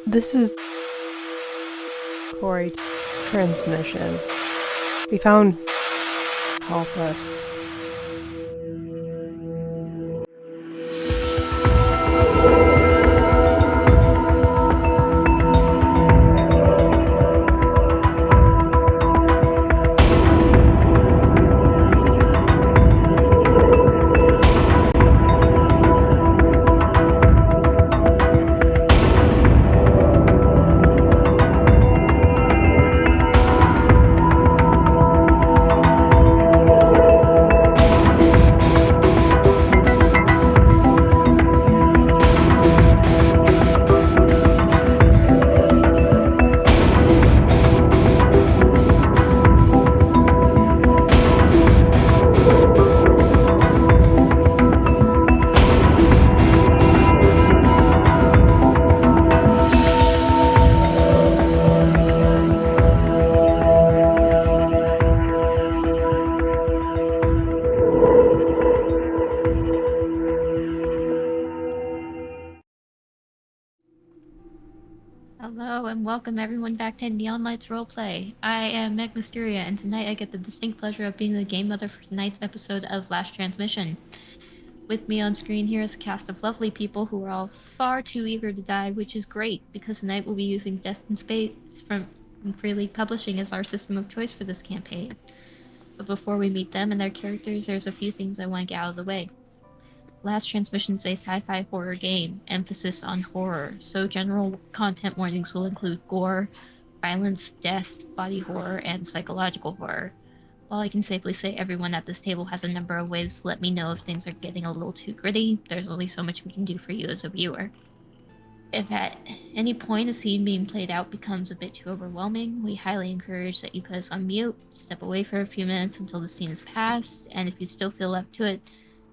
This is Corey transmission. We found helpless. Hello and welcome everyone back to Neon Lights Roleplay. I am Meg Mysteria, and tonight I get the distinct pleasure of being the game mother for tonight's episode of Last Transmission. With me on screen here is a cast of lovely people who are all far too eager to die, which is great because tonight we'll be using Death in Space from Free League Publishing as our system of choice for this campaign. But before we meet them and their characters, there's a few things I want to get out of the way. Last Transmission is a sci-fi horror game, emphasis on horror, so general content warnings will include gore, violence, death, body horror, and psychological horror. While I can safely say everyone at this table has a number of ways to let me know if things are getting a little too gritty, there's only so much we can do for you as a viewer. If at any point a scene being played out becomes a bit too overwhelming, we highly encourage that you put us on mute, step away for a few minutes until the scene is passed, and if you still feel up to it,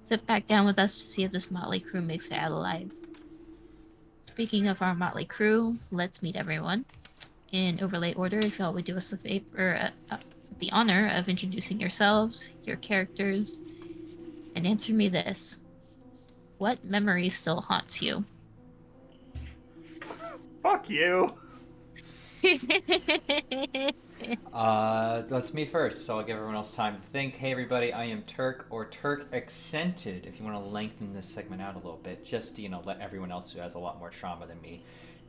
sit back down with us to see if this motley crew makes it out alive. Speaking of our motley crew, let's meet everyone. In overlay order, if y'all would do us the favor, the honor of introducing yourselves, your characters, and answer me this. What memory still haunts you? Fuck you! That's me first, so I'll give everyone else time to think. Hey everybody, I am Turk, or Turk Accented, if you want to lengthen this segment out a little bit, just to, let everyone else who has a lot more trauma than me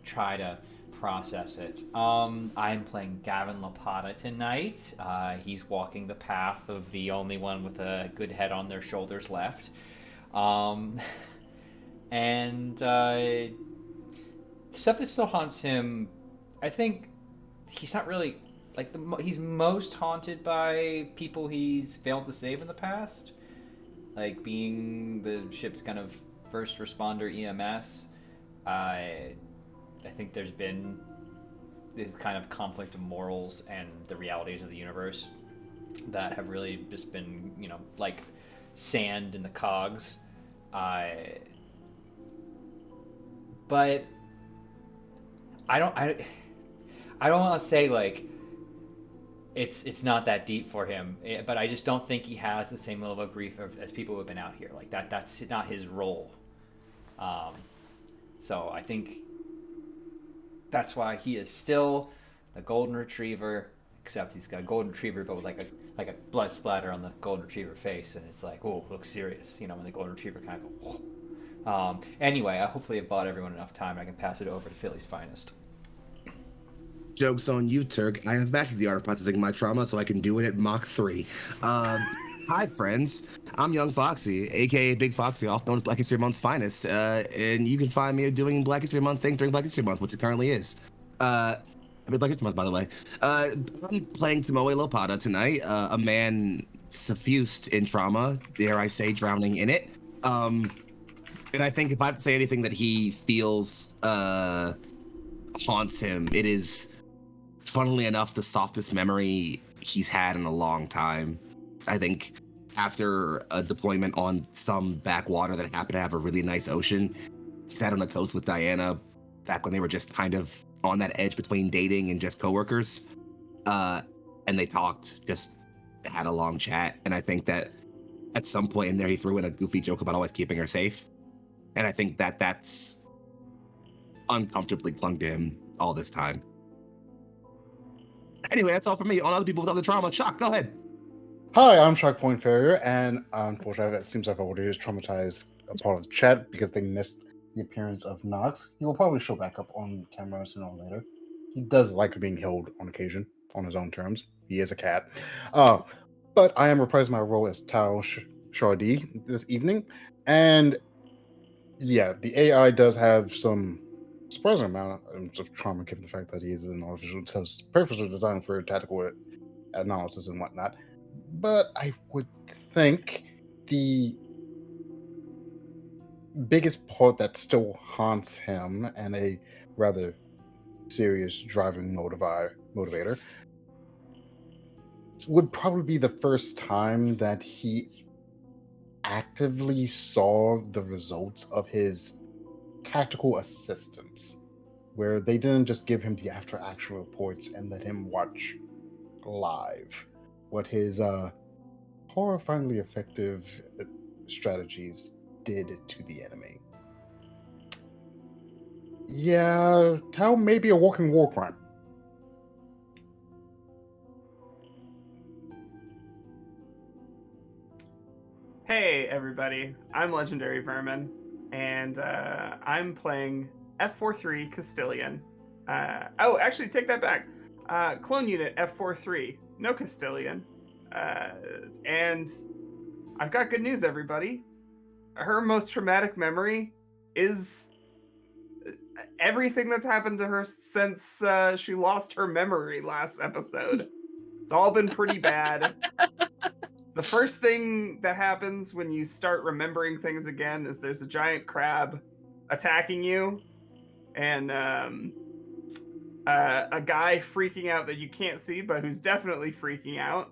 try to process it. I'm playing Gavin Lapata tonight. He's walking the path of the only one with a good head on their shoulders left. And stuff that still haunts him, I think he's not really he's most haunted by people he's failed to save in the past, like being the ship's kind of first responder EMS. I think there's been this kind of conflict of morals and the realities of the universe that have really just been, like sand in the cogs. But I don't want to say like it's not that deep for him, but I just don't think he has the same level of grief as people who have been out here. Like that's not his role. So I think that's why he is still the golden retriever, except he's got a golden retriever but with like a blood splatter on the golden retriever face, and it's like, oh, looks serious, when the golden retriever kind of go, whoa. Anyway, I hopefully have bought everyone enough time and I can pass it over to Philly's finest. Joke's on you, Turk. I have mastered the art of processing my trauma, so I can do it at Mach 3. Hi, friends. I'm Young Foxy, aka Big Foxy, also known as Black History Month's finest. And you can find me doing Black History Month things during Black History Month, which it currently is. Black History Month, by the way. I'm playing Tomoe Lopata tonight, a man suffused in trauma, dare I say, drowning in it. And I think if I have to say anything that he feels haunts him, it is, funnily enough, the softest memory he's had in a long time. I think after a deployment on some backwater that happened to have a really nice ocean, he sat on the coast with Diana back when they were just kind of on that edge between dating and just coworkers. And they talked, just had a long chat. And I think that at some point in there, he threw in a goofy joke about always keeping her safe. And I think that that's uncomfortably clung to him all this time. Anyway, that's all for me. On other people with other trauma. Shock, go ahead. Hi, I'm Shark Point Farrier, and unfortunately, it seems like I've already traumatized a part of the chat because they missed the appearance of Nox. He will probably show back up on camera sooner or later. He does like being held on occasion, on his own terms. He is a cat. But I am reprising my role as Tao Shardy this evening, and yeah, the AI does have some surprising amount of trauma given the fact that he is an artificial intelligence purposely designed for tactical analysis and whatnot. But I would think the biggest part that still haunts him and a rather serious driving motivator would probably be the first time that he actively saw the results of his tactical assistance, where they didn't just give him the after action reports and let him watch live what his horrifyingly effective strategies did to the enemy. Yeah, Tao may be a walking war crime. Hey everybody, I'm Legendary Vermin, and I'm playing F43 Castilian. Actually, take that back. Clone unit F43, no Castilian. And I've got good news, everybody. Her most traumatic memory is everything that's happened to her since she lost her memory last episode. It's all been pretty bad. The first thing that happens when you start remembering things again is there's a giant crab attacking you, and a guy freaking out that you can't see, but who's definitely freaking out.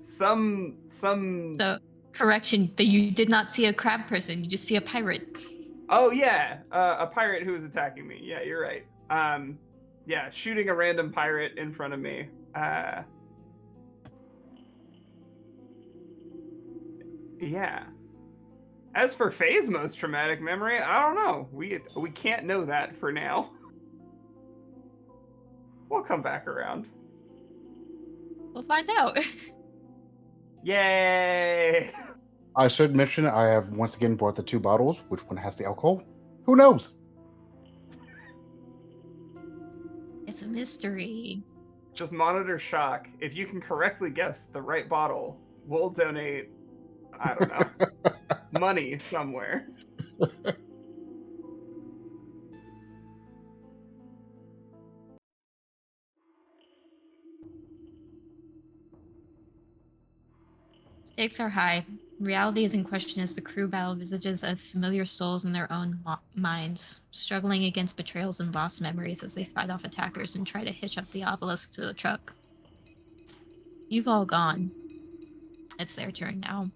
Some. So, correction, that you did not see a crab person, you just see a pirate. Oh yeah, a pirate who was attacking me. Yeah, you're right. Yeah, shooting a random pirate in front of me. Yeah. As for Faye's most traumatic memory, I don't know. We can't know that for now. We'll come back around. We'll find out. Yay! I should mention I have once again brought the 2 bottles. Which one has the alcohol? Who knows? It's a mystery. Just monitor shock. If you can correctly guess the right bottle, we'll donate, I don't know, money somewhere. Stakes are high. Reality is in question as the crew battle visages of familiar souls in their own minds, struggling against betrayals and lost memories as they fight off attackers and try to hitch up the obelisk to the truck. You've all gone. It's their turn now.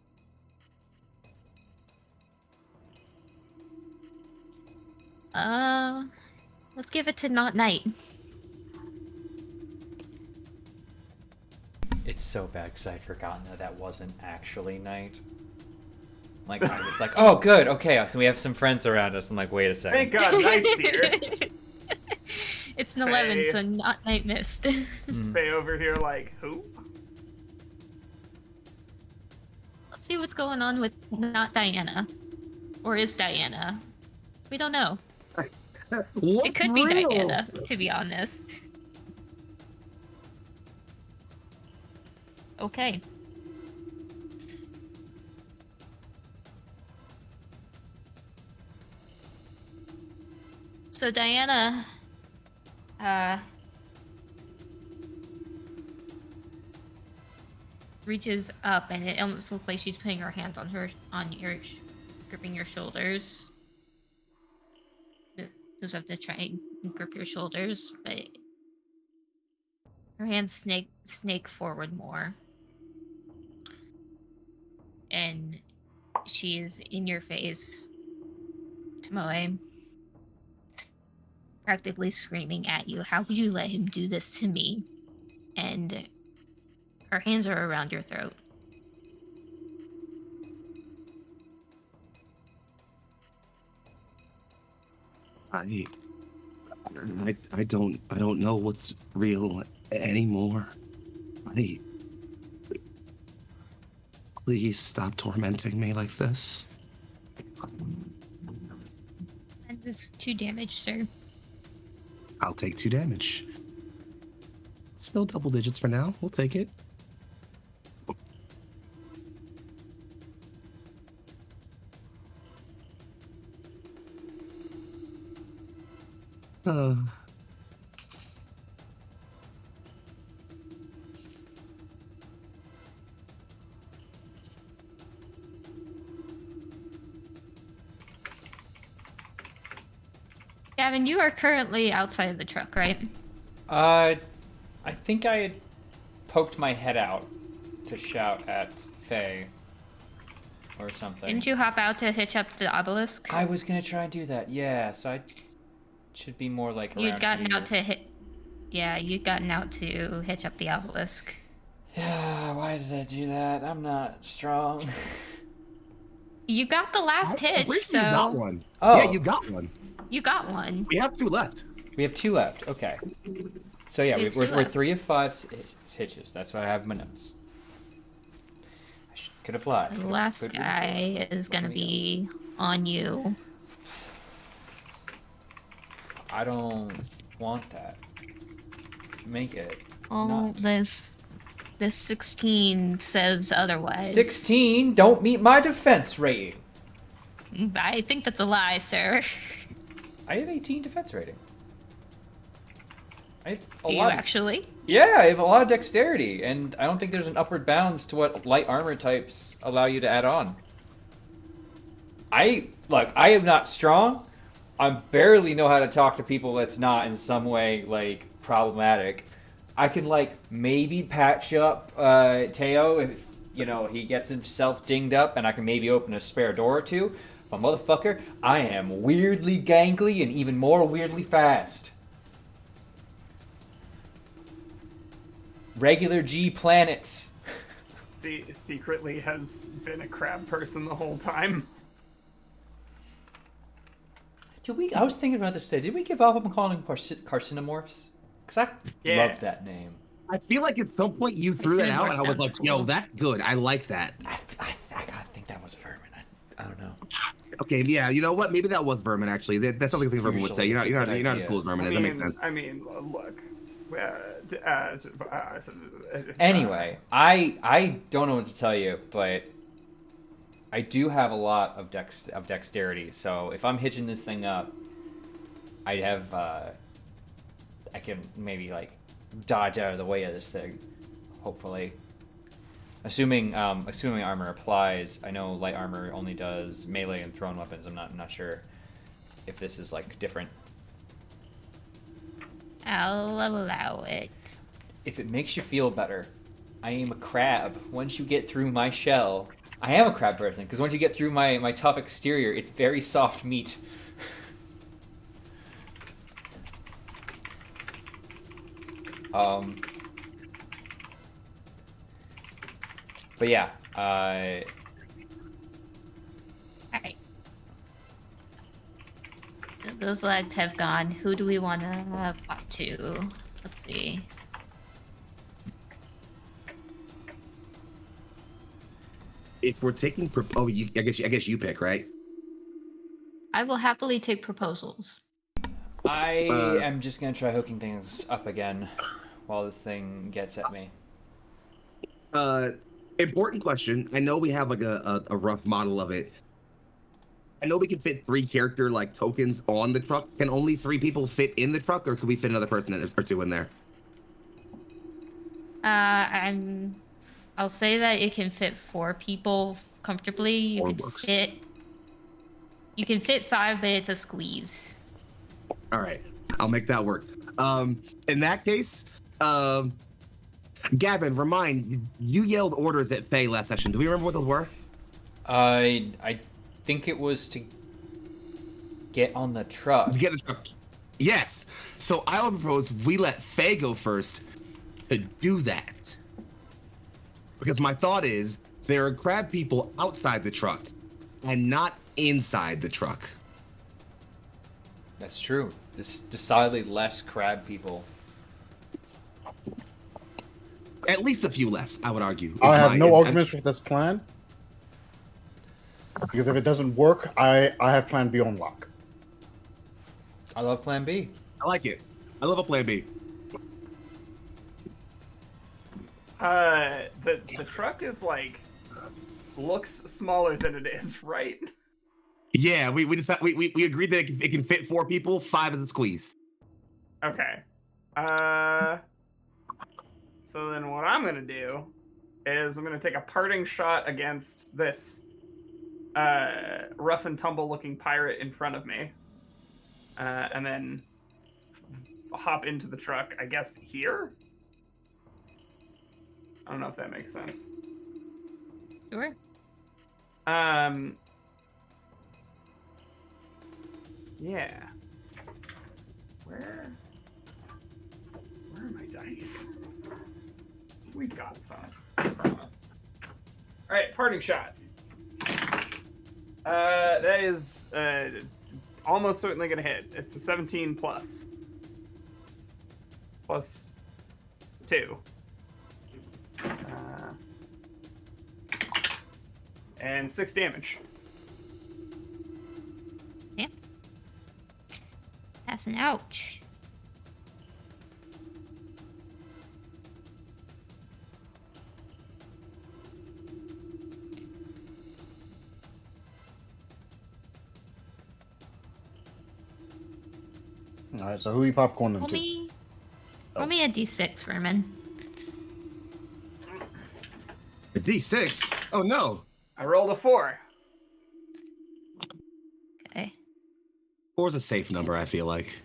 Let's give it to Not Night. It's so bad because I'd forgotten that wasn't actually night. Like, I was like, oh, good, okay, so we have some friends around us. I'm like, wait a second. Thank God, Night's here. It's an 11, so Not Night missed. Faye over here like, who? Let's see what's going on with Not Diana. Or is Diana? We don't know. It could be Diana, to be honest. Okay. So Diana, reaches up, and it almost looks like she's putting her hands on gripping your shoulders. You just have to try and grip your shoulders, but her hands snake forward more. And she is in your face, Tomoe, practically screaming at you, how could you let him do this to me? And her hands are around your throat. I don't know what's real anymore. Please stop tormenting me like this. And this is 2 damage, sir. I'll take 2 damage. Still double digits for now. We'll take it. Uh, Gavin, you are currently outside of the truck, right? I think I had poked my head out to shout at Faye or something. Didn't you hop out to hitch up the obelisk? I was gonna try and do that, yeah. So I should be more like around You'd gotten here. out to hit. Yeah, you'd gotten out to hitch up the obelisk. Yeah, why did I do that? I'm not strong. You got the last I'm hitch, pretty so sure you got one. Oh. Yeah, you got one. you got one. We have 2 left. We have 2 left. Okay. So yeah, We have we're 2 we're left. 3 of 5 hitches. That's what I have in my notes. I could have lied. The last guy is gonna be on you. I don't want that. Make it. Oh, not. this 16 says otherwise. 16 don't meet my defense rating. I think that's a lie, sir. I have 18 defense rating. I have a Do you lot. actually? Yeah, I have a lot of dexterity, and I don't think there's an upward bounds to what light armor types allow you to add on. I am not strong. I barely know how to talk to people that's not in some way like problematic. I can like maybe patch up Teo if he gets himself dinged up, and I can maybe open a spare door or two. But motherfucker, I am weirdly gangly and even more weirdly fast. Regular G planets. See, secretly has been a crab person the whole time. I was thinking about this today. Did we give up on calling them carcinomorphs? Because I love that name. I feel like at some point you threw that out, and I was sounds like, cool. yo, that's good. I like that. I gotta think that was vermin. I don't know. Okay, yeah, you know what? Maybe that was vermin, actually. That's something I think vermin would say. Usually You're it's a not good as cool as vermin. I That makes sense. mean, look. Anyway, I don't know what to tell you, but I do have a lot of dexterity. So if I'm hitching this thing up, I have I can maybe like dodge out of the way of this thing, hopefully. Assuming armor applies. I know light armor only does melee and thrown weapons. I'm not sure if this is like different. I'll allow it. If it makes you feel better, I am a crab. Once you get through my shell, I am a crab person, because once you get through my tough exterior, it's very soft meat. But yeah, Alright. Those legs have gone. Who do we want to talk to? Let's see. If we're taking, I guess you pick, right? I will happily take proposals. I am just gonna try hooking things up again while this thing gets at me. Important question. I know we have like a rough model of it. I know we can fit 3 character like tokens on the truck. Can only 3 people fit in the truck, or could we fit another person or 2 in there? I'll say that it can fit 4 people comfortably. You can fit 5, but it's a squeeze. All right, I'll make that work. In that case, Gavin, remind you yelled orders at Faye last session. Do we remember what those were? I think it was to get on the truck. Let's get the truck. Yes. So I would propose we let Faye go first to do that. Because my thought is there are crab people outside the truck and not inside the truck. That's true. This decidedly less crab people. At least a few less, I would argue. I have no and arguments with this plan. Because if it doesn't work, I have plan B on lock. I love Plan B. I like it. I love a plan B. The truck is like looks smaller than it is, right? Yeah, we agreed that it can fit 4 people, 5 is a squeeze. Okay. So then what I'm gonna do is I'm gonna take a parting shot against this rough and tumble looking pirate in front of me, and then hop into the truck. I guess here. I don't know if that makes sense. Sure. Yeah. Where are my dice? We got some. I promise. All right, parting shot. That is almost certainly gonna hit. It's a 17 plus 2. And 6 damage. Yeah. That's an ouch. All right, so who are you popcorning Roll to? me a d6, Vermin. A D6? Oh no. I rolled a 4. Okay. 4's a safe number, I feel like.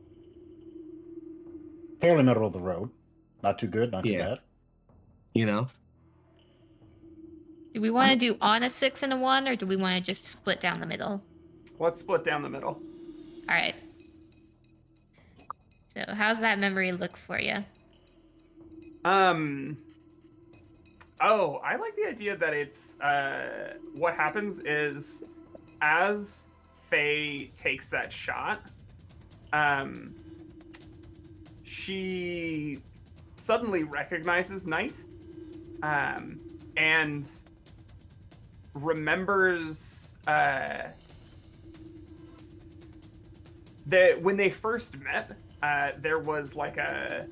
Fairly middle of the road. Not too good, not too Yeah. bad. You know? Do we want to do on a 6 and a 1, or do we want to just split down the middle? Let's split down the middle. All right. So how's that memory look for you? Oh, I like the idea that it's what happens is as Faye takes that shot, she suddenly recognizes Knight, and remembers that when they first met, there was like a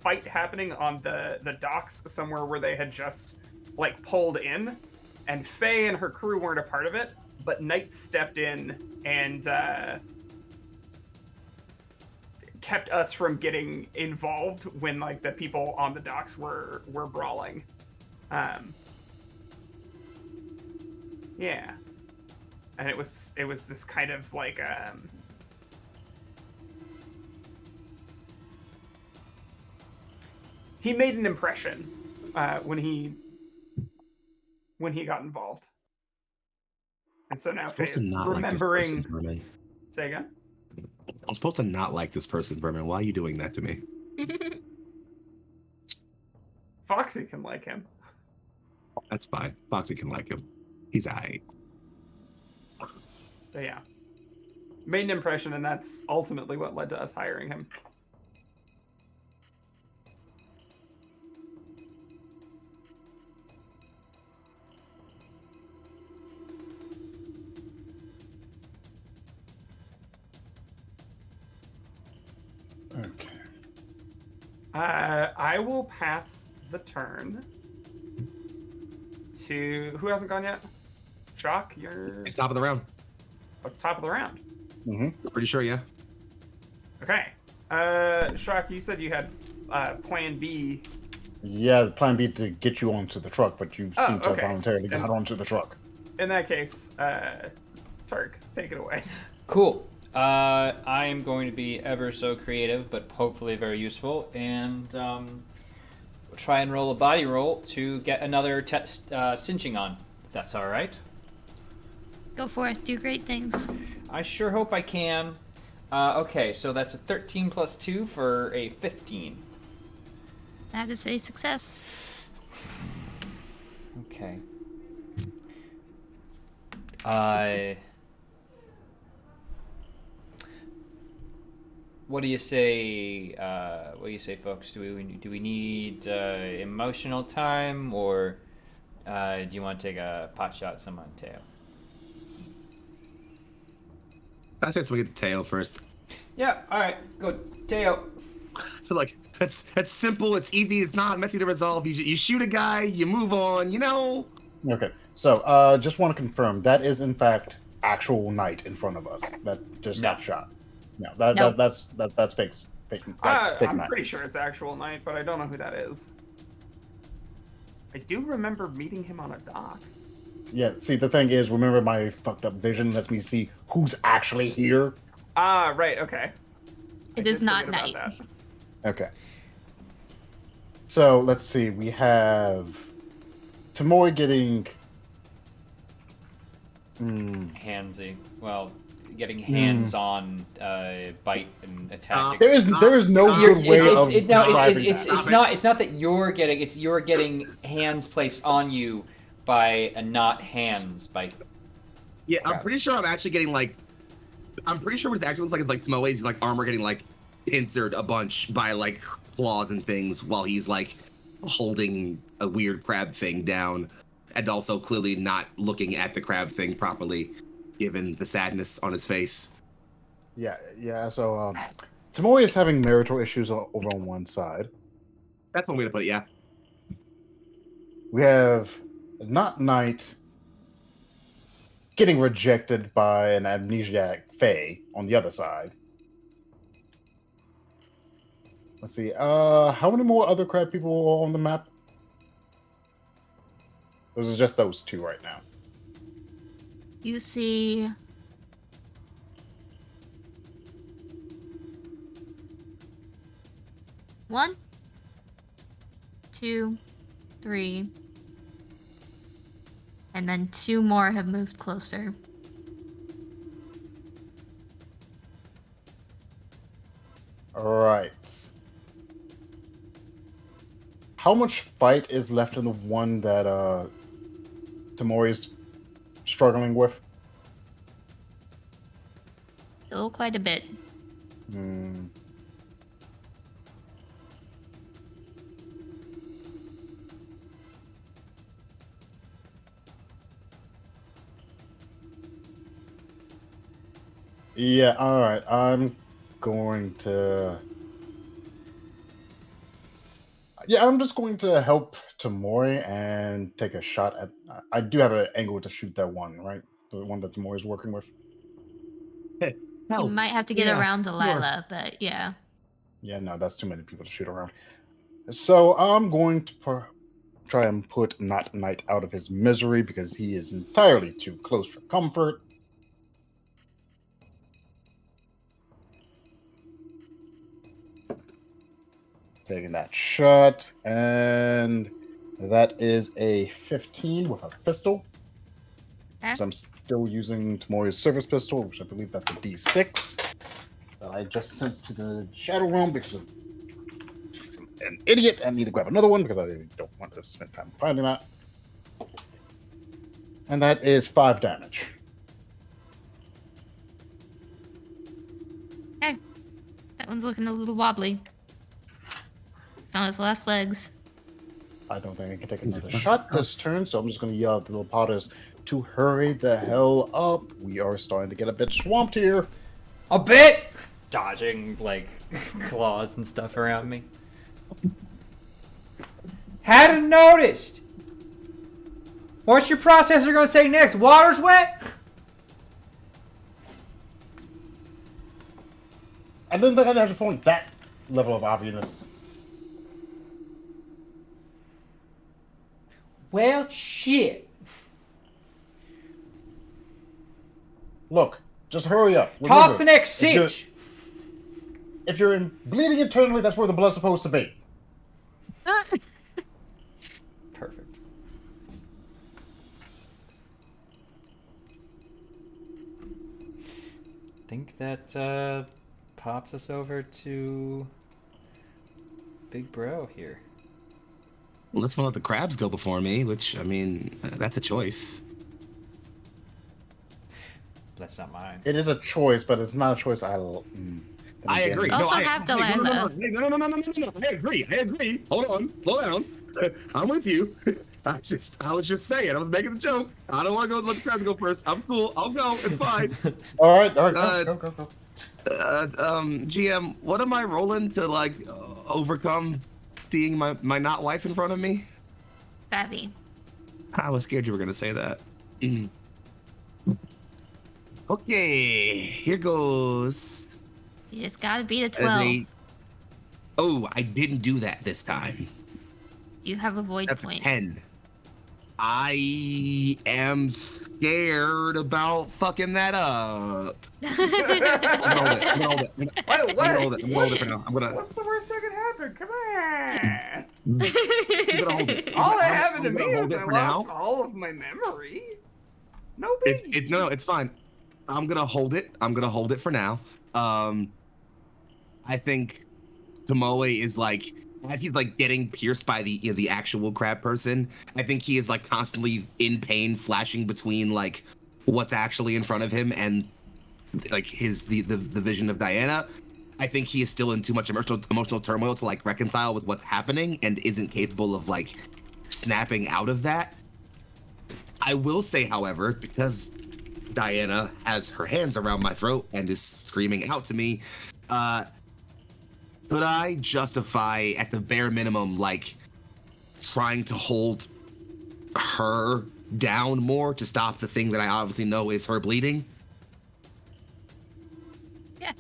fight happening on the docks somewhere where they had just like pulled in, and Faye and her crew weren't a part of it, but Knight stepped in and kept us from getting involved when like the people on the docks were brawling. Yeah. And it was this kind of like he made an impression when he got involved, and so now I'm Faye supposed to is not like this remembering. person, Vermin. Say again. I'm supposed to not like this person, Vermin. Why are you doing that to me? Foxy can like him. That's fine. Foxy can like him. He's aight. But yeah, made an impression, and that's ultimately what led to us hiring him. Okay. I will pass the turn to who hasn't gone yet. Shock, you're. It's top of the round. What's top of the round? Mm-hmm. Pretty sure, yeah. Okay. Shock, you said you had plan B. Yeah, the plan B to get you onto the truck, but you seem to have okay. voluntarily got onto the truck. In that case, Turk, take it away. Cool. I am going to be ever so creative, but hopefully very useful, and we'll try and roll a body roll to get another cinching on, if that's all right. Go for it. Do great things. I sure hope I can. Okay, so that's a 13 plus 2 for a 15. That is a success. Okay. what do you say? What do you say, folks? Do we need emotional time, or do you want to take a pot shot at someone, Teo? I say we get the tail first. Yeah. All right. Good, Teo. I feel like that's simple. It's easy. It's not messy to resolve. You shoot a guy. You move on. You know. Okay, so just want to confirm that is in fact actual knight in front of us that just got shot. No, that's fake. Fake. That's fake I'm knight. pretty sure it's actual Knight, but I don't know who that is. I do remember meeting him on a dock. Yeah. See, the thing is, remember my fucked up vision lets me see who's actually here. Ah, right. Okay. It I is did not forget about Knight. that. Okay. So let's see. We have Tamori getting. Handsy. Well, getting hands-on bite and attack. There is no good way of describing that. It's not that you're getting. It's you're getting hands placed on you by a not hands by. Yeah, I'm Crap. pretty sure I'm actually getting like. I'm pretty sure what it actually looks like Tomoe's like armor getting like pincered a bunch by like claws and things while he's like holding a weird crab thing down, and also clearly not looking at the crab thing properly, given the sadness on his face. Yeah. So Tamori is having marital issues over on one side. That's one way to put it. Yeah. We have not Knight getting rejected by an amnesiac Fae on the other side. Let's see. How many more other crab people are on the map? Those are just those two right now. You see one, two, three, and then two more have moved closer. All right. How much fight is left in the one that Tamori's struggling with? Still quite a bit. Yeah, all right. I'm going to. Yeah, I'm just going to help Tamori and take a shot at. I do have an angle to shoot that one, right? The one that Tamori's working with. Hey, You help. might have to get Yeah, around sure. Delilah, but yeah. Yeah, no, that's too many people to shoot around. So I'm going to try and put Not Knight out of his misery because he is entirely too close for comfort. Taking that shot, and that is a 15 with a pistol. Okay. So I'm still using Tamori's service pistol, which I believe that's a D6 that I just sent to the Shadow Realm because I'm an idiot and need to grab another one because I don't want to spend time finding that. And that is 5 damage. Okay. That one's looking a little wobbly. It's on his last legs. I don't think I can take another shot this turn, so I'm just going to yell at the little potters to hurry the hell up. We are starting to get a bit swamped here. A bit! Dodging, like, claws and stuff around me. Hadn't noticed! What's your processor gonna say next? Water's wet? I didn't think I'd have to point that level of obviousness. Well, shit. Look, just hurry up. Toss Remember, the next if you're- sitch! If you're in bleeding internally, that's where the blood's supposed to be. Perfect. I think that pops us over to Big Bro here. Well, let's let the crabs go before me, which, I mean, that's a choice. That's not mine. It is a choice, but it's not a choice I agree. Also I have No, Delilah. no. I agree. Hold on. Slow down. I'm with you. I was just saying. I was making the joke. I don't want to let the crowd go first. I'm cool. I'll go. It's fine. All right, go. GM, what am I rolling to like overcome seeing my not wife in front of me? Savvy. I was scared you were gonna say that. Okay, here goes. You just gotta beat a As 12. Oh, I didn't do that this time. You have a void That's point. a 10. I am scared about fucking that up. I'm gonna hold it. I'm gonna hold it. Wait, I'm what? gonna hold it. I'm gonna hold it for now. I'm gonna. What's the worst that could happen? Come on. I'm gonna hold it. All that I'm happened to gonna me hold was it I for lost now. all of my memory. No biggie. No, it's fine. I'm gonna hold it. I'm gonna hold it for now. I think Tomoe is like, as he's like getting pierced by the actual crab person, I think he is like constantly in pain, flashing between like what's actually in front of him and like the vision of Diana. I think he is still in too much emotional turmoil to like reconcile with what's happening and isn't capable of like snapping out of that. I will say, however, because Diana has her hands around my throat and is screaming out to me, could I justify at the bare minimum like trying to hold her down more to stop the thing that I obviously know is her bleeding? Yeah.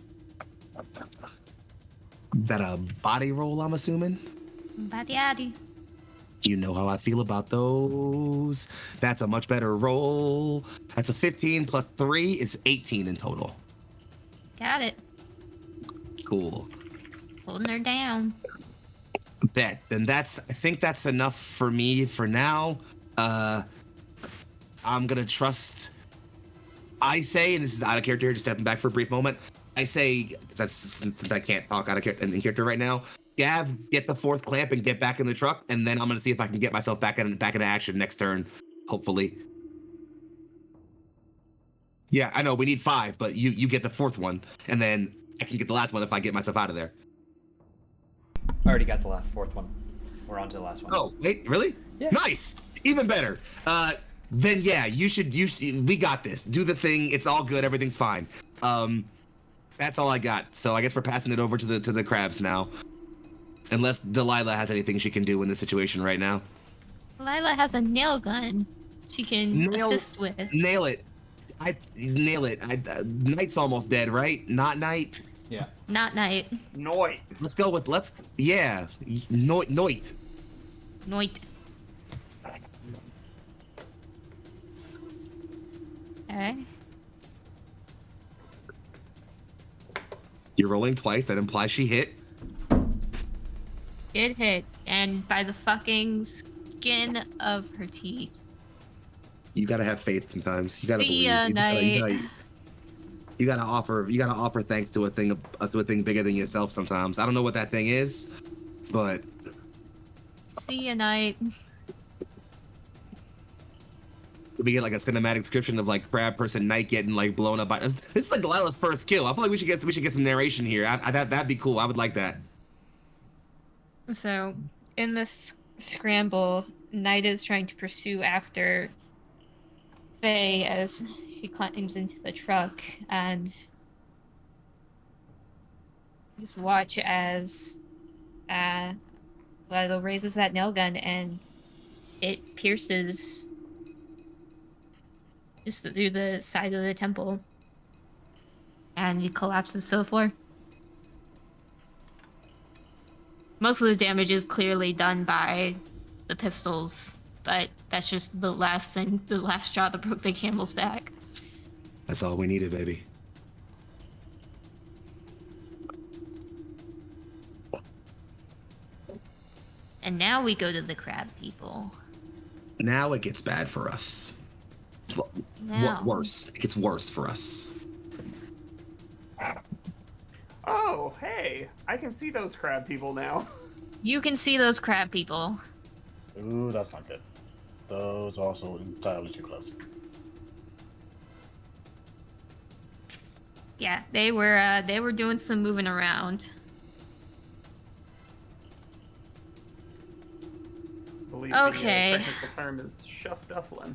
That a body roll, I'm assuming? Batty addy. You know how I feel about those. That's a much better roll. That's a 15 plus 3 is 18 in total. Got it. Cool. Holding her down. Bet. Then I think that's enough for me for now. I'm gonna trust. I say, and this is out of character here, just stepping back for a brief moment. I say, since I can't talk out of character right now, Gav, get the fourth clamp and get back in the truck, and then I'm gonna see if I can get myself back into action next turn, hopefully. Yeah, I know we need 5, but you get the fourth one, and then I can get the last one if I get myself out of there. I already got the fourth one. We're on to the last one. Oh, wait, really? Yeah. Nice! Even better. Then yeah, you should, we got this. Do the thing, it's all good, everything's fine. That's all I got. So I guess we're passing it over to the crabs now. Unless Delilah has anything she can do in this situation right now. Lila has a nail gun she can assist with. Nail it. Nail it. Knight's almost dead, right? Not Knight. Yeah. Not Night. Noit. Let's go with Noit. Noit. Okay. You're rolling twice. That implies she hit. It hit, and by the fucking skin of her teeth. You gotta have faith sometimes. You gotta See believe. ya, You gotta offer thanks to a thing bigger than yourself sometimes. I don't know what that thing is, but See ya, Night. we get like a cinematic description of like crab person Knight getting like blown up by. This is like Delilah's first kill. I feel like we should get some narration here. That'd be cool. I would like that. So, in this scramble, Knight is trying to pursue after Faye as she climbs into the truck, and just watch as Lilo raises that nail gun and it pierces just through the side of the temple, and he collapses to the floor. Most of the damage is clearly done by the pistols, but that's just the last straw that broke the camel's back. That's all we needed, baby. And now we go to the crab people. Now it gets bad for us. Now. Worse. It gets worse for us. Oh, hey, I can see those crab people now. You can see those crab people. Ooh, that's not good. Those are also entirely too close. Yeah, they were doing some moving around. I believe Okay. the technical term is shuffdufflin.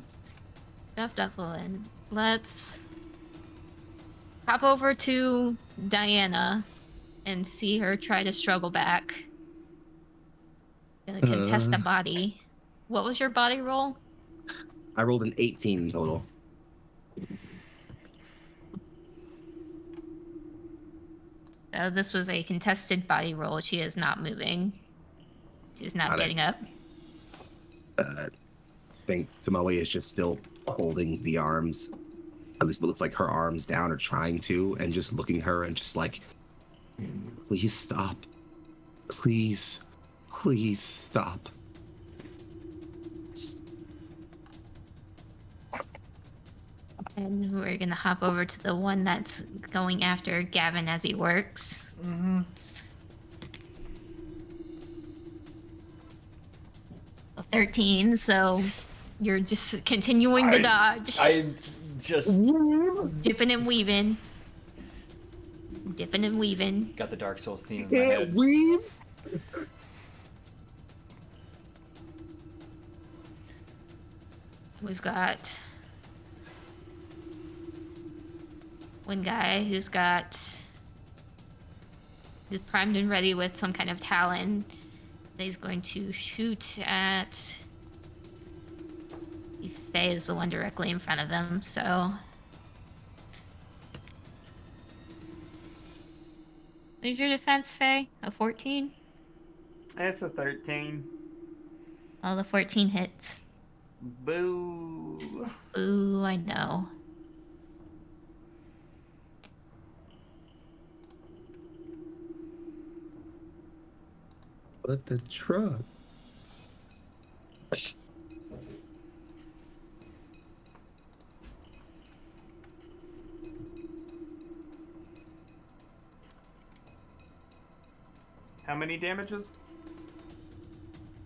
Dufflin. Let's hop over to Diana and see her try to struggle back. Gonna contest a body. What was your body roll? I rolled an 18 total. So this was a contested body roll. She is not moving. She's not Got it. getting up. I think Tomoe is just still holding the arms. At least it looks like her arms down or trying to, and just looking at her and just like, please stop. Please stop. And we're gonna hop over to the one that's going after Gavin as he works. Mm-hmm. 13, so you're just continuing to dodge. I just Dipping and weaving. Dipping and weaving. got the Dark Souls theme in my head. We've got one guy who's primed and ready with some kind of talon. He's going to shoot at Faye is the one directly in front of him, so what's your defense, Faye? A 14? It's a 13. Oh, the 14 hits. Boo. Ooh, I know. But the truck. How many damages?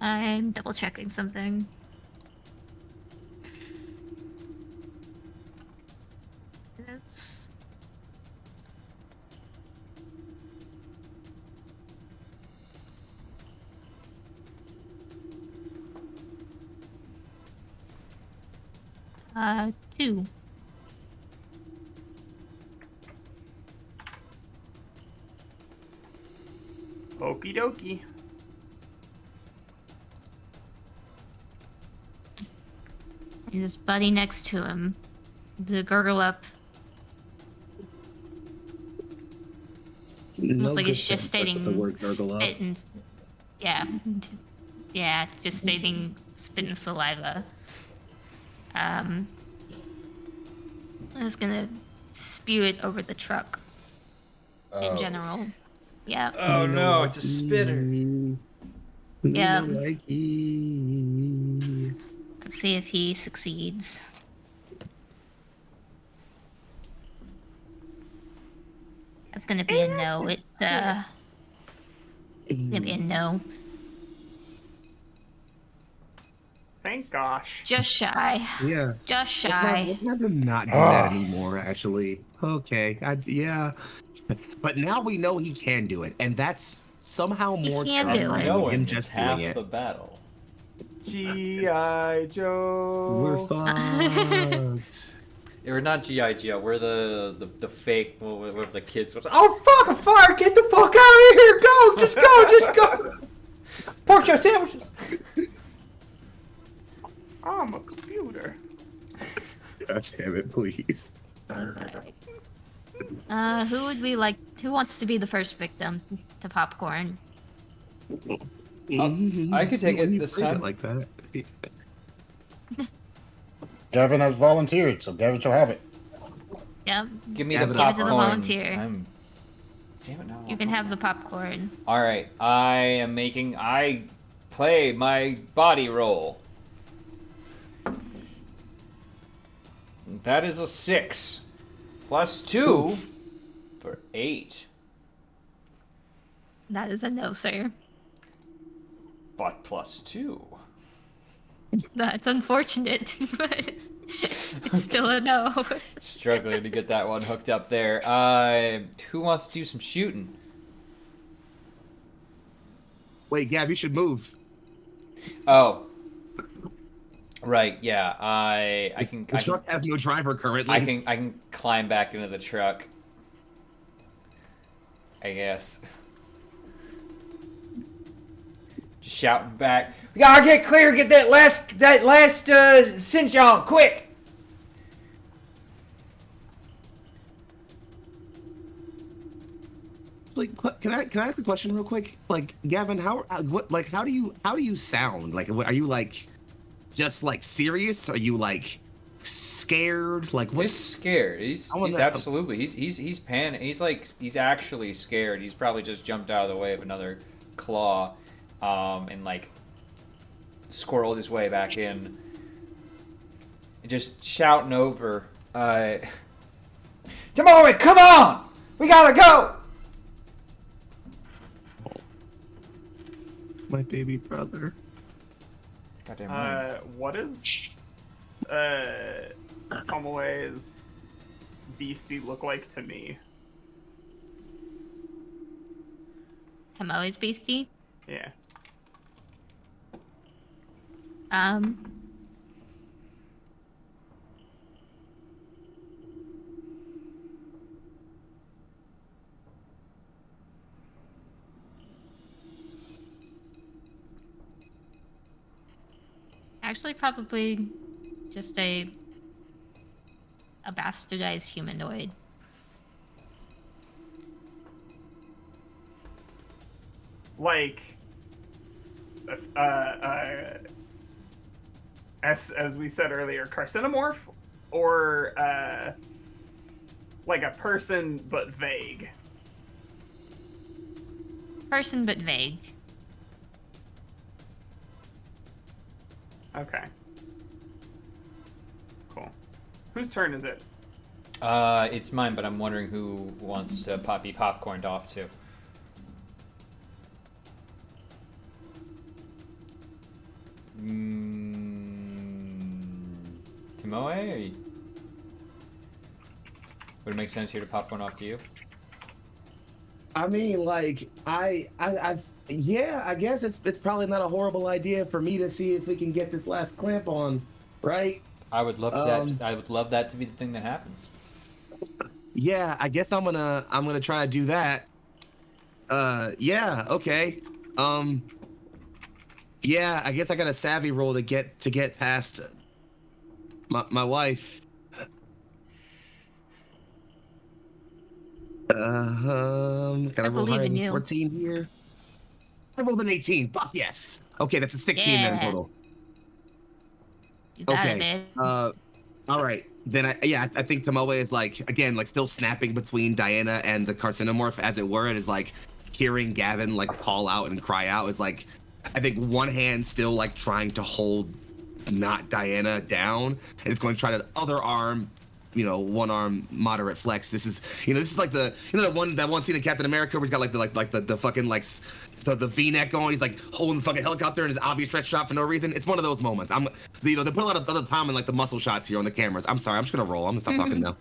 I'm double checking something. It's 2. Okie dokie. And his buddy next to him, the gurgle up, No looks like good it's just sense, like, with stating the word gurgle up. spit and yeah, just stating spit and saliva. It's gonna spew it over the truck in general. Yeah. Oh no, it's a spitter. Yeah. Like Let's see if he succeeds. That's gonna be a no. It's gonna be a no. Thank gosh. Just shy. Yeah. Just shy. Let's have him not do that anymore, actually. Okay. Yeah. But now we know he can do it, and that's somehow more can do terrifying it. than him Knowing is just half doing it. the battle. G.I. Joe. We're fucked. We're not G.I. Joe. We're the fake. Where the kids was. Oh fuck! A fire! Get the fuck out of here! Go! Just go! Just go! Pork chop sandwiches. I'm a computer. God damn it, please. Who would we like? Who wants to be the first victim to popcorn? I could take When it you this phrase time. it like that. Gavin has volunteered, so Gavin shall have it. Yep. Give me Give the it to the popcorn. volunteer. Damn it! No. You can have the popcorn. All right. I play my body roll. That is a 6. Plus 2 for 8. That is a no, sir. But plus 2. That's unfortunate, but It's still a no. Struggling to get that one hooked up there. Who wants to do some shooting? Wait, Gab, you should move. Oh, right. Yeah. I can. The truck has no driver currently. I can climb back into the truck. I guess. Just shouting back. We gotta get clear. Get that last cinch on quick. Like, can I ask a question real quick? Like, Gavin, how do you sound? Like, are you like just like serious? Are you like scared? Like, what? He's scared. He's absolutely. He's he's actually scared. He's probably just jumped out of the way of another claw, and like squirreled his way back in. Just shouting over, Tomorrow, come on! We gotta go! My baby brother. Goddamn right. What is Tomoe's beastie look like to me? Tomoe's beastie. Yeah. Actually, probably just a bastardized humanoid. Like, as we said earlier, carcinomorph, or like a person but vague. Person, but vague. Okay. Cool. Whose turn is it? It's mine, but I'm wondering who wants to be popcorned off to. Tomoe, or would it make sense here to popcorn off to you? I mean, like, yeah, I guess it's probably not a horrible idea for me to see if we can get this last clamp on, right? I would love that. I would love that to be the thing that happens. Yeah, I guess I'm gonna try to do that. Yeah, okay. Yeah, I guess I got a savvy roll to get past my wife. Gotta roll higher believe in than you. 14 here. I rolled an 18. Fuck yes. Okay, that's a 16 then in Yeah. total. You got it, Okay. babe. All right. Then I think Tomoe is like, again, like still snapping between Diana and the carcinomorph, as it were. It is like hearing Gavin like call out and cry out is like, I think one hand still like trying to hold not Diana down, and it's going to try the other arm, one arm moderate flex. This is like the that one scene in Captain America where he's got the fucking like the V-neck going. He's like holding the fucking helicopter and his obvious stretch shot for no reason. It's one of those moments. They put a lot of other time in like the muscle shots here on the cameras. I'm sorry. I'm just gonna roll. I'm gonna stop talking now.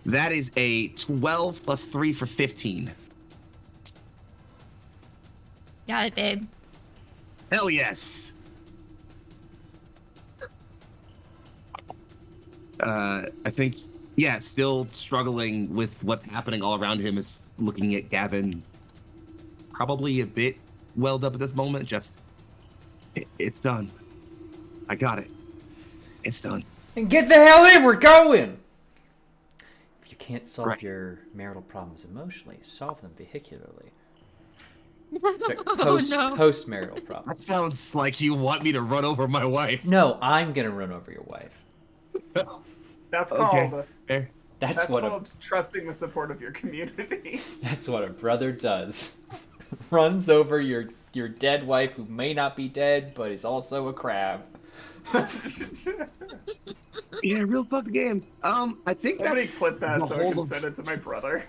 That is a 12 plus 3 for 15. Got it, babe. Hell yes. I think, yeah, still struggling with what's happening all around him, is looking at Gavin probably a bit welled up at this moment. Just, it's done. I got it. It's done. And get the hell in, we're going! If you can't solve your marital problems emotionally, solve them vehicularly. Sorry, post-marital problems. That sounds like you want me to run over my wife. No, I'm gonna run over your wife. That's called Fair. That's what called trusting the support of your community. That's what a brother does. Runs over your dead wife, who may not be dead, but is also a crab. Yeah, real fucking game. I think Somebody that's clip that the so I whole can of- send it to my brother.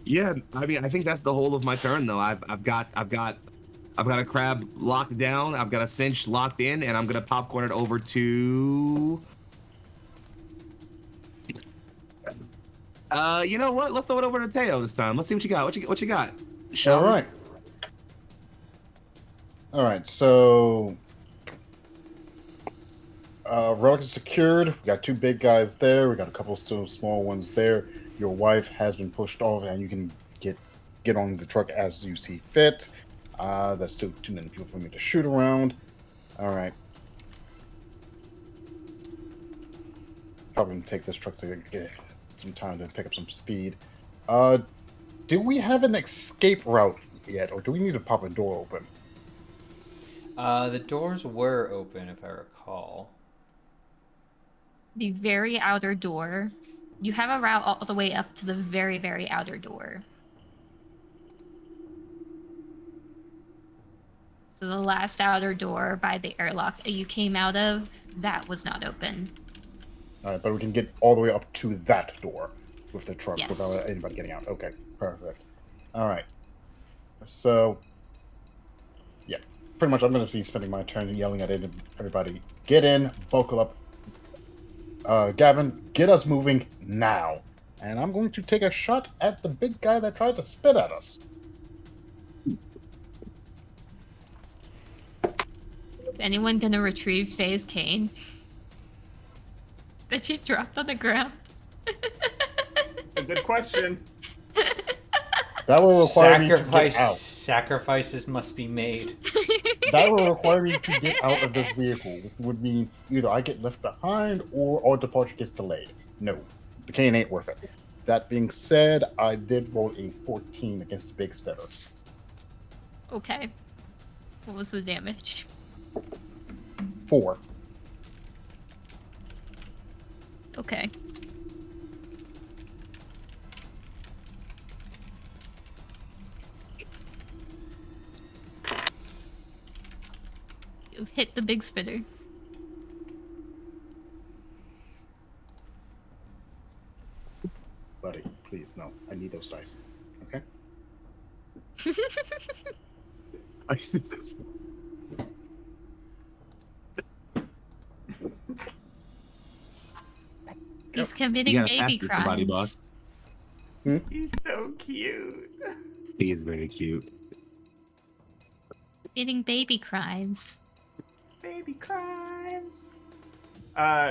Yeah, I mean, I think that's the whole of my turn, though. I've got I've got a crab locked down. I've got a cinch locked in, and I'm gonna popcorn it over to. You know what? Let's throw it over to Teo this time. Let's see what you got. What you got? All right. All right. So, relic is secured. We got 2 big guys there. We got a couple still small ones there. Your wife has been pushed off, and you can get on the truck as you see fit. That's still too many people for me to shoot around. All right. Probably gonna take this truck to get some time to pick up some speed. Do we have an escape route yet, or do we need to pop a door open? The doors were open, if I recall. The very outer door. You have a route all the way up to the very, very outer door. So the last outer door by the airlock you came out of, that was not open. All right, but we can get all the way up to that door with the truck Yes. without anybody getting out. Okay, perfect. All right. So, yeah, pretty much I'm going to be spending my turn yelling at everybody. Get in, buckle up. Gavin, get us moving now. And I'm going to take a shot at the big guy that tried to spit at us. Is anyone gonna retrieve Faye's cane? That she dropped on the ground? It's a good question. That will require me to get out. Sacrifices must be made. That will require me to get out of this vehicle, which would mean either I get left behind or our departure gets delayed. No, the cane ain't worth it. That being said, I did roll a 14 against the big spitter. Okay. What was the damage? 4. Okay. You've hit the big spitter. Buddy, please, no. I need those dice. Okay? He's committing You gotta baby pass somebody, crimes. boss. He's so cute. He is very cute. Committing baby crimes. Baby crimes.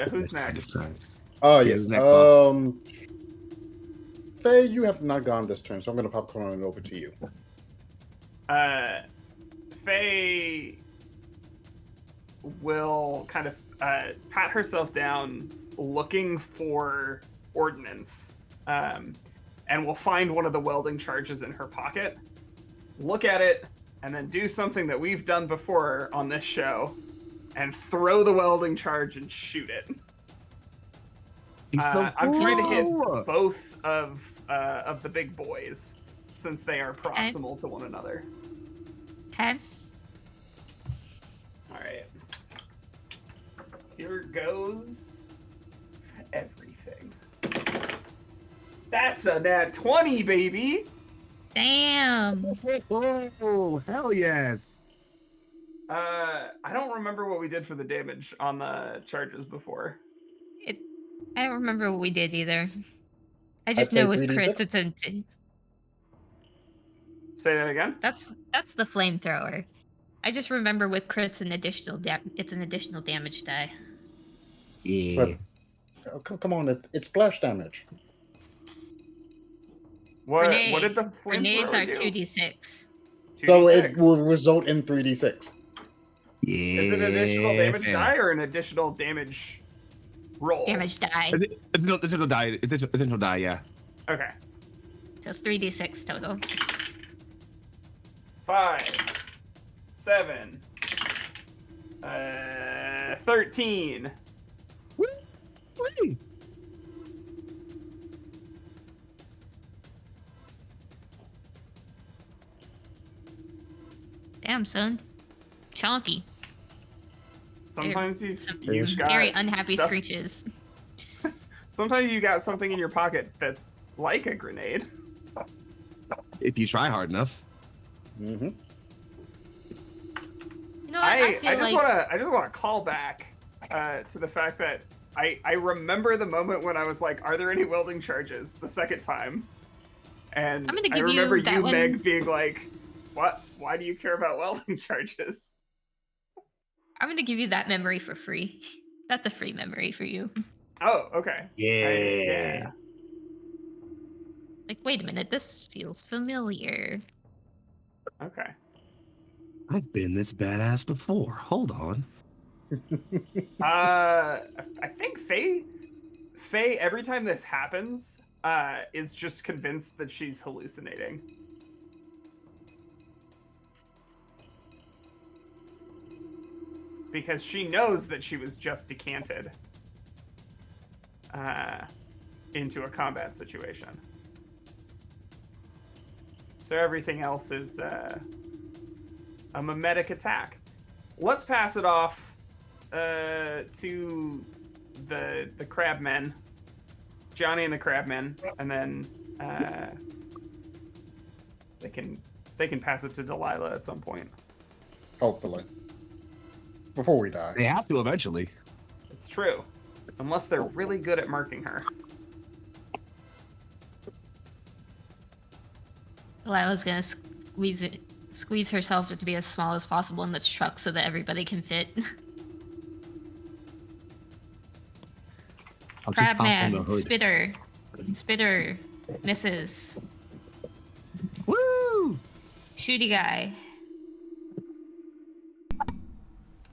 Who's This kind of next? crimes. Oh, Yeah, yes. who's next, boss? Faye, you have not gone this turn, so I'm going to popcorn it over to you. Faye will kind of pat herself down looking for ordnance, and will find one of the welding charges in her pocket, look at it, and then do something that we've done before on this show, and throw the welding charge and shoot it. He's so I'm trying to hit cool. both of the big boys, since they are proximal to one another. Okay. All right. Here goes everything. That's a nat 20, baby. Damn. Oh, hell yes. I don't remember what we did for the damage on the charges before. I don't remember what we did either. I just say know with 3d6? crits it's a Say that again. that's the flamethrower. I just remember with crits an additional it's an additional damage die. Yeah. Oh, come on, it's splash damage. What did the Grenades flamethrower are do? 2d6. So it 2d6. will result in 3d6. Yeah. Is it an additional damage fam. die or an additional damage roll? Damage die. Is it additional die? Additional die, yeah. Okay. So 3d6 total. 5, 7, 13. Woo! Woo! Damn, son. Chunky. Sometimes you Some you've got very unhappy stuff- screeches. Sometimes you got something in your pocket that's like a grenade. If you try hard enough. Mm-hmm. I feel I just like want to call back to the fact that I remember the moment when I was like, "Are there any welding charges?" the second time, and I'm gonna I give remember you that you, one. Meg, being like, "What? Why do you care about welding charges?" I'm gonna give you that memory for free. That's a free memory for you. Oh, okay. Yeah. Like, wait a minute, this feels familiar. Okay. I've been this badass before. Hold on. I think Faye, every time this happens, is just convinced that she's hallucinating. Because she knows that she was just decanted into a combat situation. So everything else is a mimetic attack. Let's pass it off to the crabmen, Johnny and the crabmen, and then they can pass it to Delilah at some point. Hopefully. Before we die. They have to eventually. It's true, unless they're really good at marking her. Delilah's gonna squeeze herself to be as small as possible in this truck so that everybody can fit. I'll just hop in the Crabman, hood. spitter, misses. Woo! Shooty guy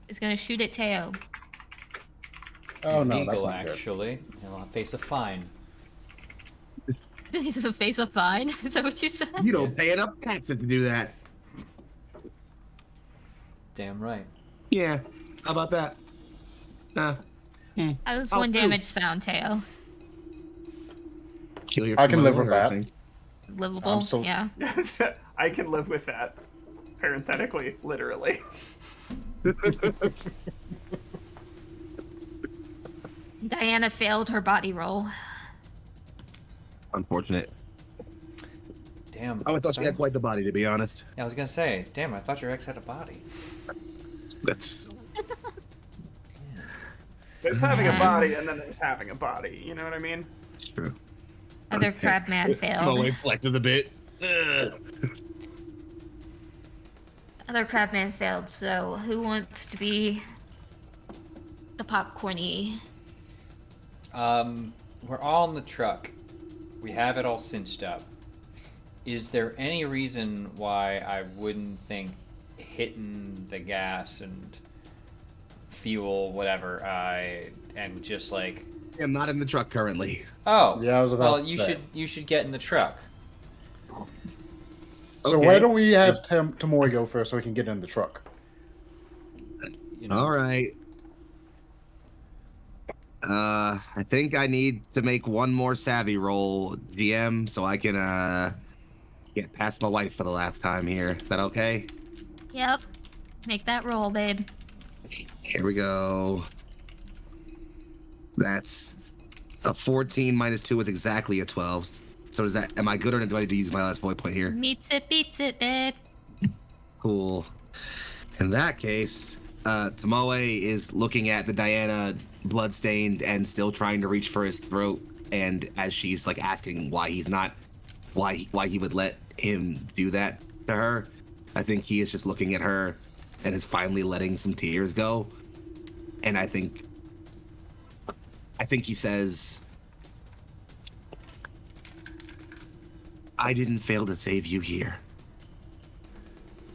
is gonna shoot at Teo. Oh no, that's Illegal, not good. actually. He'll face a fine. He's gonna face a fine. Is that what you said? You don't pay enough taxes to do that. Damn right. Yeah. How about that? That was I'll one sue. damage sound, Teo. Kill your I can live with mother, I that. think. Livable. I'm still- Yeah. I can live with that. Parenthetically, literally. Diana failed her body roll. Unfortunate. Damn. I thought she son. had quite the body, to be honest. Yeah, I was gonna say, damn, I thought your ex had a body. That's There's having a body, and then there's having a body. You know what I mean? true. Other crabman failed. Flexed a bit. Ugh. Other crabman failed. So who wants to be the popcorny? We're all in the truck. We have it all cinched up. Is there any reason why I wouldn't think hitting the gas and fuel, whatever, and just like, I'm not in the truck currently. oh, Yeah, I was about well, to you say. should get in the truck. So Okay. why don't we have Tamori go first so we can get in the truck? You know? All right. I think I need to make one more savvy roll, GM, so I can get past my wife for the last time here. Is that okay? Yep. Make that roll, babe. Here we go. That's a 14 minus 2 is exactly a 12. So is that, am I good or do I need to use my last void point here? Meets it, beats it, babe. Cool. In that case, Tomoe is looking at the Diana bloodstained and still trying to reach for his throat. And as she's like asking why he's not, why he would let him do that to her, I think he is just looking at her and is finally letting some tears go. And I think he says, I didn't fail to save you here.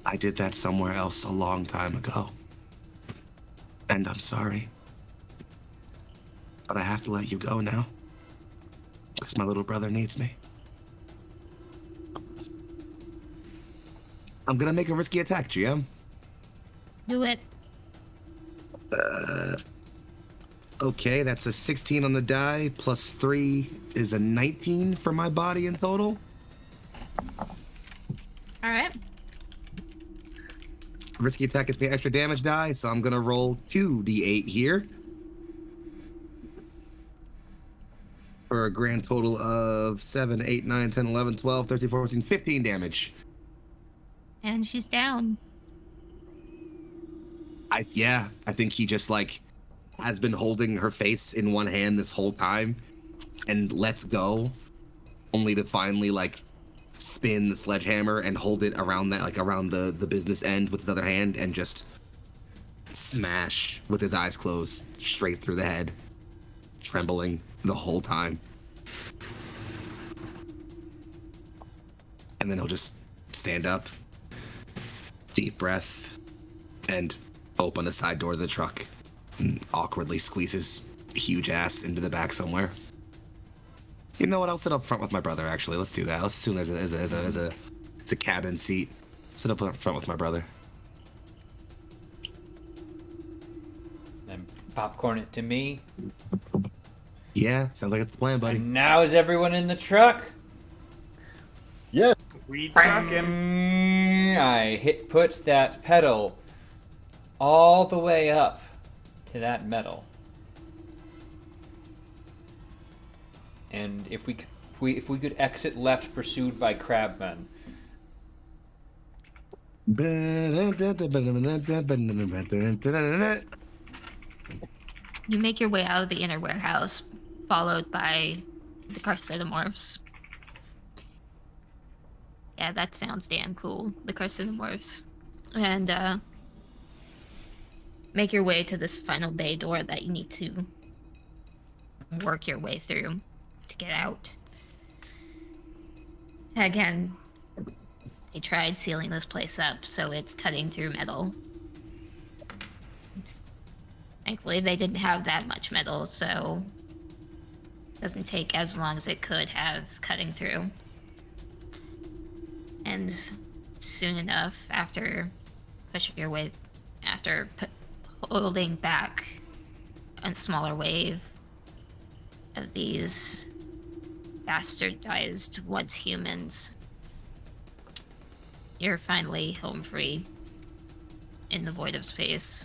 I did that somewhere else a long time ago. And I'm sorry. But I have to let you go now. Because my little brother needs me. I'm gonna make a risky attack, GM. Do it. Okay, that's a 16 on the die, plus 3 is a 19 for my body in total. All right. Risky attack is the extra damage die, so I'm gonna roll 2d8 here. For a grand total of 7, 8, 9, 10, 11, 12, 13, 14, 15 damage. And she's down. I think he just like has been holding her face in one hand this whole time and lets go only to finally like spin the sledgehammer and hold it around that like around the business end with the other hand and just smash with his eyes closed straight through the head, trembling the whole time. And then he'll just stand up, deep breath, and open the side door of the truck and awkwardly squeeze his huge ass into the back somewhere. You know what? I'll sit up front with my brother. Actually, let's do that. Let's assume as a cabin seat. Sit up front with my brother. Then popcorn it to me. Yeah, sounds like it's the plan, buddy. And now is everyone in the truck? Yeah. We trucking. I puts that pedal all the way up to that metal. And if we could exit left, pursued by crabmen. You make your way out of the inner warehouse, followed by the carcinomorphs. Yeah, that sounds damn cool. The carcinomorphs. And make your way to this final bay door that you need to work your way through to get out. Again, they tried sealing this place up, so it's cutting through metal. Thankfully, they didn't have that much metal, so it doesn't take as long as it could have cutting through. And soon enough, after pushing your way, holding back a smaller wave of these bastardized once humans, you're finally home free in the void of space,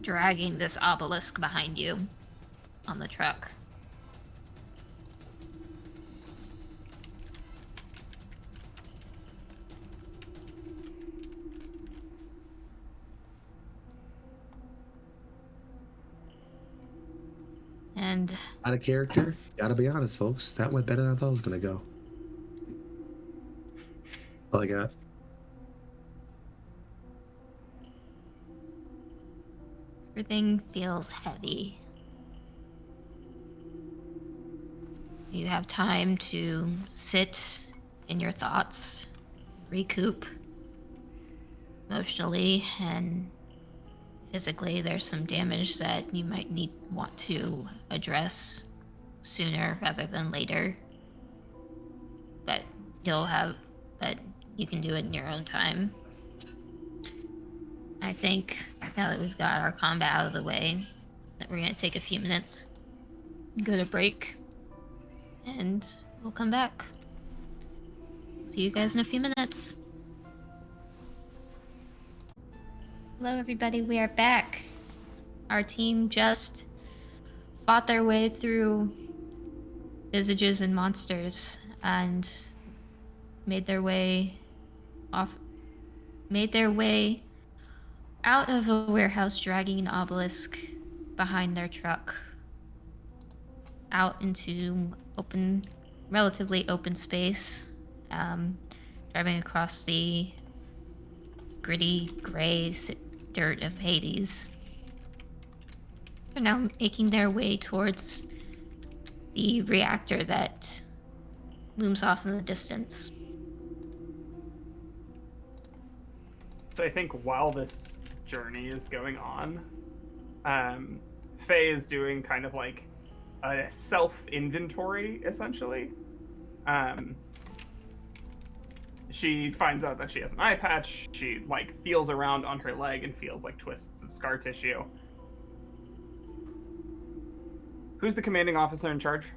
dragging this obelisk behind you on the truck. And Out of character, gotta be honest, folks. That went better than I thought it was gonna go. All I got. everything feels heavy. You have time to sit in your thoughts, recoup emotionally and physically. There's some damage that you might want to address sooner rather than later. But you can do it in your own time. I think now that we've got our combat out of the way, that we're gonna take a few minutes, go to break, and we'll come back. See you guys in a few minutes. Hello everybody, we are back. Our team just fought their way through visages and monsters and made their way out of a warehouse, dragging an obelisk behind their truck out into relatively open space, driving across the gritty gray dirt of Hades. They're now making their way towards the reactor that looms off in the distance. So I think while this journey is going on, Faye is doing kind of like a self-inventory, essentially. She finds out that she has an eye patch. She feels around on her leg and feels like twists of scar tissue. Who's the commanding officer in charge?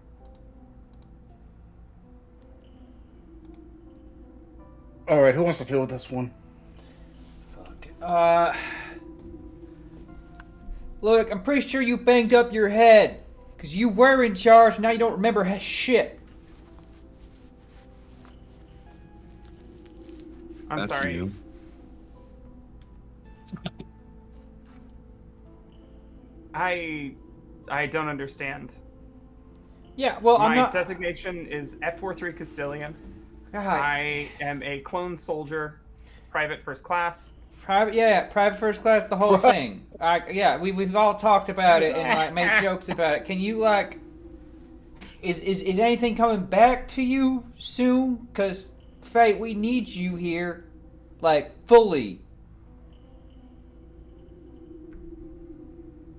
All right, who wants to deal with this one? Look, I'm pretty sure you banged up your head. Because you were in charge, now you don't remember shit. I'm That's sorry. you. I don't understand. Yeah, well, I'm My not. designation is F43 Castilian. God, I am a clone soldier, private first class. private, yeah, private first class, the whole thing. Yeah, we've all talked about it and like made jokes about it. Can you like, is anything coming back to you soon? Cause Faye, we need you here, like fully.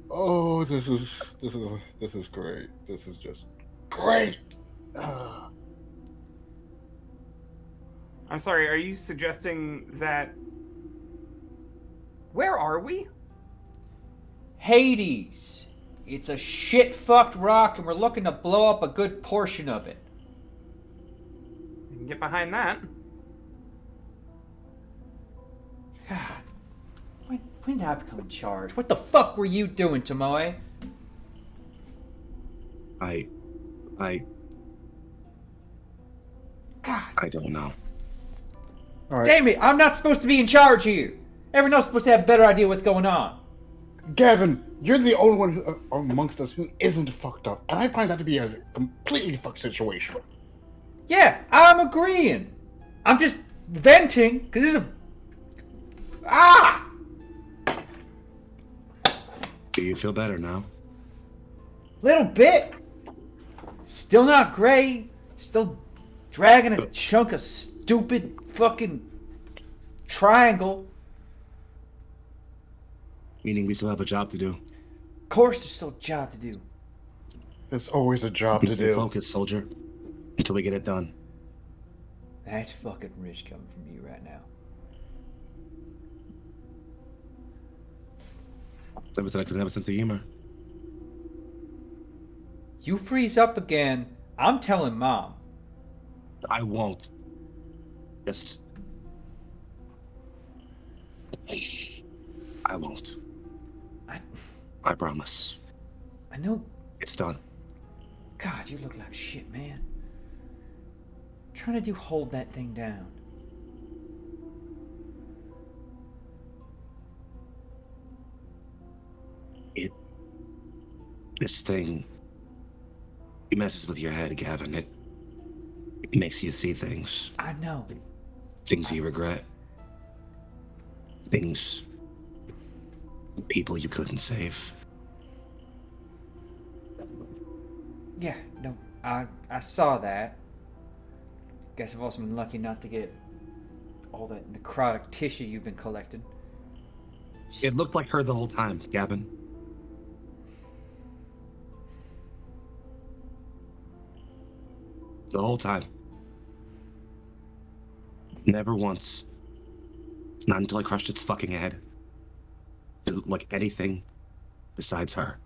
Oh, this is great. This is just great. Ah. I'm sorry, are you suggesting that... Where are we? Hades. It's a shit fucked rock, and we're looking to blow up a good portion of it. I can get behind that. God, when did I become in charge? What the fuck were you doing, Tomoe? I God don't know. All right, damn it! I'm not supposed to be in charge here. Everyone else is supposed to have a better idea what's going on. Gavin, you're the only one who, amongst us who isn't fucked up, and I find that to be a completely fucked situation. Yeah, I'm agreeing. I'm just venting because this is a Do you feel better now? little bit. Still not great. Still dragging a chunk of stupid fucking triangle. Meaning we still have a job to do. Of course, there's still a job to do. There's always a job to Stay do. focused, soldier, until we get it done. That's fucking rich coming from you right now. Never said I couldn't have a sense of humor. You freeze up again, I'm telling Mom. I won't. Just. I won't. I promise. I know. It's done. God, you look like shit, man. Trying to hold that thing down. This thing. It messes with your head, Gavin. It makes you see things. I know. Things you regret. Things. People you couldn't save. Yeah, no, I saw that. Guess I've also been lucky not to get all that necrotic tissue you've been collecting. It looked like her the whole time, Gavin. The whole time. Never once. Not until I crushed its fucking head. Did it look like anything besides her.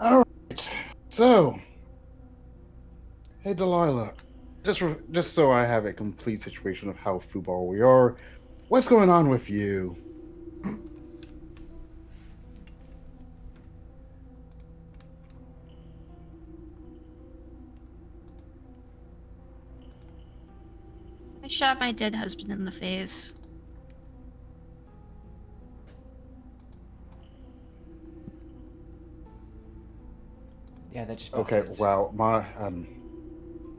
All right. So, hey Delilah, just so I have a complete situation of how football we are, what's going on with you? I shot my dead husband in the face. Yeah, that just Okay, fits. well,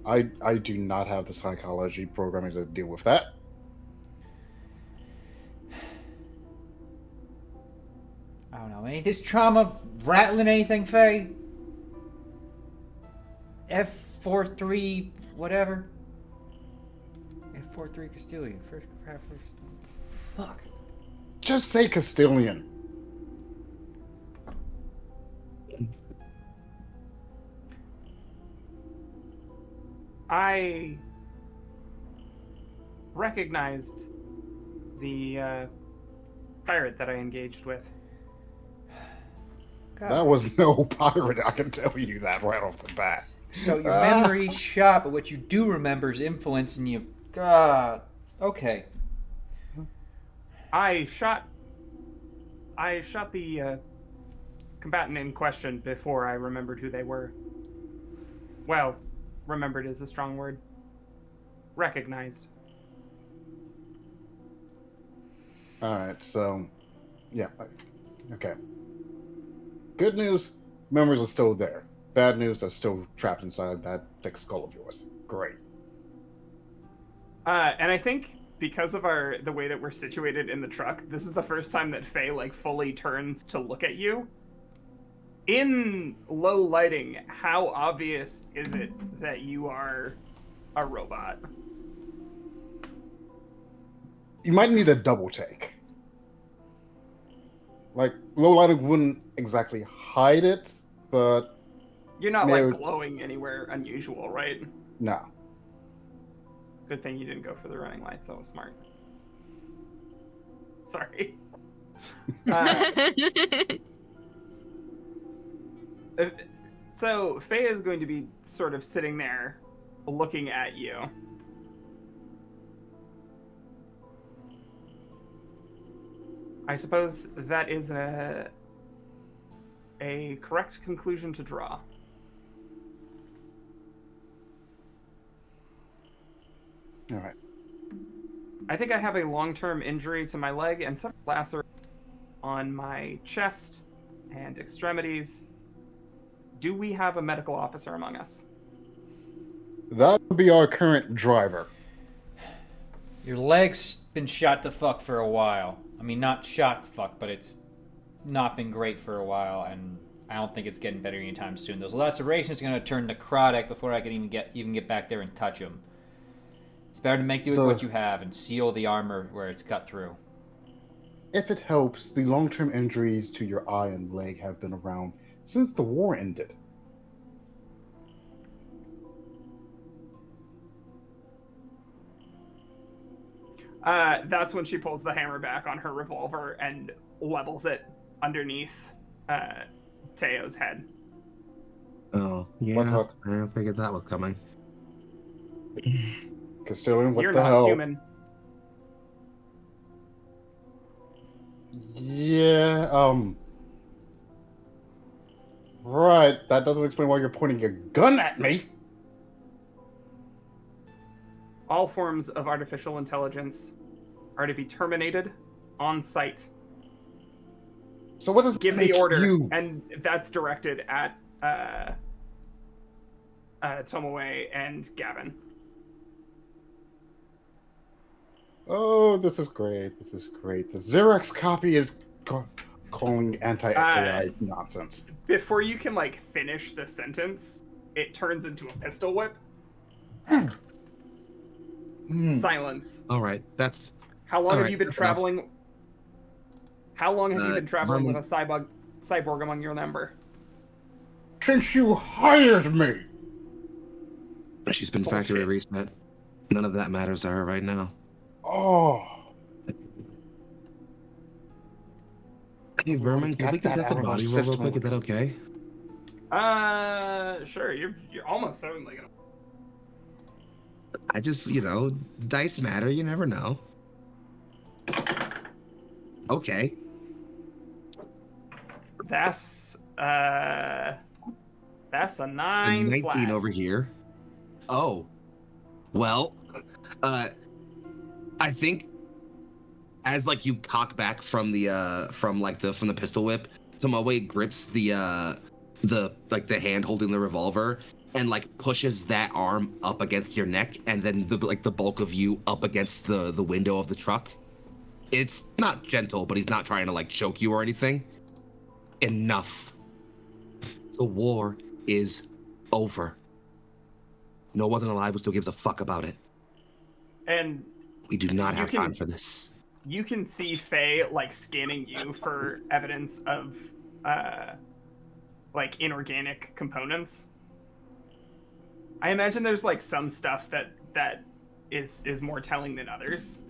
I do not have the psychology programming to deal with that. I don't know. Ain't this trauma rattling anything, Faye? F43, whatever. F43 Castilian. First. Fuck. Just say Castilian. I recognized the pirate that I engaged with. God. That was no pirate, I can tell you that right off the bat. So your memory's shot, but what you do remember is influencing you. God. Okay. I shot the combatant in question before I remembered who they were. Well, remembered is a strong word. Recognized. All right, so yeah, okay. Good news, memories are still there. Bad news, they're still trapped inside that thick skull of yours. Great. And I think because of the way that we're situated in the truck, this is the first time that Faye like fully turns to look at you. In low lighting, how obvious is it that you are a robot? You might need a double take. Like low lighting wouldn't exactly hide it, but You're not maybe like glowing anywhere unusual, right? no. Good thing you didn't go for the running lights. That was smart. Sorry. So Faye is going to be sort of sitting there looking at you. I suppose that is a correct conclusion to draw. All right. I think I have a long-term injury to my leg and several lacerations on my chest and extremities. Do we have a medical officer among us? That would be our current driver. Your leg's been shot to fuck for a while. I mean, not shot to fuck, but it's not been great for a while, and I don't think it's getting better anytime soon. Those lacerations are going to turn necrotic before I can even get back there and touch them. It's better to make do with what you have and seal the armor where it's cut through. If it helps, the long-term injuries to your eye and leg have been around since the war ended. That's when she pulls the hammer back on her revolver and levels it underneath Teo's head. Oh, yeah. I figured that was coming. Castilian, what You're the not hell? human. Yeah, right. That doesn't explain why you're pointing a gun at me. All forms of artificial intelligence are to be terminated on sight. So what does Give make the order, you? and that's directed at Tomoe and Gavin. Oh, this is great. This is great. The Xerox copy is calling anti-AI nonsense. Before you can like finish the sentence, it turns into a pistol whip. Silence. All right, that's. How long All have right, you been that's enough. traveling? How long have you been traveling Vermin- with a cyborg among your number? Since you hired me. She's been factory Bullshit. reset. None of that matters to her right now. Oh. Hey, Vermin, can Got we that contest a out of our body roll real system. quick? Is that okay? Sure. You're almost certainly gonna. I just, dice matter. You never know. Okay. That's a 9 A 19 flat. over here. Oh. Well, I think as like you cock back from the pistol whip, Tomoe grips the hand holding the revolver and like pushes that arm up against your neck, and then the bulk of you up against the window of the truck. It's not gentle, but he's not trying to like choke you or anything. Enough. The war is over. No one's alive who still gives a fuck about it. And We do not You have can- time for this. you can see Faye like scanning you for evidence of like inorganic components. I imagine there's like some stuff that is more telling than others.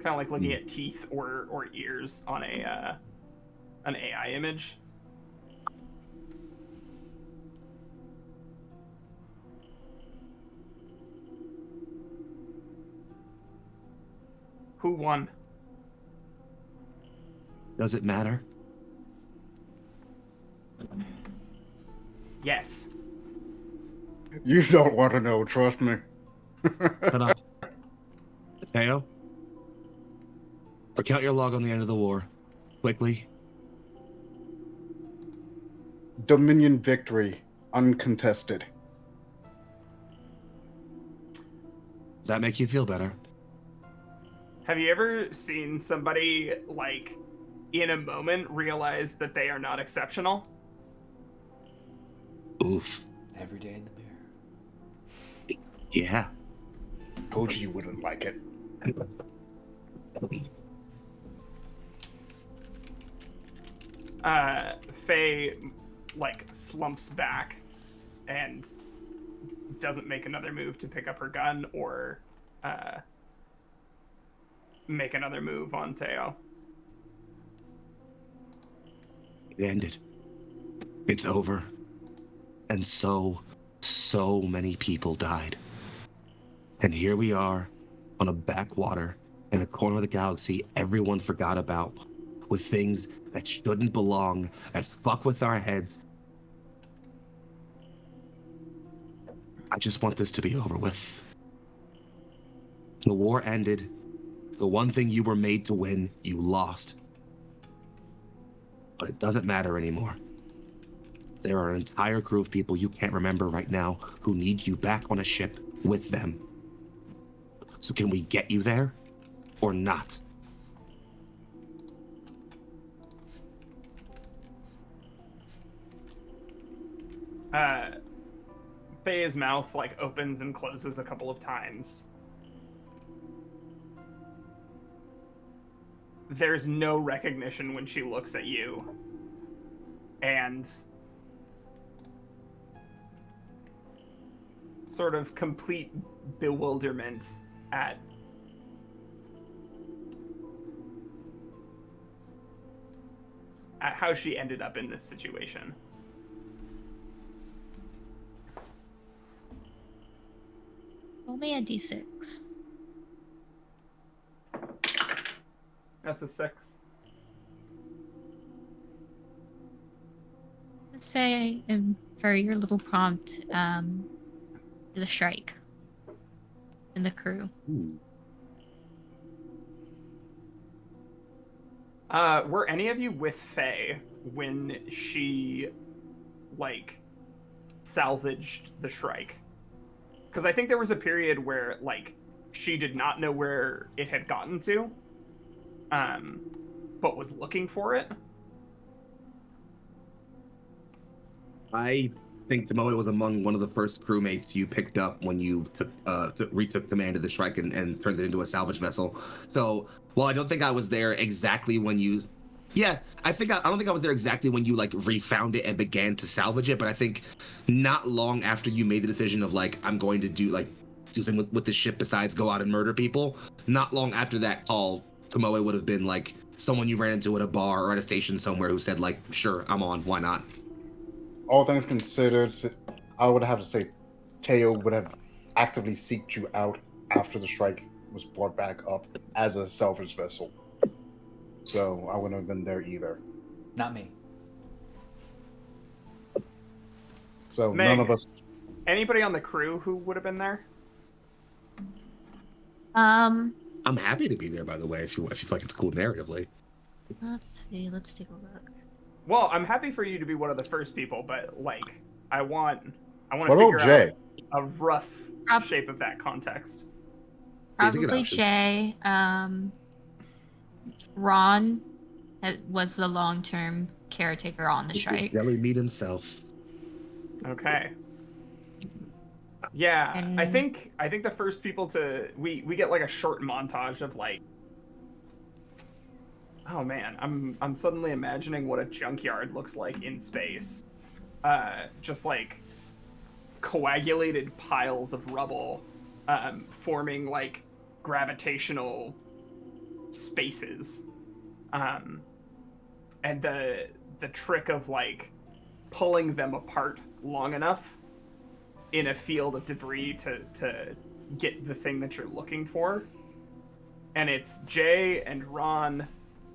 Kind of like looking at teeth or ears on an AI image. Who won? Does it matter? Yes. You don't want to know, trust me. Shut up. Teo? Or count your log on the end of the war. Quickly. Dominion victory, uncontested. Does that make you feel better? Have you ever seen somebody, like, in a moment realize that they are not exceptional? Oof. Every day in the mirror. Yeah. Told you wouldn't like it. Faye, like, slumps back and doesn't make another move to pick up her gun or make another move on Teo. It ended. It's over. And so many people died. And here we are on a backwater in a corner of the galaxy everyone forgot about, with things that shouldn't belong and fuck with our heads. I just want this to be over with. The war ended. The one thing you were made to win, you lost. But it doesn't matter anymore. There are an entire crew of people you can't remember right now who need you back on a ship with them. So can we get you there or not? Faye's mouth, like, opens and closes a couple of times. There's no recognition when she looks at you. And sort of complete bewilderment at how she ended up in this situation. Roll me a d6. That's a 6. Let's say, for your little prompt, the strike in the crew. Were any of you with Faye when she, like, salvaged the Shrike? Because I think there was a period where, like, she did not know where it had gotten to, but was looking for it. I think Tomoe was among one of the first crewmates you picked up when you retook command of the Shrike and turned it into a salvage vessel. So, while I don't think I was there exactly when you... Yeah, I don't think I was there exactly when you, like, refound it and began to salvage it, but I think not long after you made the decision of, like, I'm going to do something with the ship besides go out and murder people, not long after that call, Tomoe would have been, like, someone you ran into at a bar or at a station somewhere who said, like, sure, I'm on, why not? All things considered, I would have to say Teo would have actively seeked you out after the strike was brought back up as a salvage vessel. So I wouldn't have been there either. Not me. So Meg, none of us. Anybody on the crew who would have been there? I'm happy to be there, by the way, if you feel like it's cool narratively. Let's see. Let's take a look. Well, I'm happy for you to be one of the first people, but, like, I want to What about figure Jay? out a rough shape of that context. He's a good Probably option. Jay. Ron was the long-term caretaker on the strike. Jelly meat himself. Okay. Yeah, And- I think the first people to we get like a short montage of, like, oh man, I'm suddenly imagining what a junkyard looks like in space. Just like coagulated piles of rubble, forming like gravitational spaces. And the trick of, like, pulling them apart long enough in a field of debris to get the thing that you're looking for. And it's Jay and Ron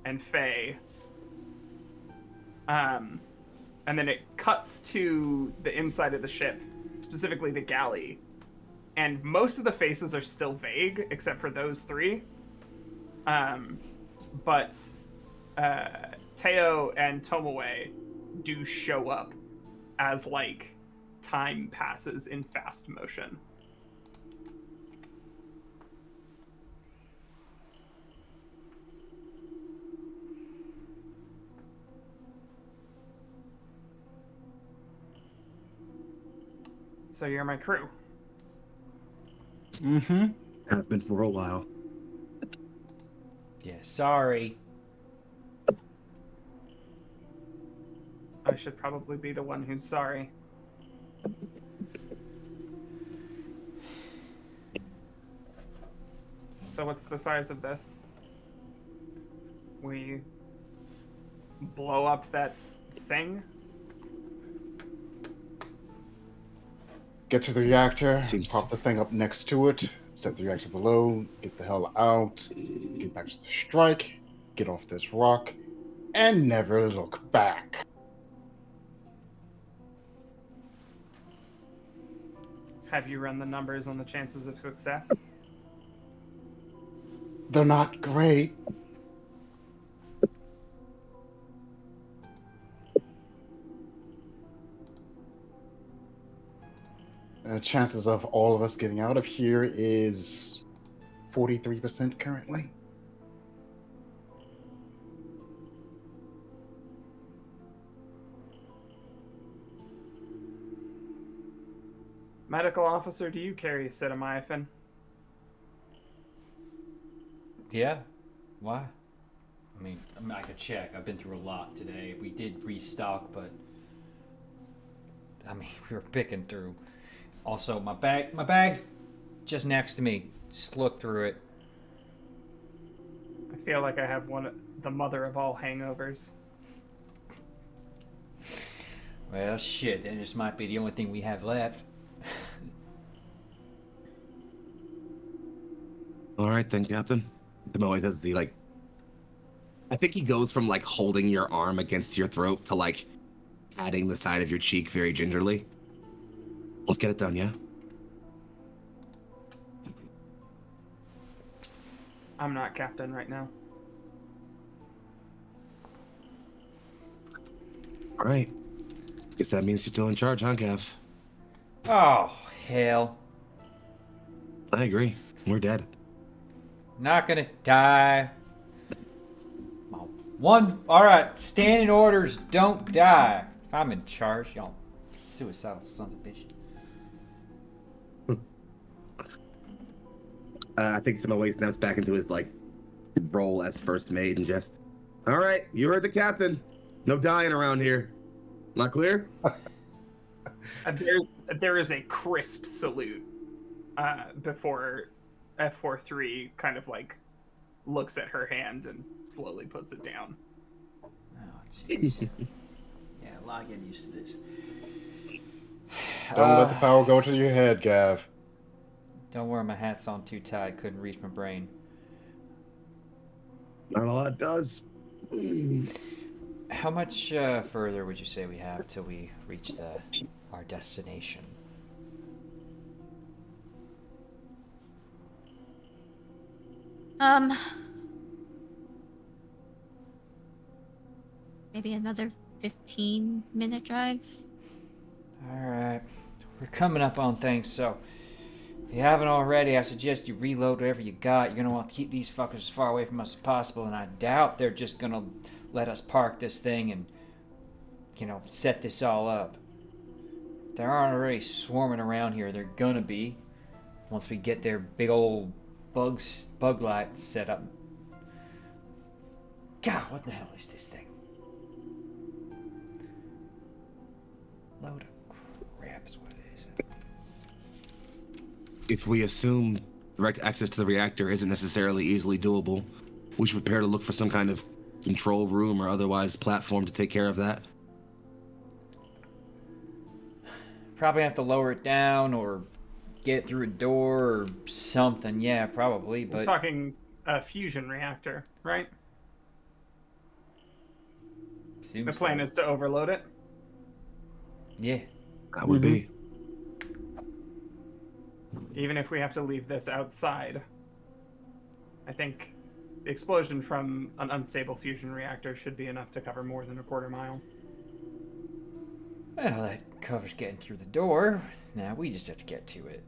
and Faye. And then it cuts to the inside of the ship, specifically the galley. And most of the faces are still vague, except for those three. but Teo and Tomoe do show up as like time passes in fast motion. So you're my crew. Mm-hmm. Have been for a while. Yeah, sorry. I should probably be the one who's sorry. So what's the size of this? We blow up that thing? Get to the reactor, Seems- prop the thing up next to it, set the reactor below, get the hell out, get back to the strike, get off this rock, and never look back. Have you run the numbers on the chances of success? They're not great. The chances of all of us getting out of here is 43% currently. Medical officer, do you carry acetaminophen? Yeah. Why? I mean, I could check. I've been through a lot today. We did restock, but I mean, we were picking through. Also, my bag's just next to me. Just look through it. I feel like I have the mother of all hangovers. Well, shit. Then this might be the only thing we have left. All right then, Captain. Tomoe does the like. I think he goes from like holding your arm against your throat to like patting the side of your cheek very gingerly. Let's get it done, yeah? I'm not captain right now. All right. Guess that means you're still in charge, huh, Cav? Oh, hell. I agree. We're dead. Not gonna die. Alright, standing orders, don't die. If I'm in charge, y'all suicidal sons of bitches. I think Tomoe snaps back into his like role as first mate and just, all right, you heard the captain. No dying around here. Not clear? There is a crisp salute before F43 kind of like looks at her hand and slowly puts it down. Oh, jeez. Yeah, a lot getting used to this. Don't let the power go to your head, Gav. Don't worry, my hat's on too tight. Couldn't reach my brain. Not a lot does. How much further would you say we have till we reach our destination? Maybe another 15-minute drive. Alright. We're coming up on things, so if you haven't already, I suggest you reload whatever you got. You're gonna want to keep these fuckers as far away from us as possible, and I doubt they're just gonna let us park this thing and, set this all up. If they aren't already swarming around here, they're gonna be once we get their big old bug light set up. God, what the hell is this thing? Load of crap is what it is. If we assume direct access to the reactor isn't necessarily easily doable, we should prepare to look for some kind of control room or otherwise platform to take care of that. Probably have to lower it down or get through a door or something. Yeah, probably. We're But talking a fusion reactor, right? The plan is to overload it. Yeah. That would be. Even if we have to leave this outside, I think explosion from an unstable fusion reactor should be enough to cover more than a quarter mile. Well, that covers getting through the door. Now we just have to get to it.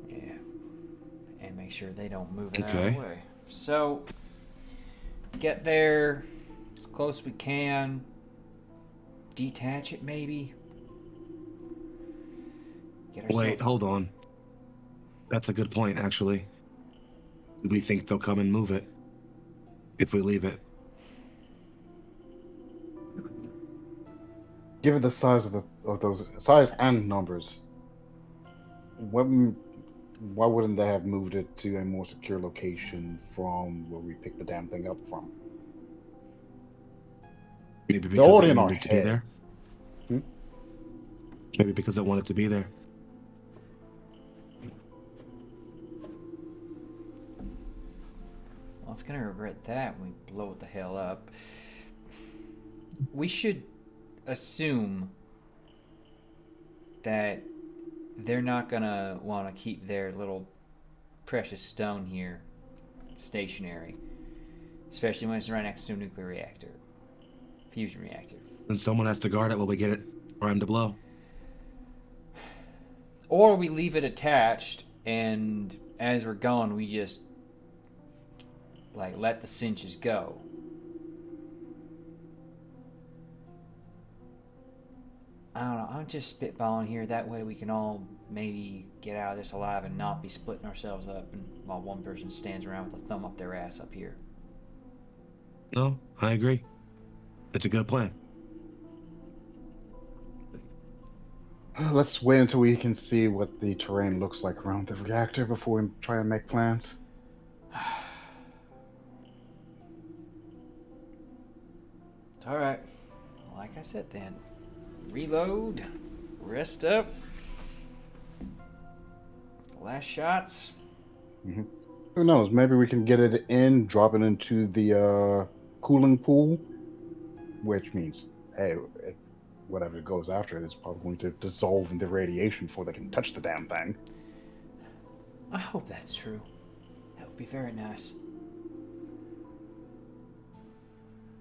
Yeah. And make sure they don't move it out of Okay. the way. So, get there as close as we can. Detach it, maybe. Get Wait, hold on. That's a good point, actually. Do we think they'll come and move it if we leave it? Given the size of those size and numbers, why wouldn't they have moved it to a more secure location from where we picked the damn thing up from? Maybe They're because already it in our needed to be head. there. Hmm? Maybe because it wanted to be there. Well, it's gonna regret that when we blow it the hell up. We should assume that they're not gonna want to keep their little precious stone here stationary, especially when it's right next to a nuclear reactor, fusion reactor. And someone has to guard it while we get it primed to blow. Or we leave it attached, and as we're going, we just like let the cinches go. I don't know. I'm just spitballing here. That way we can all maybe get out of this alive and not be splitting ourselves up, and while one person stands around with a thumb up their ass up here. No, I agree. It's a good plan. Let's wait until we can see what the terrain looks like around the reactor before we try and make plans. All right. Like I said, then reload, rest up. Last shots. Mm-hmm. Who knows? Maybe we can get it in, drop it into the cooling pool, which means, hey, whatever goes after it is probably going to dissolve in the radiation before they can touch the damn thing. I hope that's true. That would be very nice.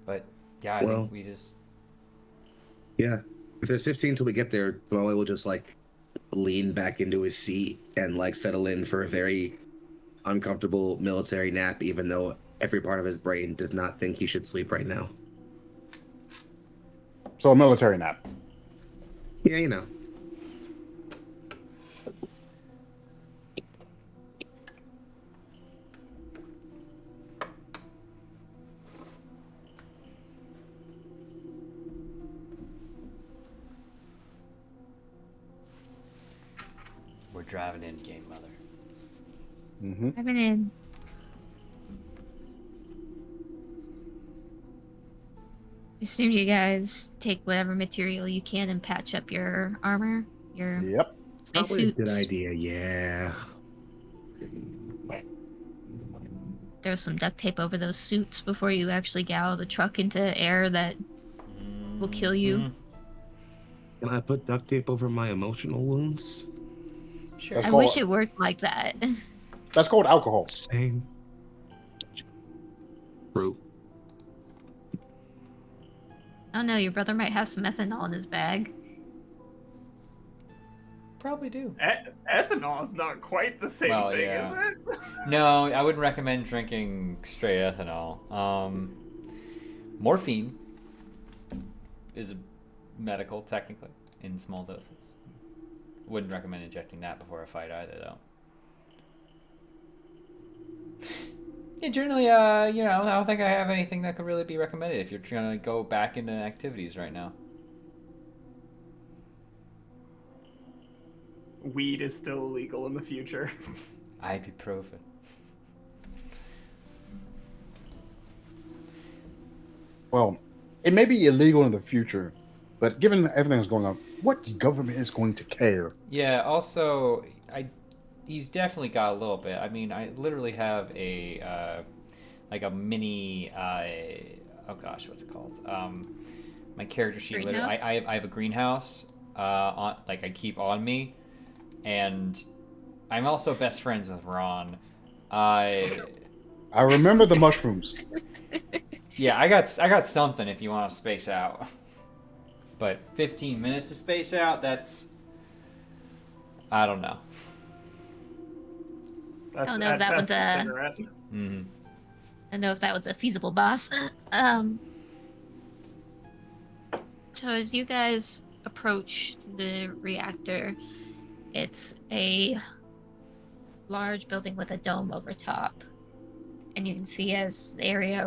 But yeah, I think we just. Yeah. If there's 15 till we get there, Bowie will just like lean back into his seat and like settle in for a very uncomfortable military nap, even though every part of his brain does not think he should sleep right now. So a military nap. Yeah, you know. We're driving in, Game Mother. Mm-hmm. Driving in. I assume you guys take whatever material you can and patch up your armor, your Yep. space Probably a suits. good idea, yeah. Throw some duct tape over those suits before you actually get out of the truck into air that will kill you. Can I put duct tape over my emotional wounds? Sure. That's I called, wish it worked like that. that's called alcohol. Same. True. I don't know, your brother might have some ethanol in his bag. Probably do. Ethanol is not quite the same Well, thing, yeah. is it? No, I wouldn't recommend drinking straight ethanol. Morphine is a medical, technically, in small doses. Wouldn't recommend injecting that before a fight either, though. Yeah, generally, I don't think I have anything that could really be recommended if you're trying to go back into activities right now. Weed is still illegal in the future. Ibuprofen. Well, it may be illegal in the future, but given everything that's going on, what government is going to care? Yeah, also, he's definitely got a little bit. I mean, I literally have a, like a mini, oh gosh, what's it called? My character sheet, literally, Greenhouse? I have a greenhouse, on, like I keep on me, and I'm also best friends with Ron. I remember the mushrooms. Yeah, I got something if you want to space out. But 15 minutes to space out, that's I don't know. That's don't know if at that was best a a- cigarette. Mm-hmm. I don't know if that was a feasible boss. So as you guys approach the reactor, it's a large building with a dome over top, and you can see as the area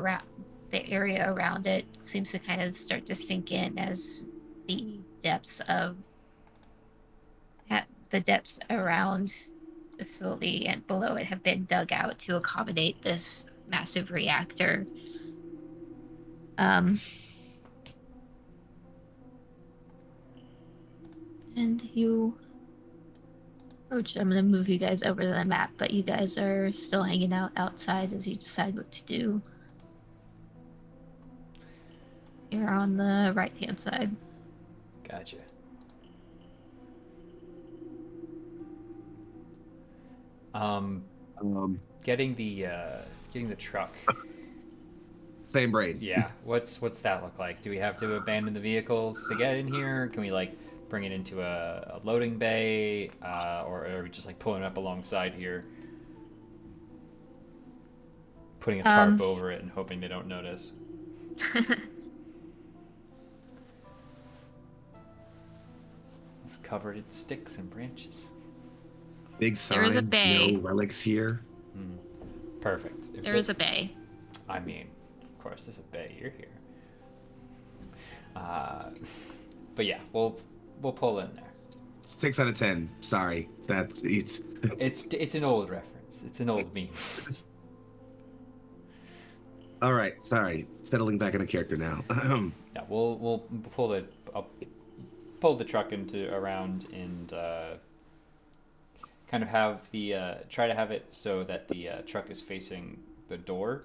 around it seems to kind of start to sink in as the depths of the depths around the facility and below it have been dug out to accommodate this massive reactor. Um, and you approach. I'm gonna move you guys over to the map, but you guys are still hanging out outside as you decide what to do. You're on the right-hand side. Gotcha. Um, getting the truck. Same brain. Yeah. What's that look like? Do we have to abandon the vehicles to get in here? Can we bring it into a loading bay, or are we just pulling up alongside here, putting a tarp over it and hoping they don't notice? It's covered in sticks and branches. Big There is a sign. bay. No relics here. Perfect. There is a bay. I mean, of course, there's a bay. You're here. But yeah, we'll pull in there. 6 out of 10. Sorry, it's It's an old reference. It's an old meme. all right. Sorry, settling back into character now. Yeah, we'll pull it. I'll pull the truck around and kind of have the try to have it so that the truck is facing the door,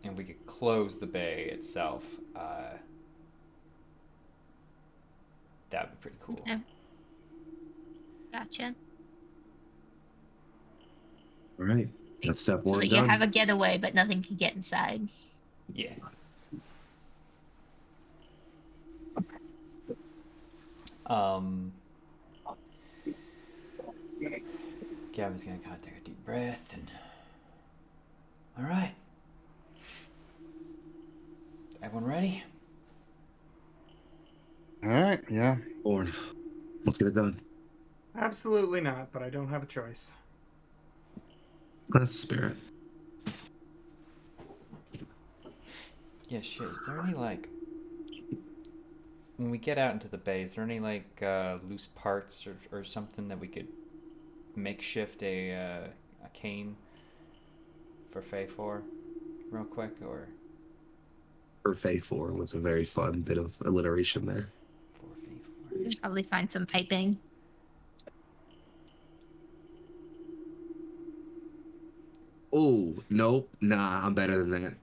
and we could close the bay itself. That would be pretty cool. Okay. Gotcha. All right, that's step So one that you done. have a getaway, but nothing can get inside. Yeah. Gavin's gonna kind of take a deep breath and. All right. Everyone ready? All right, yeah. Born. Let's get it done. Absolutely not, but I don't have a choice. That's the spirit. Yeah, shit. Is there any when we get out into the bay? Is there any loose parts or something that we could makeshift a cane for Faye for, real quick, or For Fae 4 was a very fun bit of alliteration there. for Faye for? You can probably find some piping. Oh, nope. Nah, I'm better than that.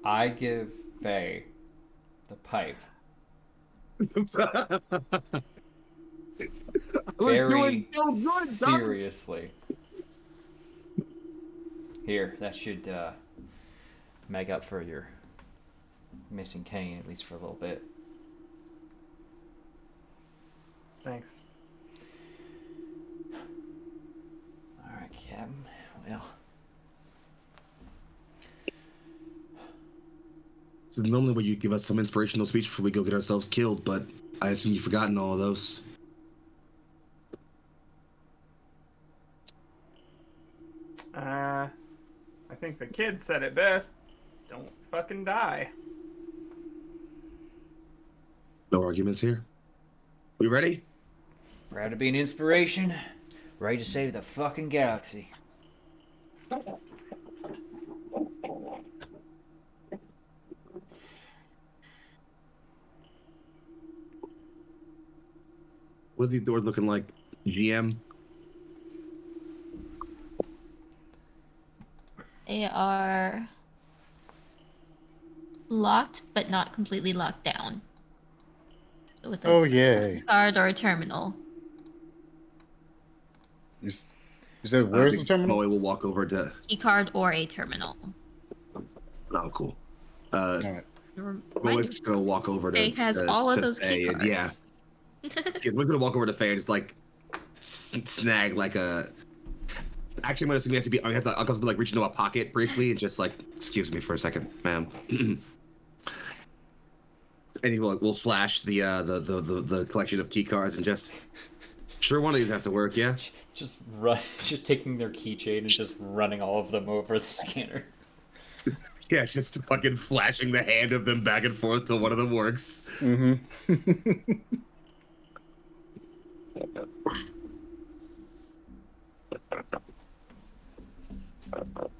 I give Faye the pipe. Very seriously. Here, that should make up for your missing cane, at least for a little bit. Thanks. Alright, Captain. Well. So normally would you give us some inspirational speech before we go get ourselves killed, but I assume you've forgotten all of those. I think the kid said it best. Don't fucking die. No arguments here. We ready? Proud to be an inspiration. Ready to save the fucking galaxy. What's these doors looking like? GM? They are locked, but not completely locked down. So with a Oh, yay. card or a terminal. You said, where's the terminal? Moe will walk over to. Key card or a terminal. Oh, cool. All right. Moe's just gonna walk over to. Faye has all of those Faye, key and cards. yeah, we're gonna walk over to Faye and just like snag like a. Actually, I'm gonna assume he has to be. I'll have to like reach into a pocket briefly and just like, excuse me for a second, ma'am. And he will flash the collection of key cards and just. Sure, one of these has to work, yeah. Just taking their keychain and just running all of them over the scanner. Yeah, just fucking flashing the hand of them back and forth till one of them works. Mm-hmm.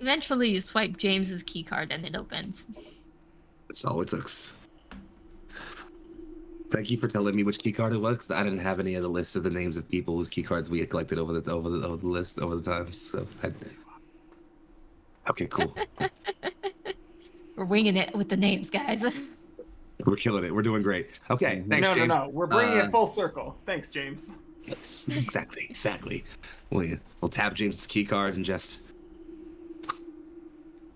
Eventually, you swipe James's key card and it opens. That's all it took. Thank you for telling me which key card it was, because I didn't have any of the list of the names of people whose key cards we had collected over the list over the times. So okay, cool. We're winging it with the names, guys. We're killing it. We're doing great. Okay, thanks, No, James. no. We're bringing it full circle. Thanks, James. Yes, exactly. We'll tap James's key card and just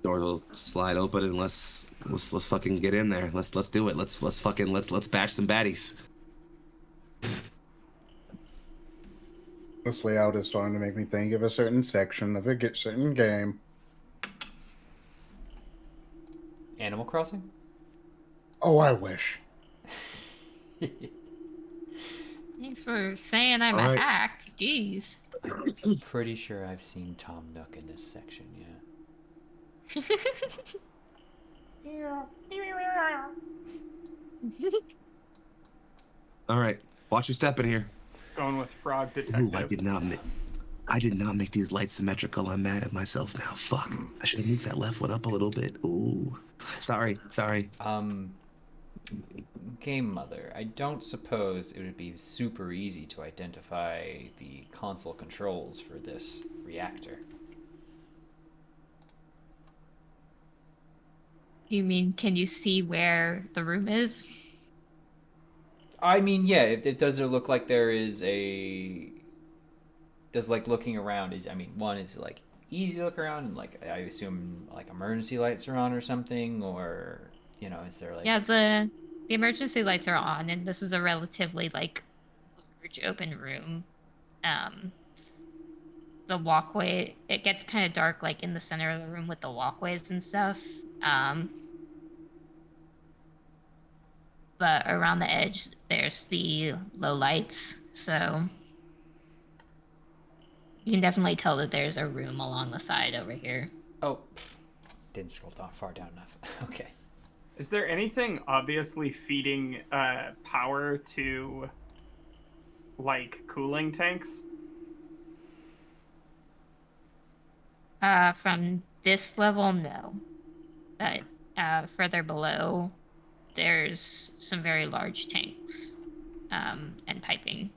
door will slide open and let's fucking get in there. Let's do it. Let's bash some baddies. This layout is starting to make me think of a certain section of a certain game. Animal Crossing? Oh, I wish. Thanks for saying I'm a Alright. hack. Jeez. I'm pretty sure I've seen Tom Nook in this section, yeah. All right, watch your step in here. Going with frog detective. Ooh, I did not make these lights symmetrical. I'm mad at myself now. Fuck. I should have moved that left one up a little bit. Ooh. Sorry. Game Mother, I don't suppose it would be super easy to identify the console controls for this reactor. You mean, can you see where the room is? I mean, yeah, does it look like there is a... Does, like, looking around is... I mean, one is, like, easy to look around, and, like, I assume, like, emergency lights are on or something, or, you know, is there, like... Yeah, the emergency lights are on, and this is a relatively, like, large open room. The walkway, it gets kind of dark, like, in the center of the room with the walkways and stuff. But around the edge, there's the low lights, so you can definitely tell that there's a room along the side over here. Oh, didn't scroll down far down enough. Okay. Is there anything obviously feeding power to, like, cooling tanks? From this level, no. But further below, there's some very large tanks and piping.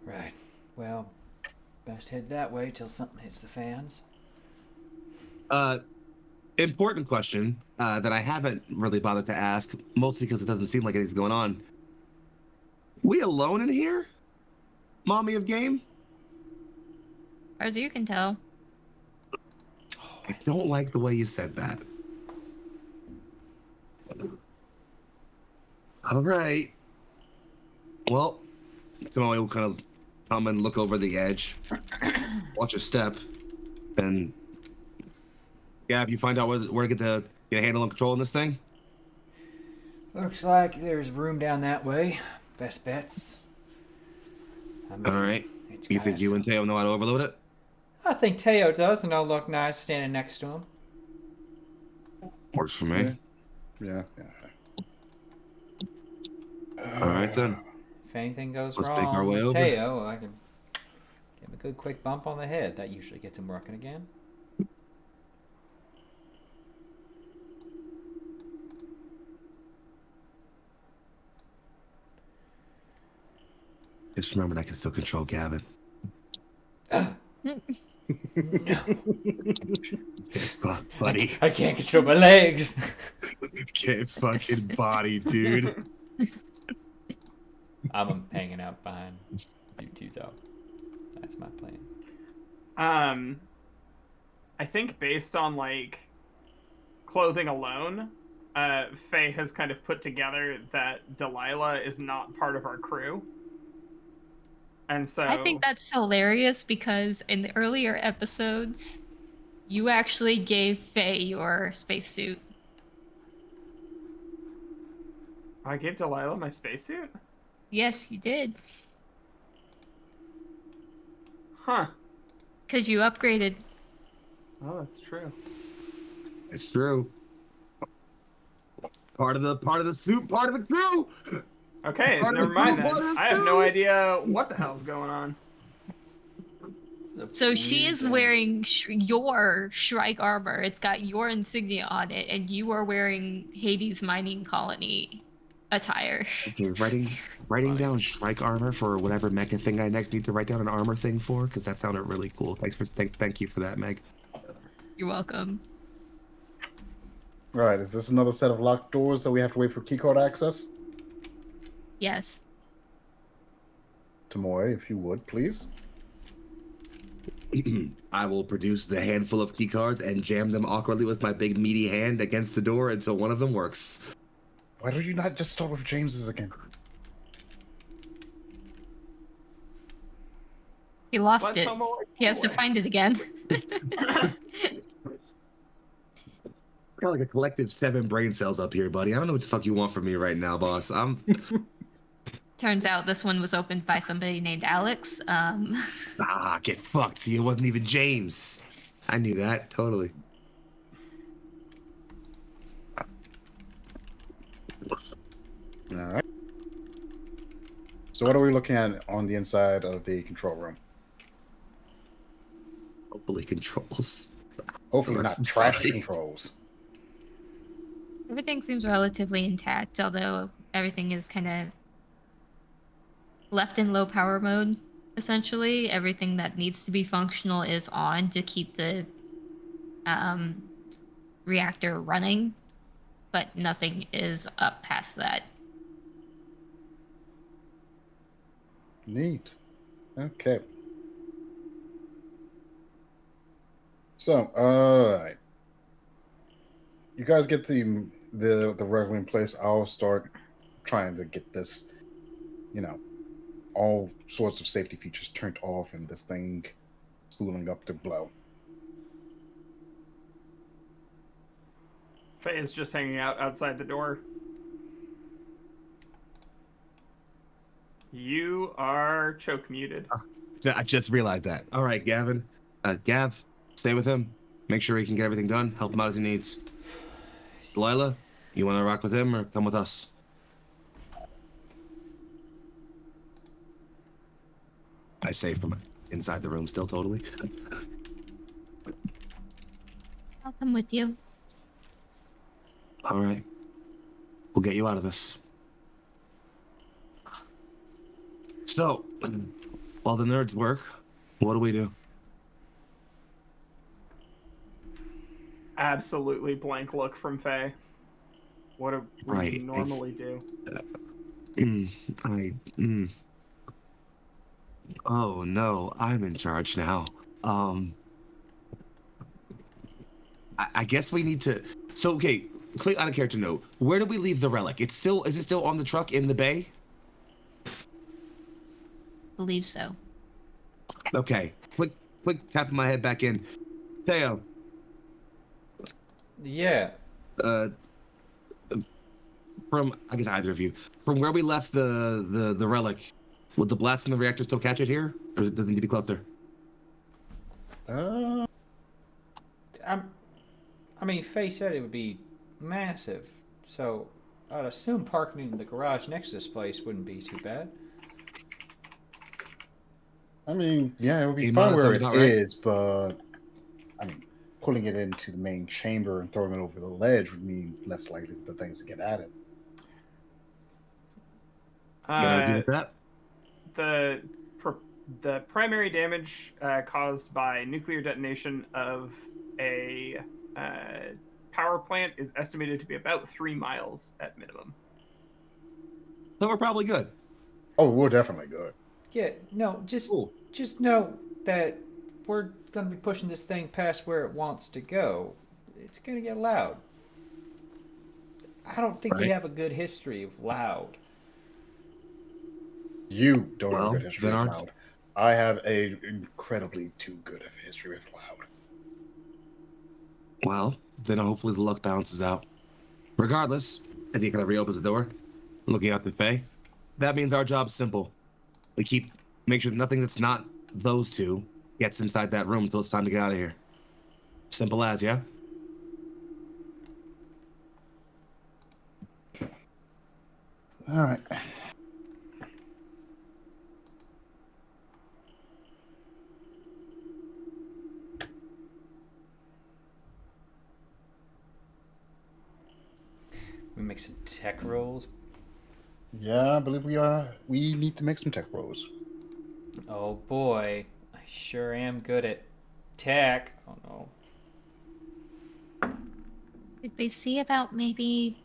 Right. Well, best head that way till something hits the fans. Important question that I haven't really bothered to ask, mostly because it doesn't seem like anything's going on. We alone in here? Mommy of game? As far as you can tell. I don't like the way you said that. All right. Well, Tomoe will kind of come and look over the edge, watch your step, and Gab, you find out where to get a handle and control on this thing? Looks like there's room down that way. Best bets. I mean, All right. it's You think got you and Teo know how to overload it? I think Teo does, and I'll look nice standing next to him. Works for me. Yeah. All right, then. If anything goes Let's wrong make our way with over. Teo, I can give him a good quick bump on the head. That usually gets him working again. Just remember I can still control Gavin. No. Fuck, buddy. I can't control my legs. Get fucking body, dude. I'm hanging out behind you two, though. That's my plan. I think based on like clothing alone, Faye has kind of put together that Delilah is not part of our crew. And so I think that's hilarious because in the earlier episodes, you actually gave Faye your spacesuit. I gave Delilah my spacesuit? Yes, you did. Huh. Because you upgraded. Oh, that's true. It's true. Part of the suit, part of the crew. Okay, Part of never the mind crew, then. part of the I have no crew. idea what the hell's going on. So she is wearing your Shrike armor. It's got your insignia on it, and you are wearing Hades' mining colony attire. Okay, writing down strike armor for whatever mecha thing I next need to write down an armor thing for, because that sounded really cool. Thank you for that, Meg. You're welcome. All right, is this another set of locked doors that we have to wait for keycard access? Yes. Tamori, if you would, please. I will produce the handful of keycards and jam them awkwardly with my big meaty hand against the door until one of them works. Why don't you not just start with James's again? He lost Let it. Tomo He has to away. find it again. Got like a collective 7 brain cells up here, buddy. I don't know what the fuck you want from me right now, boss. Turns out this one was opened by somebody named Alex. Get fucked. See, it wasn't even James. I knew that, totally. All right. So what are we looking at on the inside of the control room? Hopefully controls. Hopefully Source not trash inside. controls. Everything seems relatively intact, although everything is kind of left in low power mode, essentially. Everything that needs to be functional is on to keep the reactor running, but nothing is up past that. Neat. Okay. So, alright. You guys get the regular in place. I'll start trying to get this, all sorts of safety features turned off and this thing spooling up to blow. Faye is just hanging out outside the door. You are choke muted. I just realized that. All right, Gavin. Gav, stay with him. Make sure he can get everything done. Help him out as he needs. Delilah, you want to rock with him or come with us? I say from inside the room still, totally. I'll come with you. All right. We'll get you out of this. So, while the nerds work, what do we do? Absolutely blank look from Faye. What do we Right. normally do? Oh no, I'm in charge now. I guess we need to. So okay, quick out of character note. Where do we leave the relic? Is it still on the truck in the bay? Believe so. Okay. Quick tapping my head back in. Teo, Yeah. from I guess either of you, from where we left the relic, would the blast in the reactor still catch it here, or does it need to be closer? I mean, Faye said it would be massive, so I'd assume parking in the garage next to this place wouldn't be too bad. I mean, yeah, it would be Hey, fine Mona, where sounds it about right. is, but I mean, pulling it into the main chamber and throwing it over the ledge would mean less likely for things to get at it. You gonna do with that? the primary damage caused by nuclear detonation of a power plant is estimated to be about 3 miles at minimum. So we're probably good. Oh, we're definitely good. Yeah, no, just Cool. just know that we're gonna be pushing this thing past where it wants to go. It's gonna get loud. I don't think we Right. have a good history of loud. You don't have a Well, good history then of our- loud. I have a incredibly too good of a history with loud. Well, then hopefully the luck balances out. Regardless, as he kind of reopens the door, looking out the bay, that means our job's simple. We make sure nothing that's not those two gets inside that room until it's time to get out of here. Simple as, yeah? All right. We make some tech rolls. Yeah, I believe we need to make some tech rolls. Oh boy, I sure am good at tech. Oh no. Did we see about maybe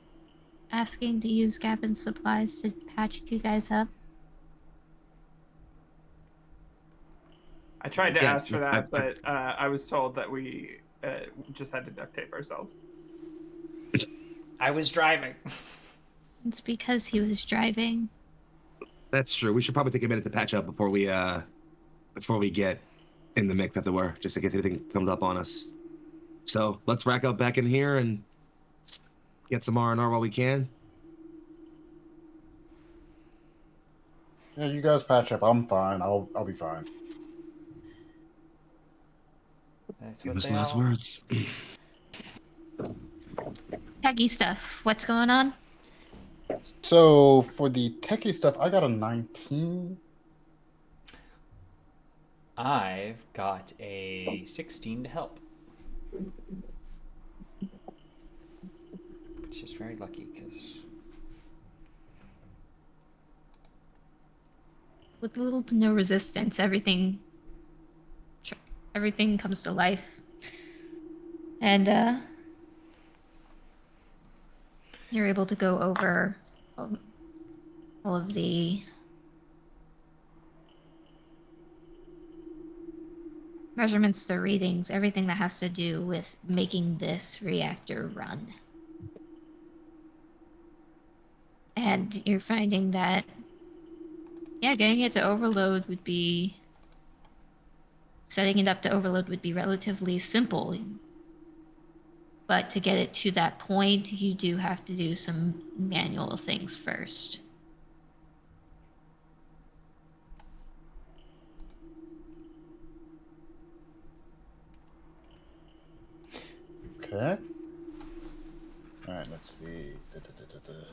asking to use Gavin's supplies to patch you guys up? I tried to Yes, ask for that, but I was told that we just had to duct tape ourselves. I was driving. It's because he was driving. That's true. We should probably take a minute to patch up before we get in the mix, as it were, just in case anything comes up on us. So let's rack up back in here and get some R&R while we can. Yeah, you guys patch up. I'm fine. I'll be fine. That's Give what us they last all. words. Techie stuff. What's going on? So for the techie stuff, I got a 19. I've got a 16 to help. It's just very lucky because With little to no resistance, everything comes to life. And you're able to go over all of the measurements, the readings, everything that has to do with making this reactor run. And you're finding that, yeah, getting it to overload would be... Setting it up to overload would be relatively simple. But to get it to that point, you do have to do some manual things first. Okay. All right, let's see.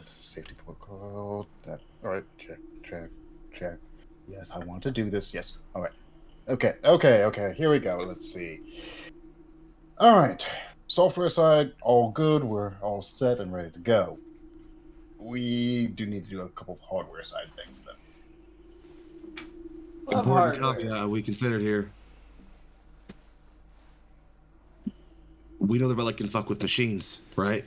Safety protocol. That. All right. Check. Yes, I want to do this. Yes. All right. Okay. Here we go. Let's see. All right. Software side, all good. We're all set and ready to go. We do need to do a couple of hardware side things, though. love Important hardware. caveat we considered here. We know the relic can fuck with machines, right?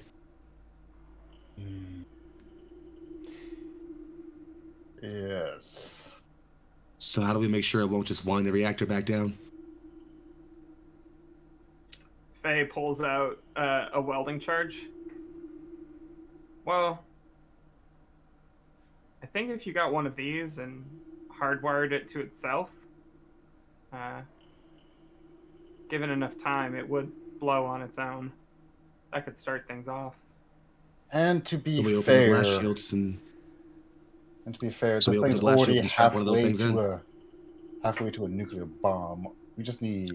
Yes. So how do we make sure it won't just wind the reactor back down? Faye pulls out a welding charge. Well, I think if you got one of these and hardwired it to itself, given enough time, it would blow on its own. That could start things off. And to be So we open the blast fair, shields and this thing's blast shields already and strap one of those halfway things in. to a nuclear bomb. We just need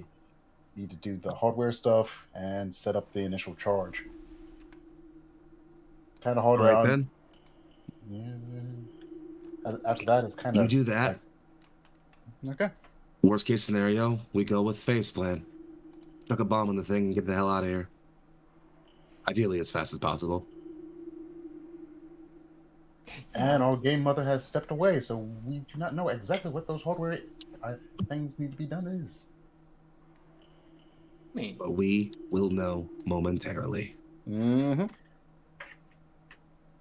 to do the hardware stuff and set up the initial charge. Kind of hard All right, on. Ben. Yeah. After that, it's kind of You do that. Okay. Worst case scenario, we go with Faye's plan. Chuck a bomb on the thing and get the hell out of here. Ideally, as fast as possible. And our game mother has stepped away, so we do not know exactly what those hardware things need to be done is. I mean, But we will know momentarily. Mm-hmm.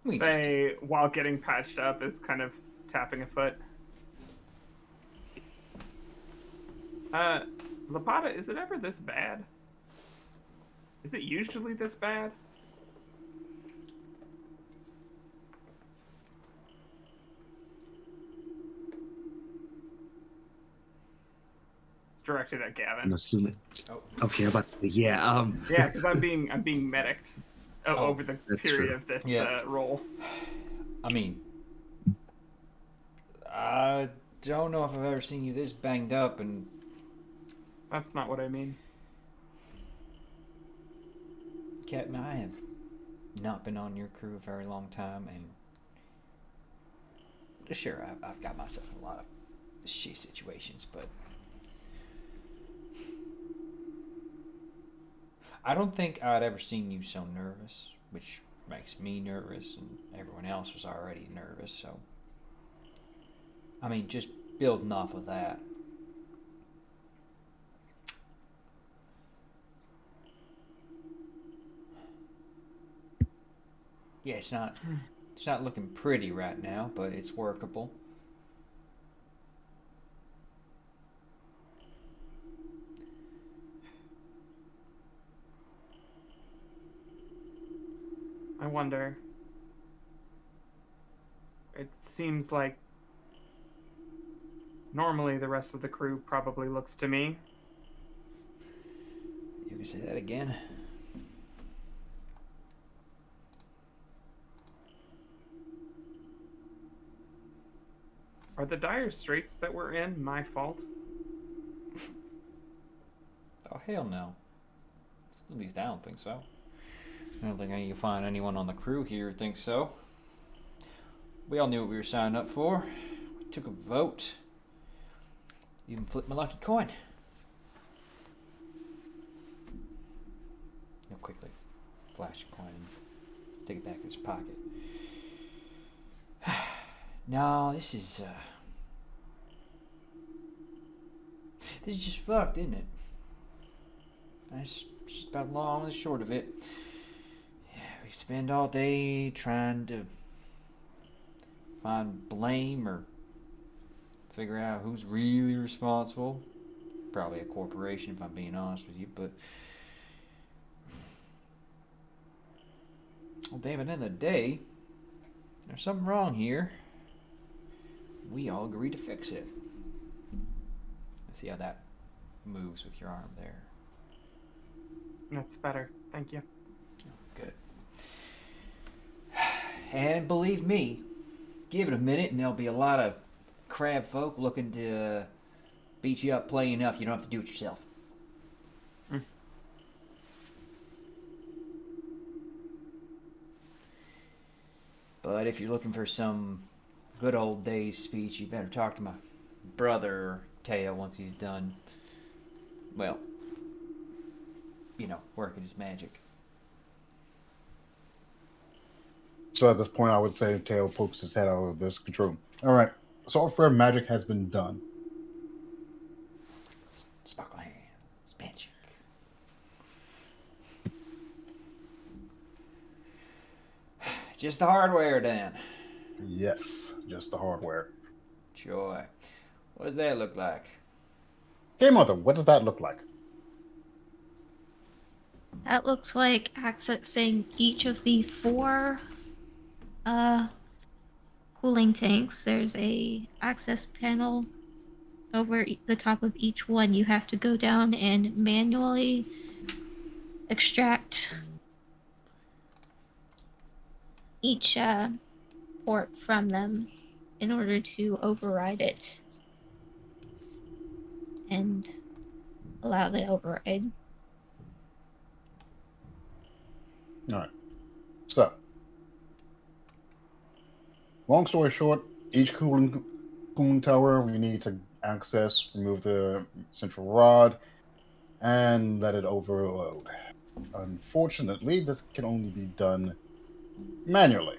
we just Faye, while getting patched up, is kind of tapping a foot. Lapata, is it ever this bad? Is it usually this bad? It's directed at I'm Gavin. assuming. Oh. Okay, I'm about to say, yeah. Yeah, because I'm being medicked Oh, over the that's period true. of this Yeah. roll. I mean, I don't know if I've ever seen you this banged up, and That's not what I mean. Captain, I have not been on your crew a very long time, and sure, I've got myself in a lot of shit situations, but I don't think I'd ever seen you so nervous, which makes me nervous, and everyone else was already nervous, so. I mean, just building off of that. Yeah, it's not looking pretty right now, but it's workable. I wonder. It seems like normally the rest of the crew probably looks to me. You can say that again. Are the dire straits that we're in my fault? Oh, hell no. At least I don't think so. I don't think I can find anyone on the crew here who thinks so. We all knew what we were signing up for. We took a vote. Even flipped my lucky coin. He'll quickly flash a coin and stick it back in his pocket. No, this is just fucked, isn't it? That's just about long and short of it. Yeah, we spend all day trying to find blame or figure out who's really responsible. Probably a corporation, if I'm being honest with you, but well, damn, at the end of the day, there's something wrong here. We all agree to fix it. See how that moves with your arm there. That's better. Thank you. Good. And believe me, give it a minute and there'll be a lot of crab folk looking to beat you up play enough you don't have to do it yourself. But if you're looking for some good old days speech, you better talk to my brother Teo once he's done, well, working his magic. So at this point, I would say Tail pokes his head out of this control. All right, software magic has been done. Sparkle hands, magic. Just the hardware, then. Yes, just the hardware. Joy. What does that look like? Game Mother, what does that look like? That looks like accessing each of the 4 cooling tanks. There's a access panel over the top of each one. You have to go down and manually extract each port from them in order to override it and allow the override. All right. So, long story short, each cooling tower we need to access, remove the central rod, and let it overload. Unfortunately, this can only be done manually.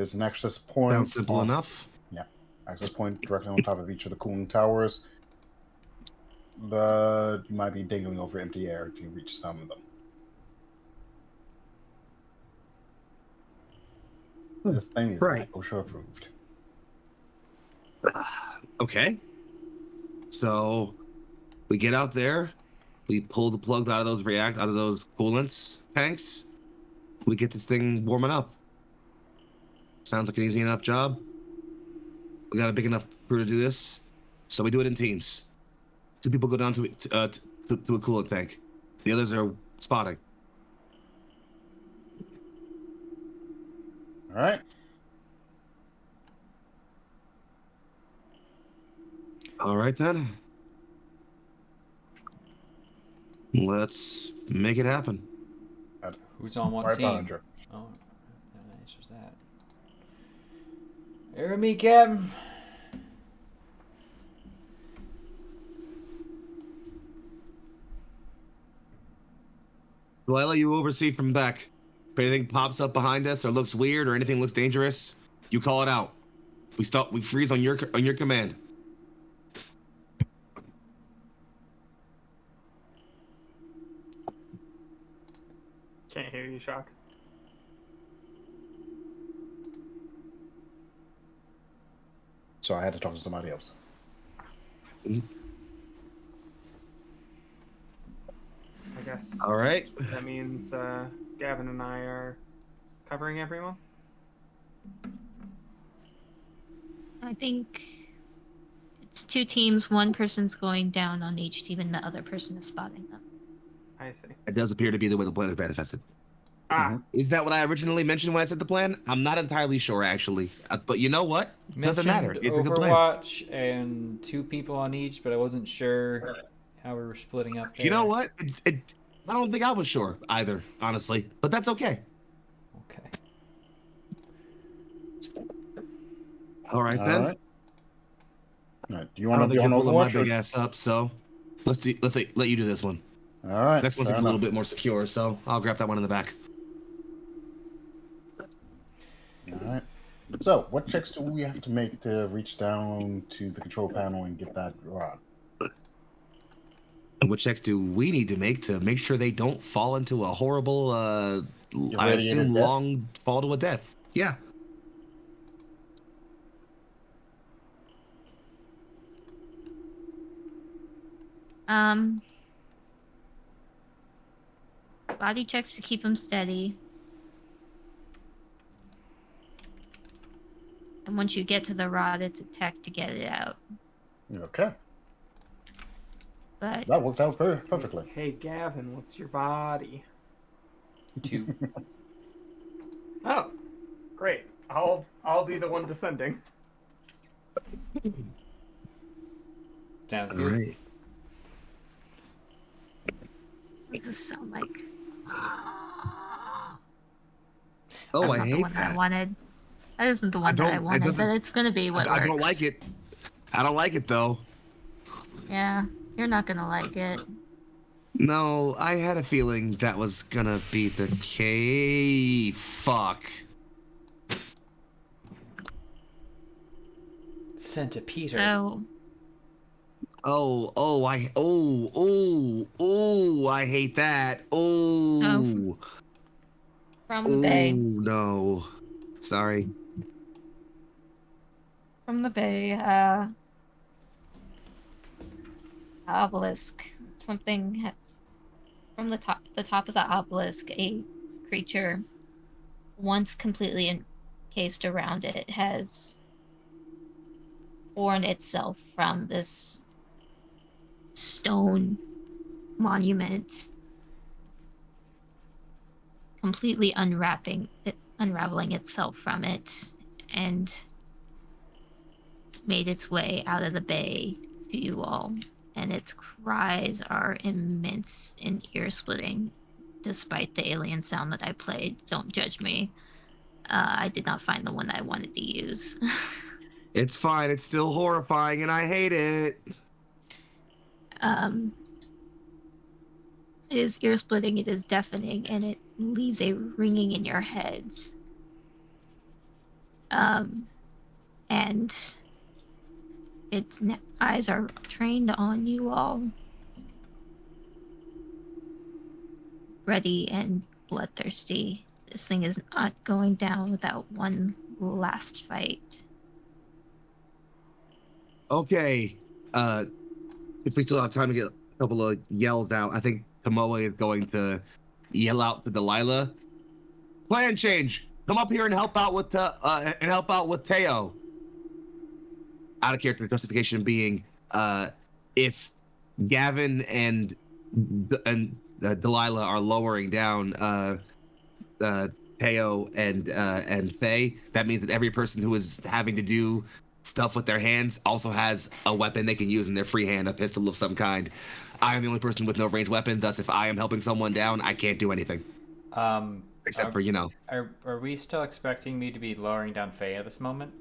There's an access point. Sounds simple enough. Access point directly on top of each of the cooling towers, but you might be dangling over empty air to reach some of them. This thing is Right. not OSHA approved. Okay. So we get out there, we pull the plugs out of those coolants tanks. We get this thing warming up. Sounds like an easy enough job. We got a big enough crew to do this, so we do it in teams. 2 people go down to a coolant tank. The others are spotting. All right. All right then. Let's make it happen. Who's on what Right team? behind you. Oh, that answers that. Hear me, Captain. Delilah, you oversee from back. If anything pops up behind us or looks weird or anything looks dangerous, you call it out. We stop. We freeze on your command. Can't hear you, Shock. So I had to talk to somebody else. I guess. All right. That means Gavin and I are covering everyone. I think it's 2 teams. One person's going down on each team, and the other person is spotting them. I see. It does appear to be the way the plan is manifested. Ah, Is that what I originally mentioned when I said the plan? I'm not entirely sure, actually. But you know what? Doesn't matter. Mentioned It's a good plan. Overwatch and 2 people on each, but I wasn't sure how we were splitting up there. You know what? I don't think I was sure either, honestly. But that's okay. Okay. All right All then. right. All right. Do you I want don't to be think on you're pulling my Overwatch? big ass up, so let you do this one. All right. Next one's fair a little enough. bit more secure, so I'll grab that one in the back. All right. So, what checks do we have to make to reach down to the control panel and get that rod? And what checks do we need to make sure they don't fall into a horrible, I Irradiated assume, death? long fall to a death? Yeah. Body checks to keep him steady. And once you get to the rod, it's a tech to get it out. Okay. But That worked out perfectly. hey Gavin, what's your body? 2. Oh, great. I'll be the one descending. Sounds All good. right. what does this sound like? Oh, That's I not the hate one that I that. wanted. That isn't the one that I don't- it wanted, doesn't- but it's gonna be what I don't works. like it. I don't like it though. Yeah, you're not gonna like it. No, I had a feeling that was gonna be the case. Fuck. Centipede. So I hate that. Oh, from the bay, no. Sorry. Obelisk. Something from the top of the obelisk, a creature once completely encased around it has torn itself from this stone monument, completely unraveling itself from it, and made its way out of the bay to you all. And its cries are immense and ear-splitting, despite the alien sound that I played. Don't judge me. I did not find the one that I wanted to use. It's fine. It's still horrifying, and I hate it. It is ear-splitting, it is deafening, and it leaves a ringing in your heads. And its eyes are trained on you all. Ready and bloodthirsty. This thing is not going down without one last fight. Okay. If we still have time to get a couple of yells out, I think Tomoe is going to yell out to Delilah. Plan change. Come up here and help out with Teo. Out of character justification being, if Gavin and Delilah are lowering down Teo and Faye, that means that every person who is having to do stuff with their hands also has a weapon they can use in their free hand, a pistol of some kind. I am the only person with no ranged weapons, thus if I am helping someone down, I can't do anything. Except for, Are we still expecting me to be lowering down Faye at this moment?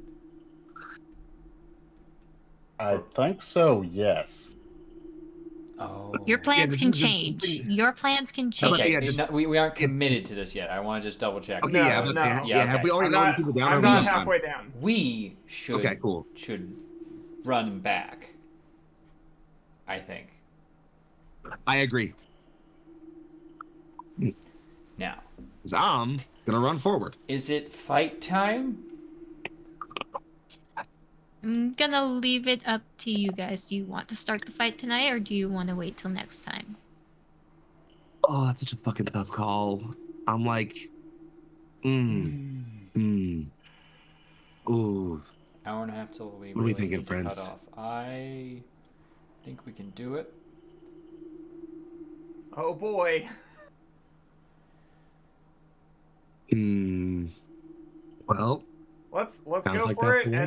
I think so, yes. Oh. Your plans can the change. thing- Your plans can How about- change. yeah, We aren't committed to this yet. I want to just double check. Okay, yeah, No, but no. yeah, have we already I'm lowered not, people down? I'm or not we- halfway down. We should Okay, cool. should run back. I think. I agree. Now, 'Cause I'm gonna run forward. is it fight time? I'm gonna leave it up to you guys. Do you want to start the fight tonight, or do you want to wait till next time? Oh, that's such a fucking tough call. I'm like, ooh. Hour and a half till we What are we really thinking, need to cut friends? off. I think we can do it. Oh boy. Well, Let's Sounds go like for that's it the way,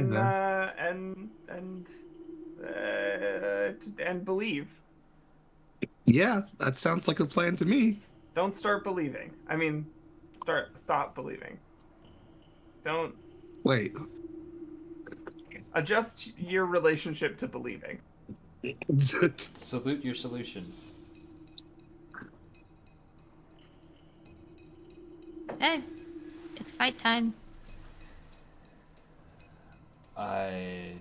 and believe. yeah, that sounds like a plan to me. Don't start believing. I mean, stop believing. Don't Wait. adjust your relationship to believing. Salute your solution. Hey, it's fight time. Faye,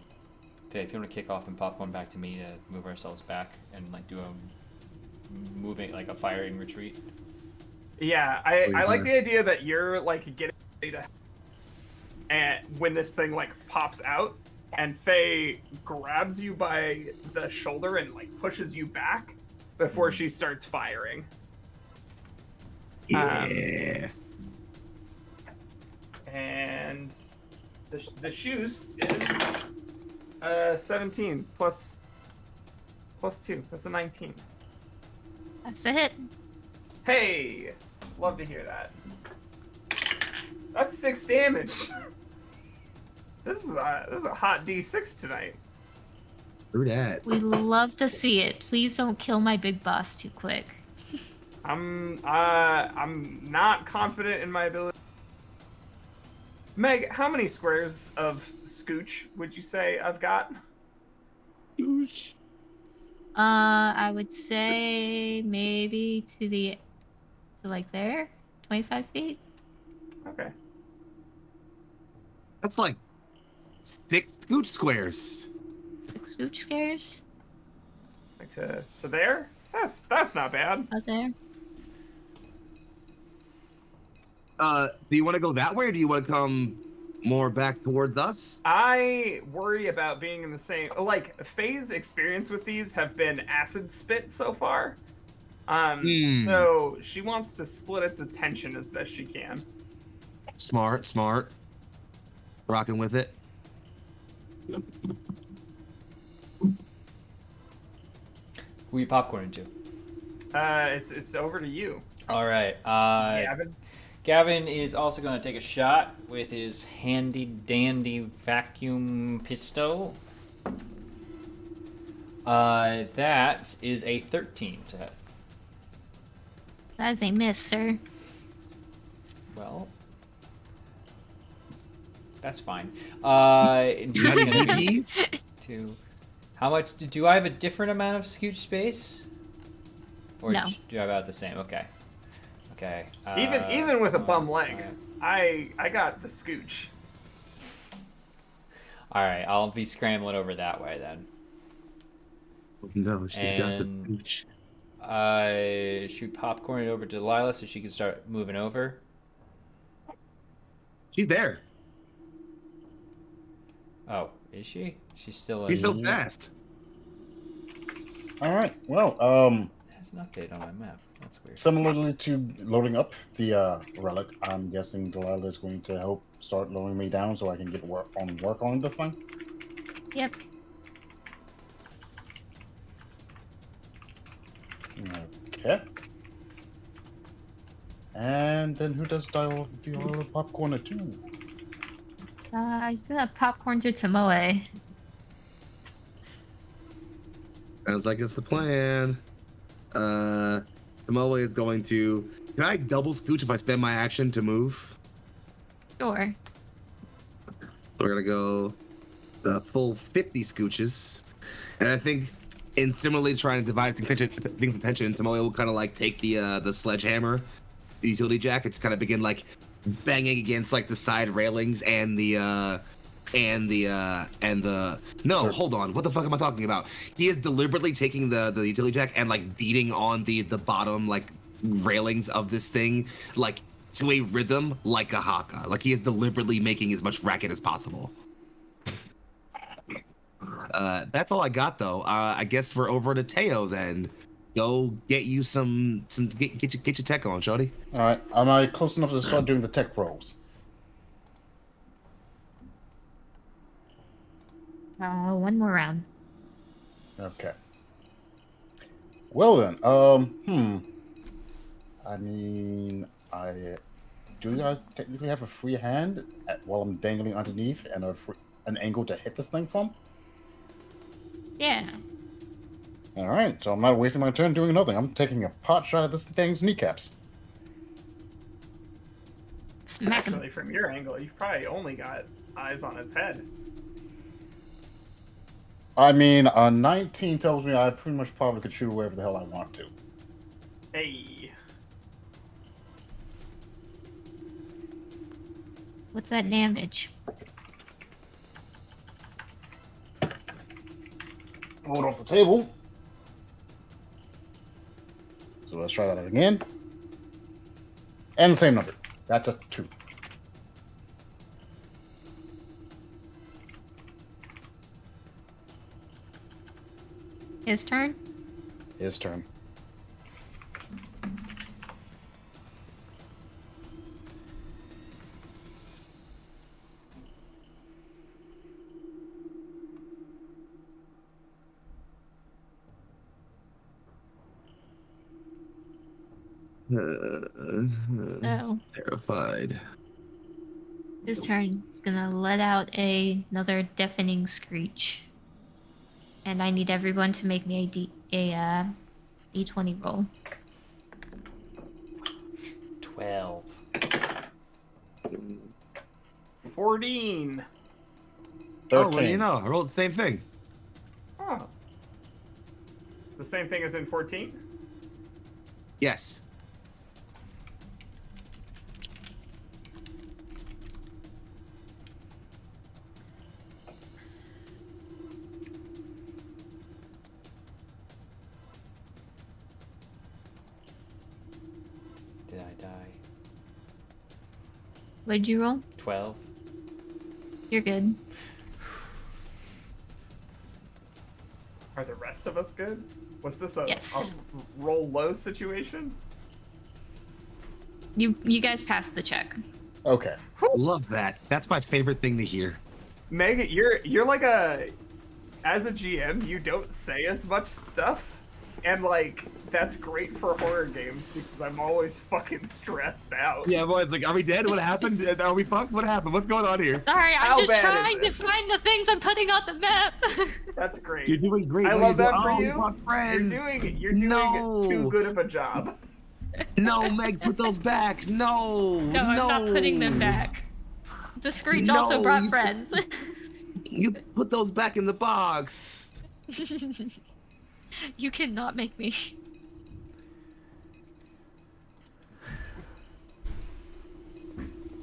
if you want to kick off and pop one back to me to move ourselves back and like do a moving like a firing retreat. Yeah, I like the idea that you're like getting ready to, and when this thing like pops out, and Faye grabs you by the shoulder and like pushes you back before she starts firing. Yeah. And the shoost is 17 plus 2. That's a 19. That's a hit. Hey, love to hear that. That's 6 damage. This is a hot D6 tonight. Through that. We love to see it. Please don't kill my big boss too quick. I'm not confident in my ability. Meg, how many squares of scooch would you say I've got? I would say maybe to like there, 25 feet. Okay. That's like 6 scoot squares. Like scooch scares Like to there? That's not bad. out there. Do you want to go that way, or do you want to come more back towards us? I worry about being in the same like Faye's experience with these have been acid spit so far. So she wants to split its attention as best she can. Smart. Rocking with it. Who you popcorn into? It's over to you. All right. Gavin. Gavin is also going to take a shot with his handy dandy vacuum pistol. That is a 13 to hit. That is a miss, sir. Well, that's fine. He's gonna do two. How much do I have a different amount of scooch space? Or No. do I have about the same? Okay. Even with a bum leg, alright. I got the scooch. All right, I'll be scrambling over that way then. No, she got the And pooch. I shoot popcorn over to Delilah so she can start moving over. She's there. Oh, is she? She's still She's so in. fast. All right. Well, It has an update on my map. That's weird. similarly to loading up the relic, I'm guessing Delilah is going to help start lowering me down so I can get work on the thing. Yep. Okay. And then who does Delilah popcorn at 2? I still have popcorn to Tomoe. Sounds like it's the plan. Tomoe is going to. Can I double scooch if I spend my action to move? Sure. We're gonna go the full 50 scooches, and I think in similarly trying to divide things attention, Tomoe will kind of like take the sledgehammer, the utility jack, and just kind of begin like banging against like the side railings and the no, hold on, what the fuck am I talking about? He is deliberately taking the utility jack and like beating on the bottom like railings of this thing like to a rhythm like a haka. Like he is deliberately making as much racket as possible. That's all I got though. I guess we're over to Teo then. Go get you get your tech on, shorty. All right. Am I close enough to start doing the tech rolls? One more round. Okay. Well then, I mean, do you guys technically have a free hand while I'm dangling underneath and an angle to hit this thing from? Yeah. All right, so I'm not wasting my turn doing nothing. I'm taking a pot shot at this thing's kneecaps. Smack him. Actually, from your angle, you've probably only got eyes on its head. I mean, a 19 tells me I pretty much probably could shoot wherever the hell I want to. Hey. What's that damage? Roll it off the table. So let's try that out again. And the same number. That's a 2. His turn? His turn. So, Terrified. his turn. He's gonna let out another deafening screech. And I need everyone to make me a D20 roll. 12. 14. 13. Oh, well, you know, I rolled the same thing. Oh. The same thing as in 14? Yes. Did I die? What did you roll? 12. You're good. Are the rest of us good? Was this a Yes. roll low situation? You guys passed the check. Okay. Love that. That's my favorite thing to hear. Meg, you're like as a GM, you don't say as much stuff. And like that's great for horror games because I'm always fucking stressed out. Yeah, boys, like, are we dead? What happened? Are we fucked? What happened? What's going on here? Sorry, I'm How just bad trying is to it? find the things I'm putting on the map. That's great. You're doing great. I What love are that doing? for Oh, you. we got friends. You're doing No. too good of a job. No, Meg, put those back. No. No, I'm not putting them back. The screech No, also brought you- friends. You put those back in the box. You cannot make me.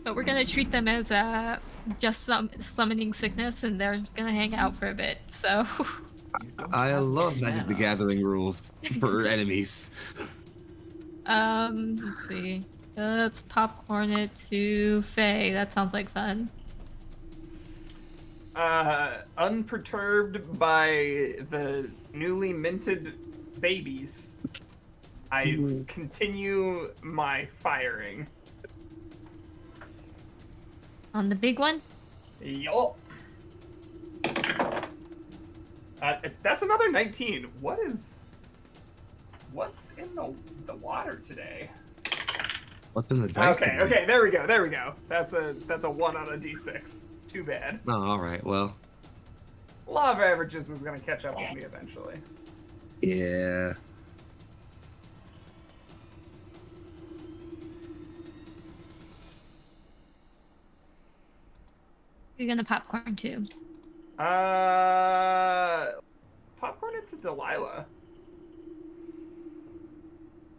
But we're gonna treat them as just summoning sickness, and they're just gonna hang out for a bit. So, You don't I have love much Magic the mana. Gathering rule for enemies. let's see. Let's popcorn it to Faye. That sounds like fun. Unperturbed by the newly minted babies, I continue my firing. On the big one? Yup. That's another 19. What's in the water today? What's in the dice? Okay, today? okay, there we go. That's a 1 on a d6. Too bad. Oh, all right. Well, Law of averages was gonna catch up with me eventually. yeah. You're gonna popcorn too. Popcorn it to Delilah.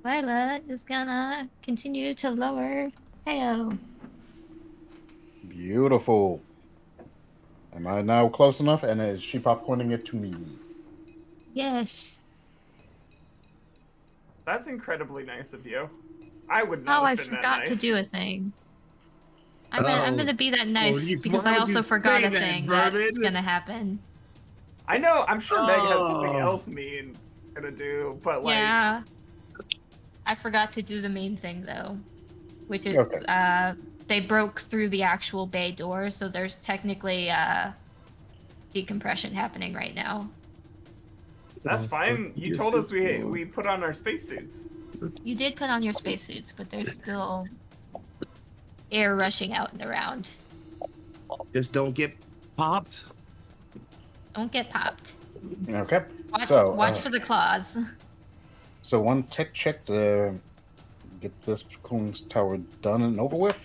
Lila is gonna continue to lower Heyo. Beautiful. Am I now close enough? And is she popcorning it to me? Yes. That's incredibly nice of you. I would not Oh, I have been that forgot to nice. do a thing. I'm gonna be that nice because why I would you also forgot say a that, thing Vermin? that's gonna happen. I know. I'm sure Meg has something Oh. else mean gonna do, but like, Yeah. I forgot to do the main thing though, which is Okay. they broke through the actual bay door, so there's technically decompression happening right now. that's fine. You told us we put on our spacesuits. You did put on your spacesuits, but there's still air rushing out and around. Just don't get popped. Don't get popped. Okay. Watch for the claws. So one tech check to get this Coon's Tower done and over with.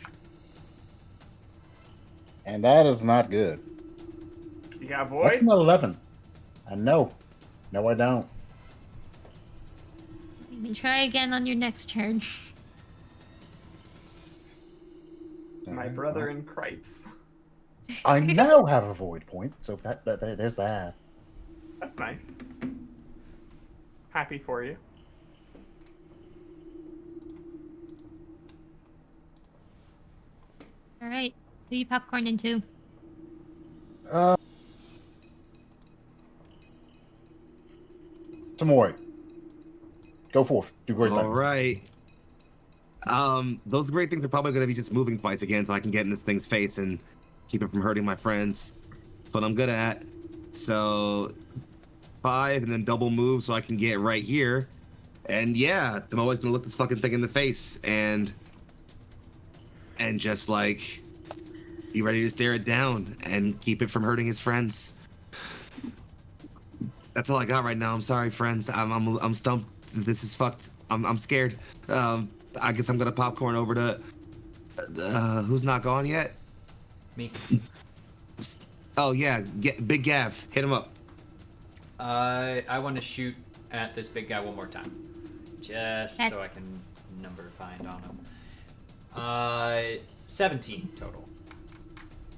And that is not good. You got That's voids? an 11. I know. No, I don't. You can try again on your next turn. My brother in cripes. I now have a void point, so there's that. That's nice. Happy for you. All right, who you popcorn into? Tamori, go forth. Do great All things. right. Those great things are probably gonna be just moving fights again, so I can get in this thing's face and keep it from hurting my friends. That's what I'm good at. So 5 and then double move so I can get right here. And yeah, I'm always gonna look this fucking thing in the face and just like be ready to stare it down and keep it from hurting his friends. That's all I got right now. I'm sorry, friends. I'm stumped. This is fucked. I'm scared. I guess I'm gonna popcorn over to who's not gone yet? Me. Oh yeah, Big Gav, hit him up. I want to shoot at this big guy one more time, just so I can number find on him. 17 total.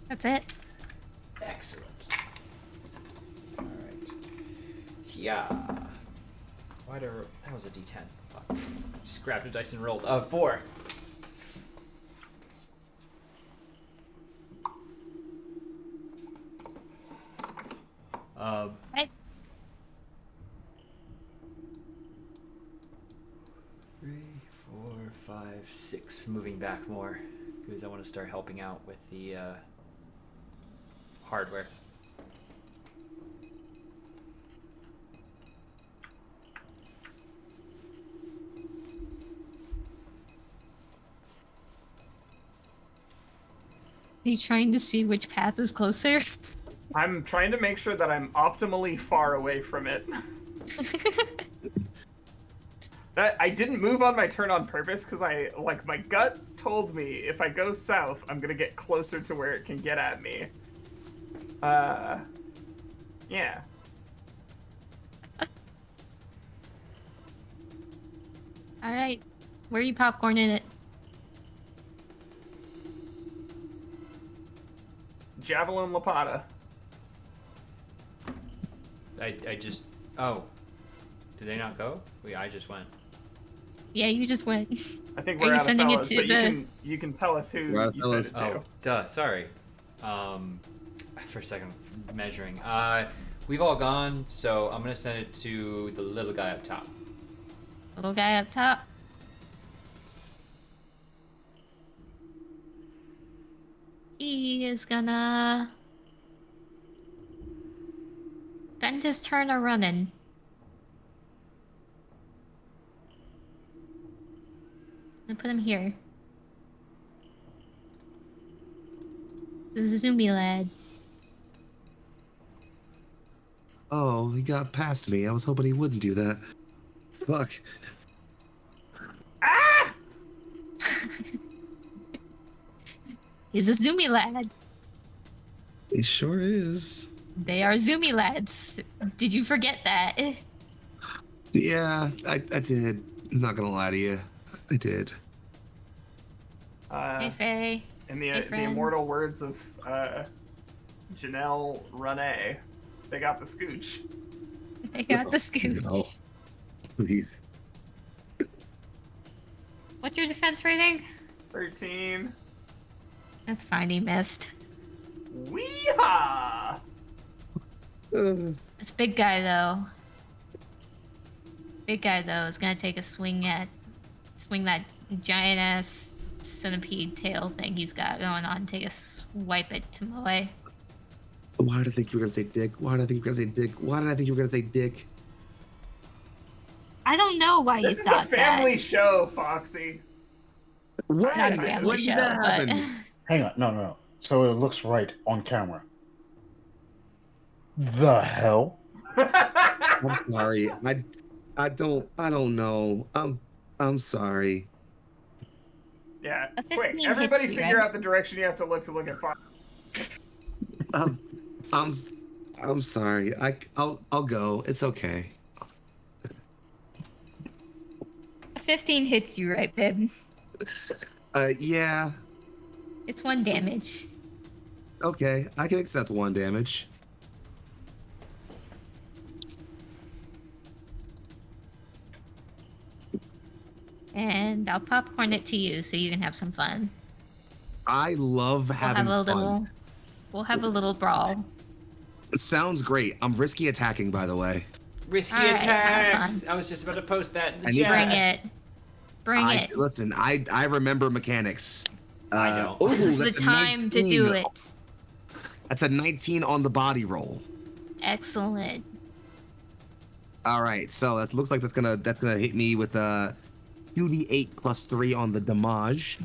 That's it. Excellent. All right. Yeah. That was a D10. Fuck. Just grabbed a dice and rolled. 4. Right. 3, 4, 5, 6. Moving back more because I want to start helping out with the hardware. Are you trying to see which path is closer? I'm trying to make sure that I'm optimally far away from it. That I didn't move on my turn on purpose because my gut told me if I go south, I'm gonna get closer to where it can get at me. Yeah. All right, where are you popcorning it? Javelin Lapata. I just. Oh. Did they not go? I just went. Yeah, you just went. I think Are we're you out of sending it fellas, to but the- you can tell us who We're out of you fellas. sent it to. Oh, duh. Sorry. For a second, measuring. We've all gone, so I'm gonna send it to the little guy up top. Little guy up top. He is gonna spend his turn a running. And put him here. This is Zoomy lad. Oh, he got past me. I was hoping he wouldn't do that. Fuck. Ah! He's a Zoomy lad. He sure is. They are Zoomy lads. Did you forget that? Yeah, I did. I'm not gonna lie to you. I did. Hey, Faye. In Hey, the friend. immortal words of Janelle Renee, they got the scooch. I got the scooch. No. Please. What's your defense rating? 13. That's fine, he missed. Weehaw! This big guy, though. Big guy, though, is gonna take a swing that giant ass centipede tail thing he's got going on. Take a swipe at Tomoe. Why did I think you were gonna say dick? Why did I think you were gonna say dick? Why did I think you were gonna say dick? I don't know why This you is a thought family that. show, Foxy. What? Not a family When did show, that but happen? Hang on, no. So it looks right on camera. The hell? I'm sorry. I don't know. I'm sorry. Yeah, A quick. 15 Everybody hits you, figure right? out the direction you have to look at Foxy. I'm sorry. I'll go. It's okay. a 15 hits you, right, babe? Yeah. It's 1 damage. Okay. I can accept 1 damage. And I'll popcorn it to you so you can have some fun. I love having fun. We'll have a little brawl. Sounds great. I'm risky attacking, by the way. Risky Alright, have attacks. fun. I was just about to post that in the I need chat. Bring it. Bring it. Listen, I remember mechanics. I don't. Ooh, This is the that's a time to 19. do it. That's a 19 on the body roll. Excellent. All right, so that looks like that's gonna hit me with a 2d8 plus 3 on the damage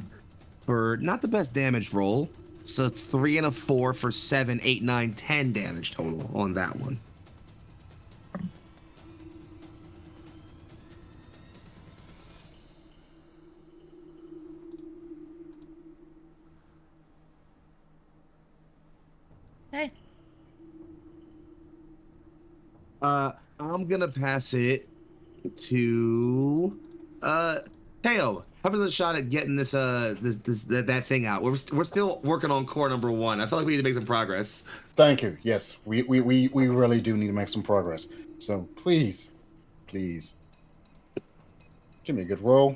for not the best damage roll. So 3 and a 4 for 7, 8, 9, 10 damage total on that one. Hey. I'm gonna pass it to Teo. How about a shot at getting that thing out? We're still working on core number 1. I feel like we need to make some progress. Thank you. Yes, we really do need to make some progress. So please, give me a good roll.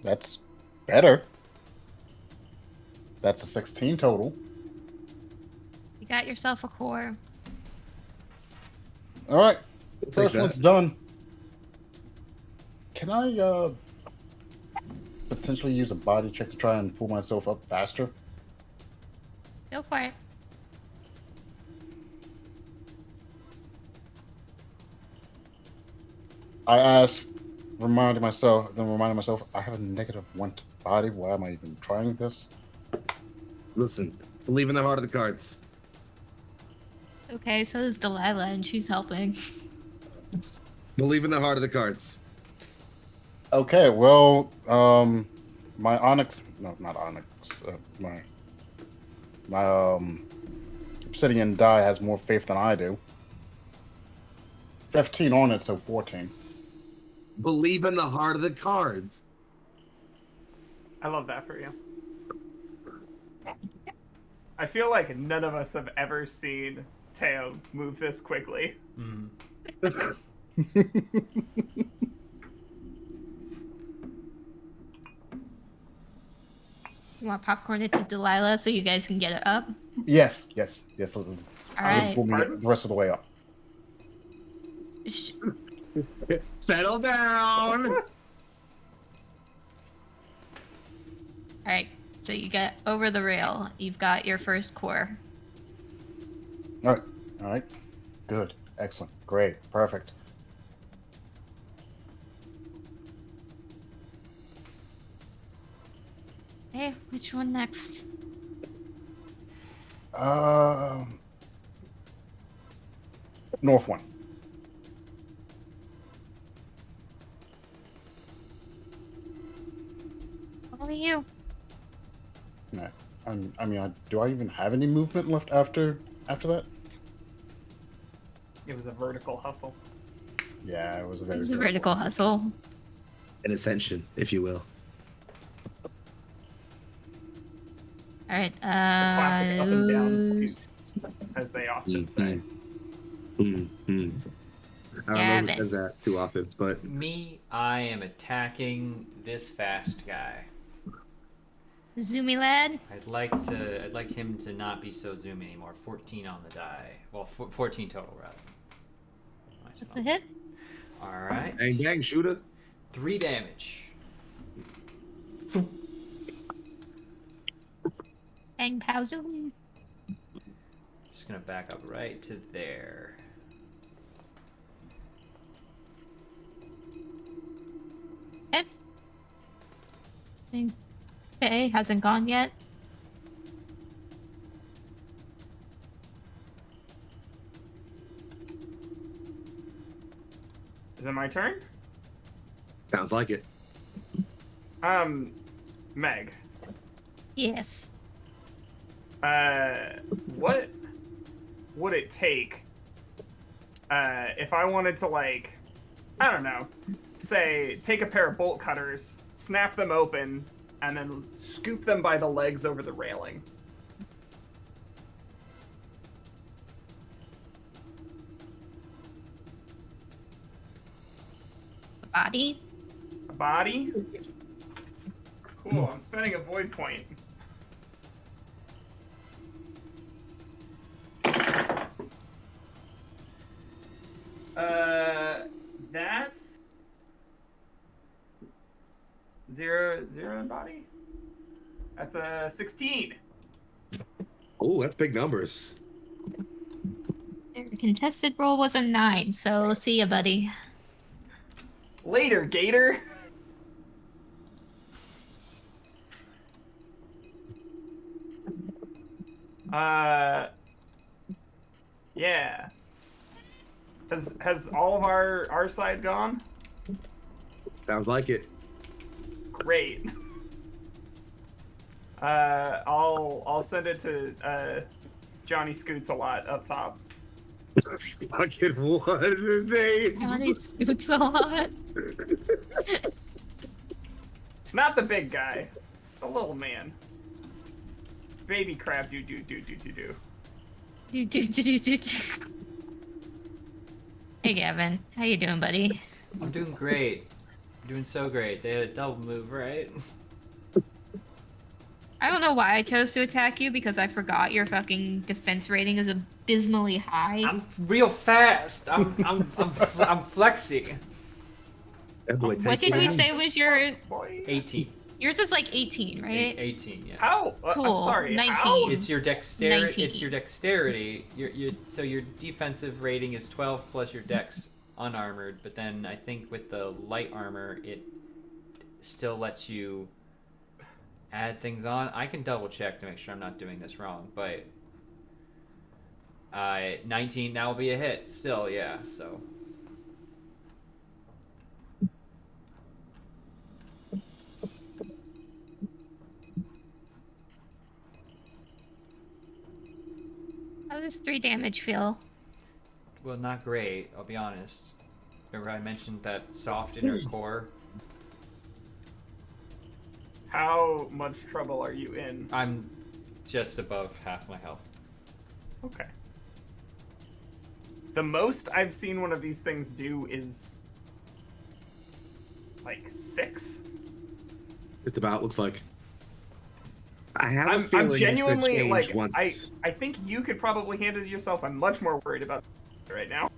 That's better. That's a 16 total. You got yourself a core. All right, Take first that. one's done. Can I potentially use a body check to try and pull myself up faster? Go for it. I asked, reminding myself, I have a -1 to body. Why am I even trying this? Listen, believe in the heart of the cards. Okay, so is Delilah, and she's helping. Believe in the heart of the cards. Okay, well, my onyx, no, not onyx, my obsidian die has more faith than I do. 15 on it, so 14. Believe in the heart of the cards. I love that for you. I feel like none of us have ever seen Teo move this quickly. Mm. You want popcorn it to Delilah so you guys can get it up? Yes. All right. We'll Pardon? the rest of the way up. Settle down. All right. So you get over the rail. You've got your first core. All right. Good. Excellent. Great. Perfect. Okay, which one next? North one. Only you. No. Do I even have any movement left after that? It was a vertical hustle. Yeah, it was a very It's a good vertical one. hustle. An ascension, if you will. All right. Classic up and down scoot, as they often say. Mm-hmm. I don't know who says that too often, but Me, I am attacking this fast guy. Zoomy lad. I'd like him to not be so zoom anymore. 14 on the die. Well, 14 total rather. That's a hit. All right. bang bang shooter. 3 damage. Bang pow zoom. Just gonna back up right to there. Okay. I think Faye hasn't gone yet. Is it my turn? Sounds like it. Meg. Yes. What would it take if I wanted to, like, I don't know, say, take a pair of bolt cutters, snap them open, and then scoop them by the legs over the railing? The body. A body? Cool, I'm spending a void point. That's 0 in body. That's a 16. Oh, that's big numbers. Their contested roll was a 9, so see ya, buddy. Later, Gator. Yeah. Has all of our side gone? Sounds like it. Great. I'll send it to Johnny Scoots a lot up top. Fucking what is his name? Johnny scoots a lot. Not the big guy, the little man. Baby crab do. Hey Gavin, how you doing, buddy? I'm doing great. I'm doing so great. They had a double move, right? I don't know why I chose to attack you because I forgot your fucking defense rating is abysmally high. I'm real fast. I'm flexy. That boy What did we say was your? 18. Yours is like 18, right? 18, yeah. How? Cool. Sorry. 19. How? It's your dexterity. 19. It's your dexterity. So your defensive rating is 12 plus your dex unarmored. But then I think with the light armor, it still lets you add things on. I can double check to make sure I'm not doing this wrong. But 19 now will be a hit. Still, yeah. So. How does 3 damage feel? Well, not great, I'll be honest. Remember I mentioned that soft inner core? How much trouble are you in? I'm just above half my health. Okay. The most I've seen one of these things do is like 6. Just about looks like. I have a feeling I'm this could genuinely change like once. I think you could probably handle it yourself. I'm much more worried about right now.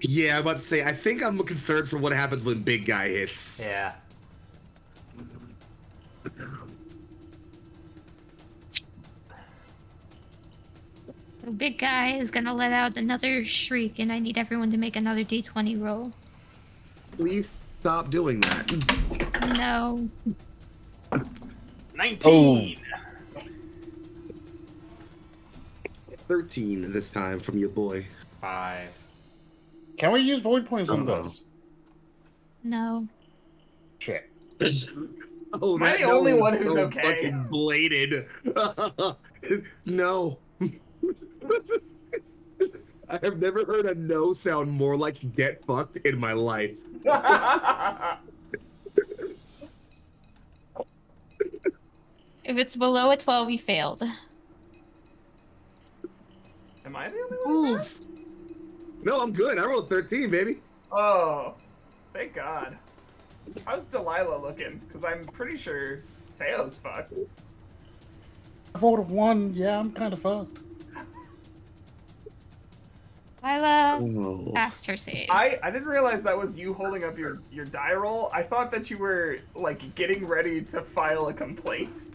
Yeah, I'm about to say. I think I'm concerned for what happens when big guy hits. Yeah. The big guy is gonna let out another shriek, and I need everyone to make another d20 roll. Please stop doing that. No. 19. 13 this time from your boy. 5. Can we use void points on Uh-oh. this? No. Shit. Oh, Am I that the no only is one who's so okay? fucking bladed. No. I have never heard a no sound more like get fucked in my life. If it's below a 12, we failed. Am I the only one? Oof. No, I'm good. I rolled 13, baby. Oh, thank God. How's Delilah looking? Because I'm pretty sure Teo's fucked. I rolled a 1. Yeah, I'm kind of fucked. Lila Oh. passed her save. I didn't realize that was you holding up your die roll. I thought that you were like getting ready to file a complaint.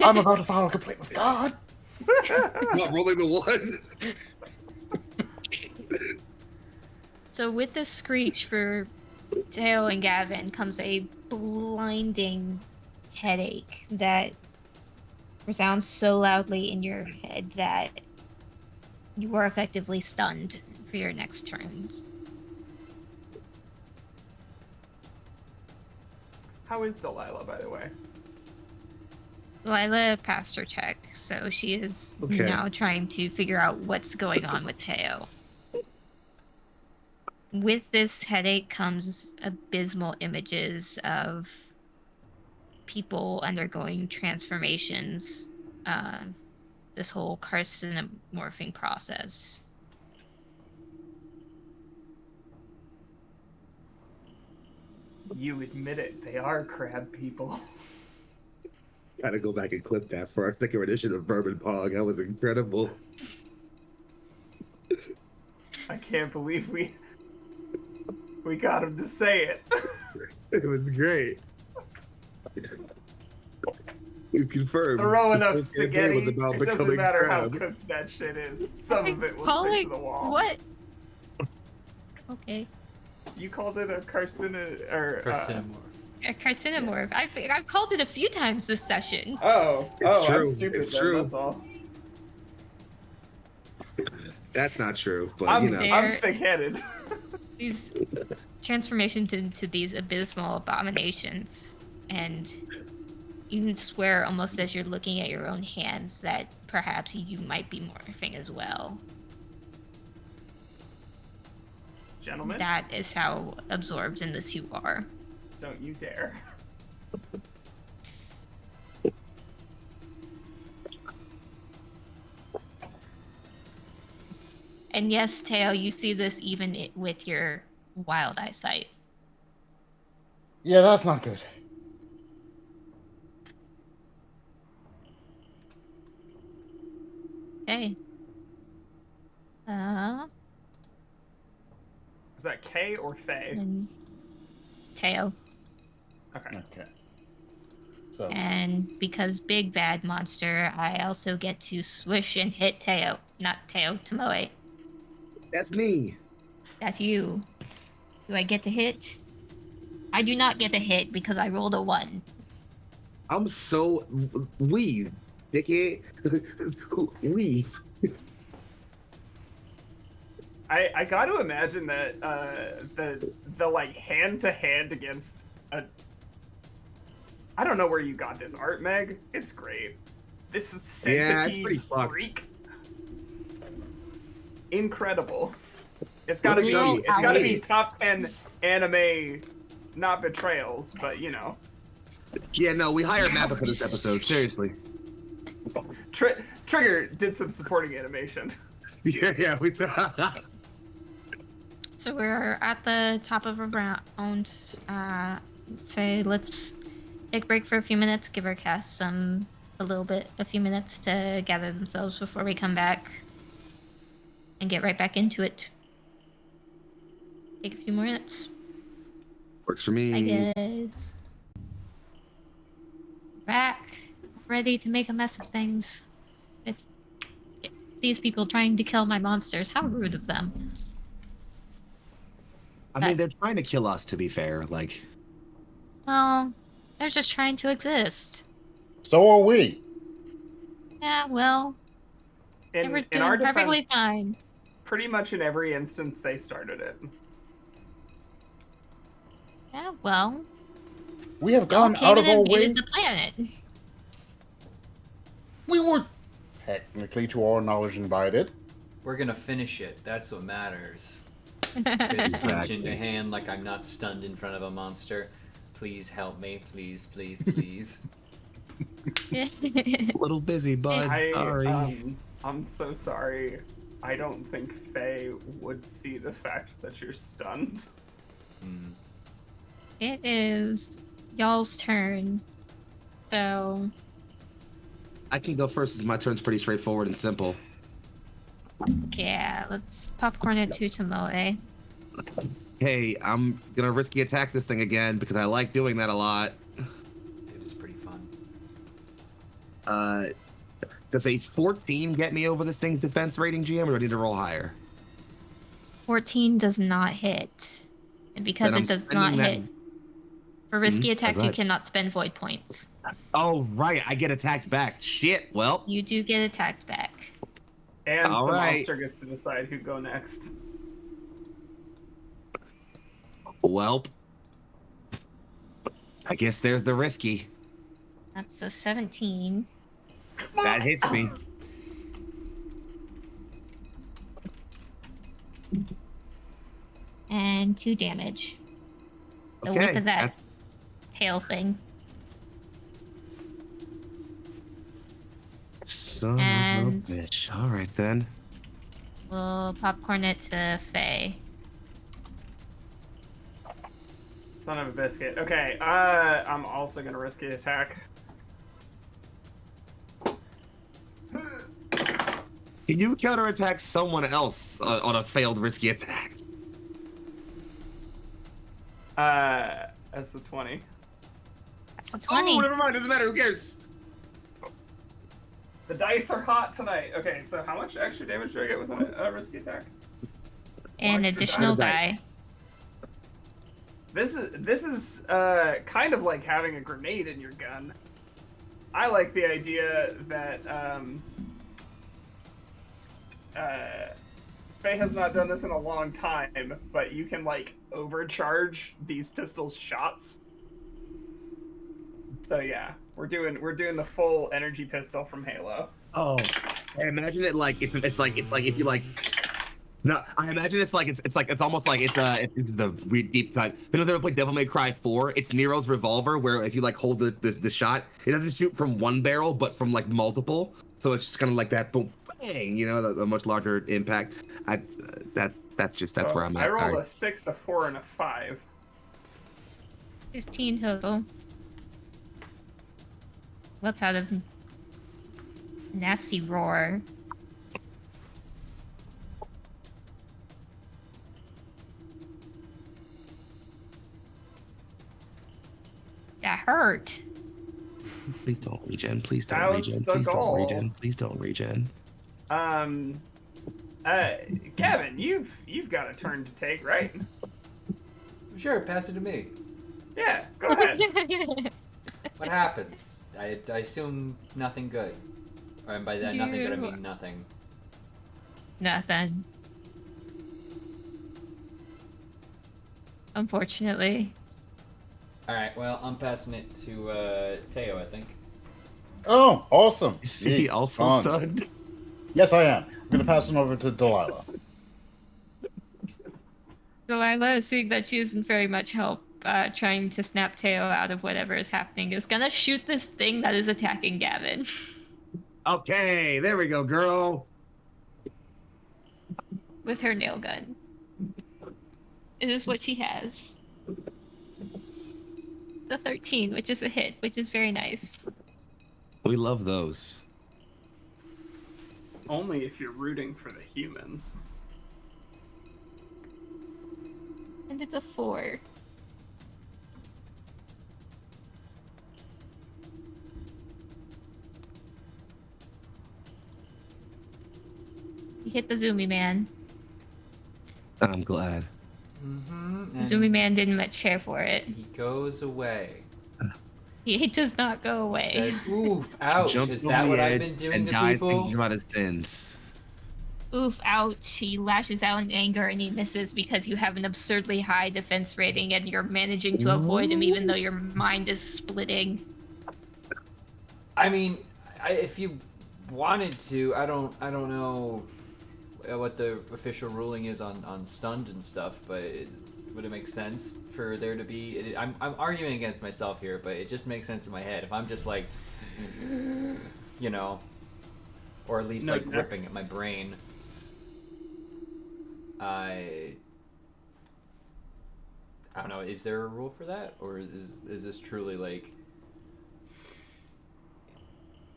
I'm about to file a complaint with God. Not rolling the 1. So with this screech for Teo and Gavin comes a blinding headache that resounds so loudly in your head that you are effectively stunned for your next turns. How is Delilah, by the way? Lila passed her check, so she is Okay. now trying to figure out what's going on with Teo. With this headache comes abysmal images of people undergoing transformations, this whole carcinomorphing process. You admit it, they are crab people. Gotta go back and clip that for our second edition of Vermin Pog. That was incredible. I can't believe we got him to say it. It was great. You confirmed. Throw this enough whole campaign spaghetti. was about It doesn't becoming matter crab. how cooked that shit is. Some of it will Calling stick to the wall. what? Okay, You called it a Carcinomorph. a carcinomorph. I've called it a few times this session. It's I'm true. stupid. It's then, true. That's all. That's not true, but I'm, you know. I'm thick-headed. These transformations into these abysmal abominations, and you can swear almost as you're looking at your own hands that perhaps you might be morphing as well. Gentlemen, That is how absorbed in this you are. don't you dare. And yes, Teo, you see this even with your wild eyesight. Yeah, that's not good. Okay. Is that K or Faye? And Teo. Okay. Okay. So, And because big bad monster, I also get to swish and hit Teo. Not Teo, Tomoe. That's me. That's you. Do I get to hit? I do not get to hit because I rolled a 1. I'm so we, dickhead. We. I got to imagine that the like hand to hand against a. I don't know where you got this art, Meg. It's great. This is Yeah, Centipede it's pretty fucked. Freak. Incredible. It's gotta be. Well, It's gotta be ouch. top 10 anime, not betrayals, but you know. Yeah, no, we hired Mappa for this episode. Seriously. Trigger did some supporting animation. Yeah. So we're at the top of a round. Say let's take a break for a few minutes, give our cast a few minutes to gather themselves before we come back and get right back into it. Take a few more minutes, Works for me. I guess. Back, ready to make a mess of things. With these people trying to kill my monsters. How rude of them. I mean, they're trying to kill us, to be fair. Like, Well, they're just trying to exist. So are we. Yeah, well, they were In our doing perfectly defense, fine. pretty much in every instance, they started it. Yeah, well, We have y'all gone came out and of our way. invaded the planet. We were technically, to our knowledge, invited. We're gonna finish it. That's what matters. Fist punch into hand like I'm not stunned in front of a monster. Please help me. Please, please, please. a little busy, bud. Sorry. I'm so sorry. I don't think Faye would see the fact that you're stunned. It is y'all's turn. So, I can go first, as my turn's pretty straightforward and simple. yeah, let's popcorn it to Tomoe. Hey, I'm gonna risky attack this thing again because I like doing that a lot. It is pretty fun. Does a 14 get me over this thing's defense rating, GM, or do I need to roll higher? 14 does not hit. And because Then it I'm does not spending that- hit, for risky attacks, go you ahead. cannot spend void points. Oh, right. I get attacked back. Shit. Well, You do get attacked back. And All the right. monster gets to decide who go next. welp. I guess there's the risky. That's a 17. That hits me. And 2 damage. The Okay. whip of that that's- tail thing. Son And- of a bitch. All right, then. We'll popcorn it to Faye. Son of a biscuit. Okay, I'm also gonna risky attack. Can you counterattack someone else on a failed risky attack? As the 20. That's a 20. Oh, never mind. Doesn't matter. Who cares? The dice are hot tonight. Okay, so how much extra damage do I get with a risky attack? An extra additional die. die. This is kind of like having a grenade in your gun. I like the idea that Faye has not done this in a long time, but you can like overcharge these pistols' shots. So yeah, we're doing the full energy pistol from Halo. Oh, I imagine it like it's like if you like. No, I imagine it's almost like it's the weird deep cut. You know, they ever play Devil May Cry 4? It's Nero's revolver, where if you like hold the shot, it doesn't shoot from one barrel, but from like multiple. So it's just kind of like that, boom, bang. You know, a much larger impact. That's So where I'm at. I rolled Sorry. a 6, a 4, and a 5. 15 total. Let's out of nasty roar. That hurt. Please don't regen. Please don't That was regen. the Please don't goal. regen. Please don't regen. Gavin, you've got a turn to take, right? Sure, pass it to me. Yeah, go ahead. What happens? I assume nothing good. Or by that nothing good, I You- mean nothing. Nothing. Unfortunately. Alright, well, I'm passing it to Teo, I think. Oh, awesome. Is he Yeet, also on. stunned? Yes, I am. I'm going to pass him over to Delilah. Delilah, seeing that she isn't very much help trying to snap Teo out of whatever is happening, is gonna shoot this thing that is attacking Gavin. Okay, there we go, girl. With her nail gun. It is what she has. The 13, which is a hit, which is very nice. We love those. Only if you're rooting for the humans. And it's a 4. You hit the Zoomy Man. I'm glad. The Zoomy Man didn't much care for it. He goes away. He does not go away. Says, "Oof, ouch! Jumps Is over that the what I've edge been doing and to dies people?" thinking about his sins. Oof, ouch. He lashes out in anger and he misses because you have an absurdly high defense rating and you're managing to avoid him even though your mind is splitting. I mean, if you wanted to, I don't know what the official ruling is on stunned and stuff, but would it make sense for there to be? I'm arguing against myself here, but it just makes sense in my head. If I'm just like, you know, or at least No, like gripping next. at my brain, I don't know. Is there a rule for that, or is this truly like?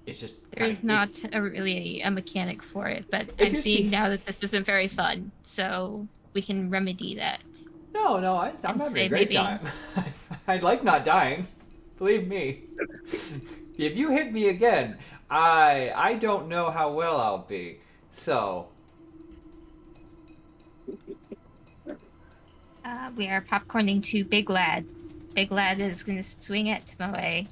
It's just There's not really a mechanic for it, but I'm just seeing be- now that this isn't very fun, so we can remedy that. No, I'm And having say a great maybe- time. I'd like not dying. Believe me. If you hit me again, I don't know how well I'll be. So We are popcorning to Big Lad. Big Lad is going to swing at Tomoe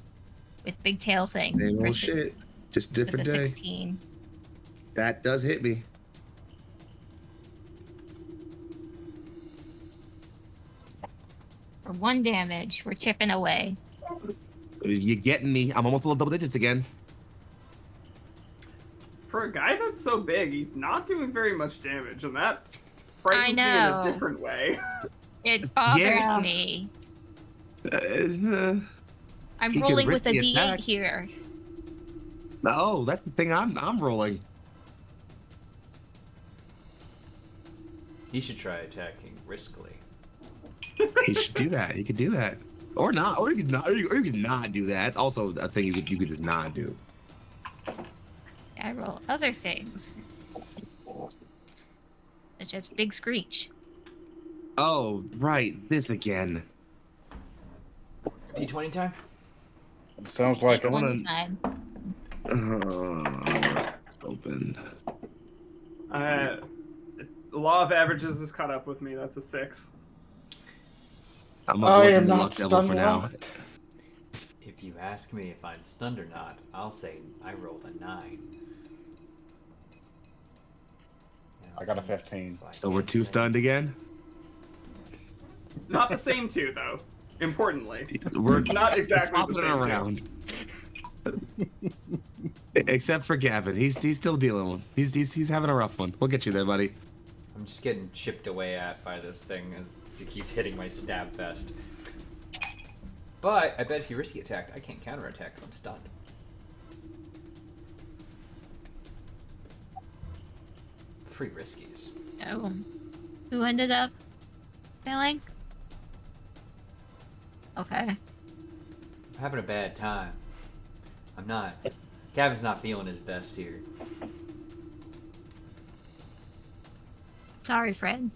with Big Tail thing. Same old versus- shit. Just with the different day. 16. That does hit me. For 1 damage, we're chipping away. You're getting me. I'm almost below double digits again. For a guy that's so big, he's not doing very much damage, and that frightens me in know. a different way. It bothers Yeah. me. Uh, I'm He can rolling risk with a the D8 attack. here. oh, that's the thing I'm rolling. he should try attacking riskily. He should do that. He could do that. Or not. Or you could not. Or you could not do that. It's also a thing you could just not do. I roll other things. Such as Big Screech. Oh, right. This again. D20 time. Sounds like I it. wanna- One time. It's open. Law of averages is caught up with me. That's a 6. I'm I avoiding am the not luck devil stunned for now. locked. If you ask me if I'm stunned or not, I'll say I rolled a 9. I got a 15. I So we're can't 2 say- stunned again? Not the same 2, though. Importantly. We're Not exactly swapping the it same two. around. Except for Gavin. He's still dealing with. He's having a rough one. We'll get you there, buddy. I'm just getting chipped away at by this thing as it keeps hitting my stab fest. But I bet if you risky attack, I can't counterattack because I'm stunned. Free riskies. Oh. Who ended up failing? Okay. I'm having a bad time. I'm not. Gavin's not feeling his best here. Sorry, Fred.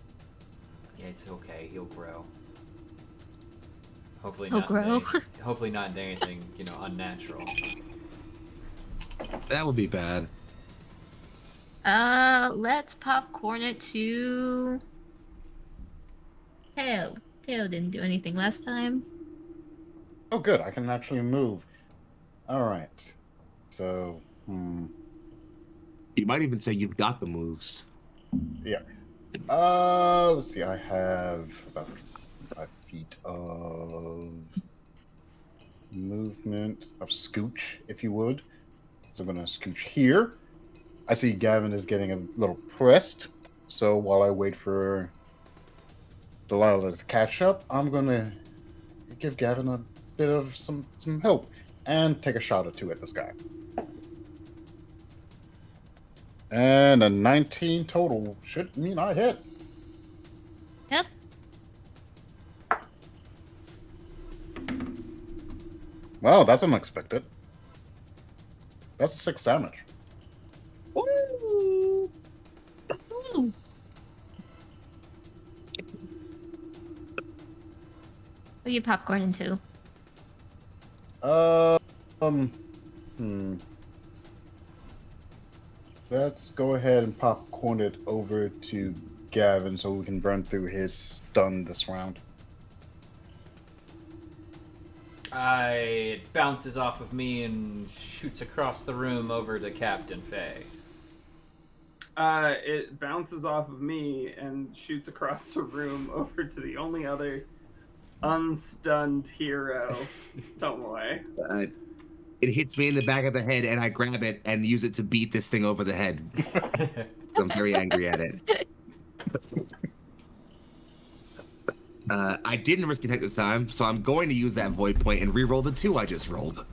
Yeah, it's okay. He'll grow. Hopefully He'll not. grow? Hopefully not into anything, unnatural. That would be bad. Let's popcorn it to Tail. Tail didn't do anything last time. Oh, good. I can actually move. All right. So, You might even say you've got the moves. let's see. I have about 5 feet of movement of scooch, if you would. So I'm gonna scooch here. I see Gavin is getting a little pressed. So while I wait for Delilah to catch up, I'm gonna give Gavin a bit of some help and take a shot or two at this guy. And a 19 total should mean I hit. Yep. Wow, that's unexpected. That's 6 damage. Woo! Ooh. What are you popcorn into? Hmm. Let's go ahead and popcorn it over to Gavin so we can burn through his stun this round. It bounces off of me and shoots across the room over to Captain Faye. It bounces off of me and shoots across the room over to the only other unstunned hero, Tomoe. It hits me in the back of the head, and I grab it and use it to beat this thing over the head. I'm very angry at it. I didn't risk attack this time, so I'm going to use that void point and re-roll the 2 I just rolled.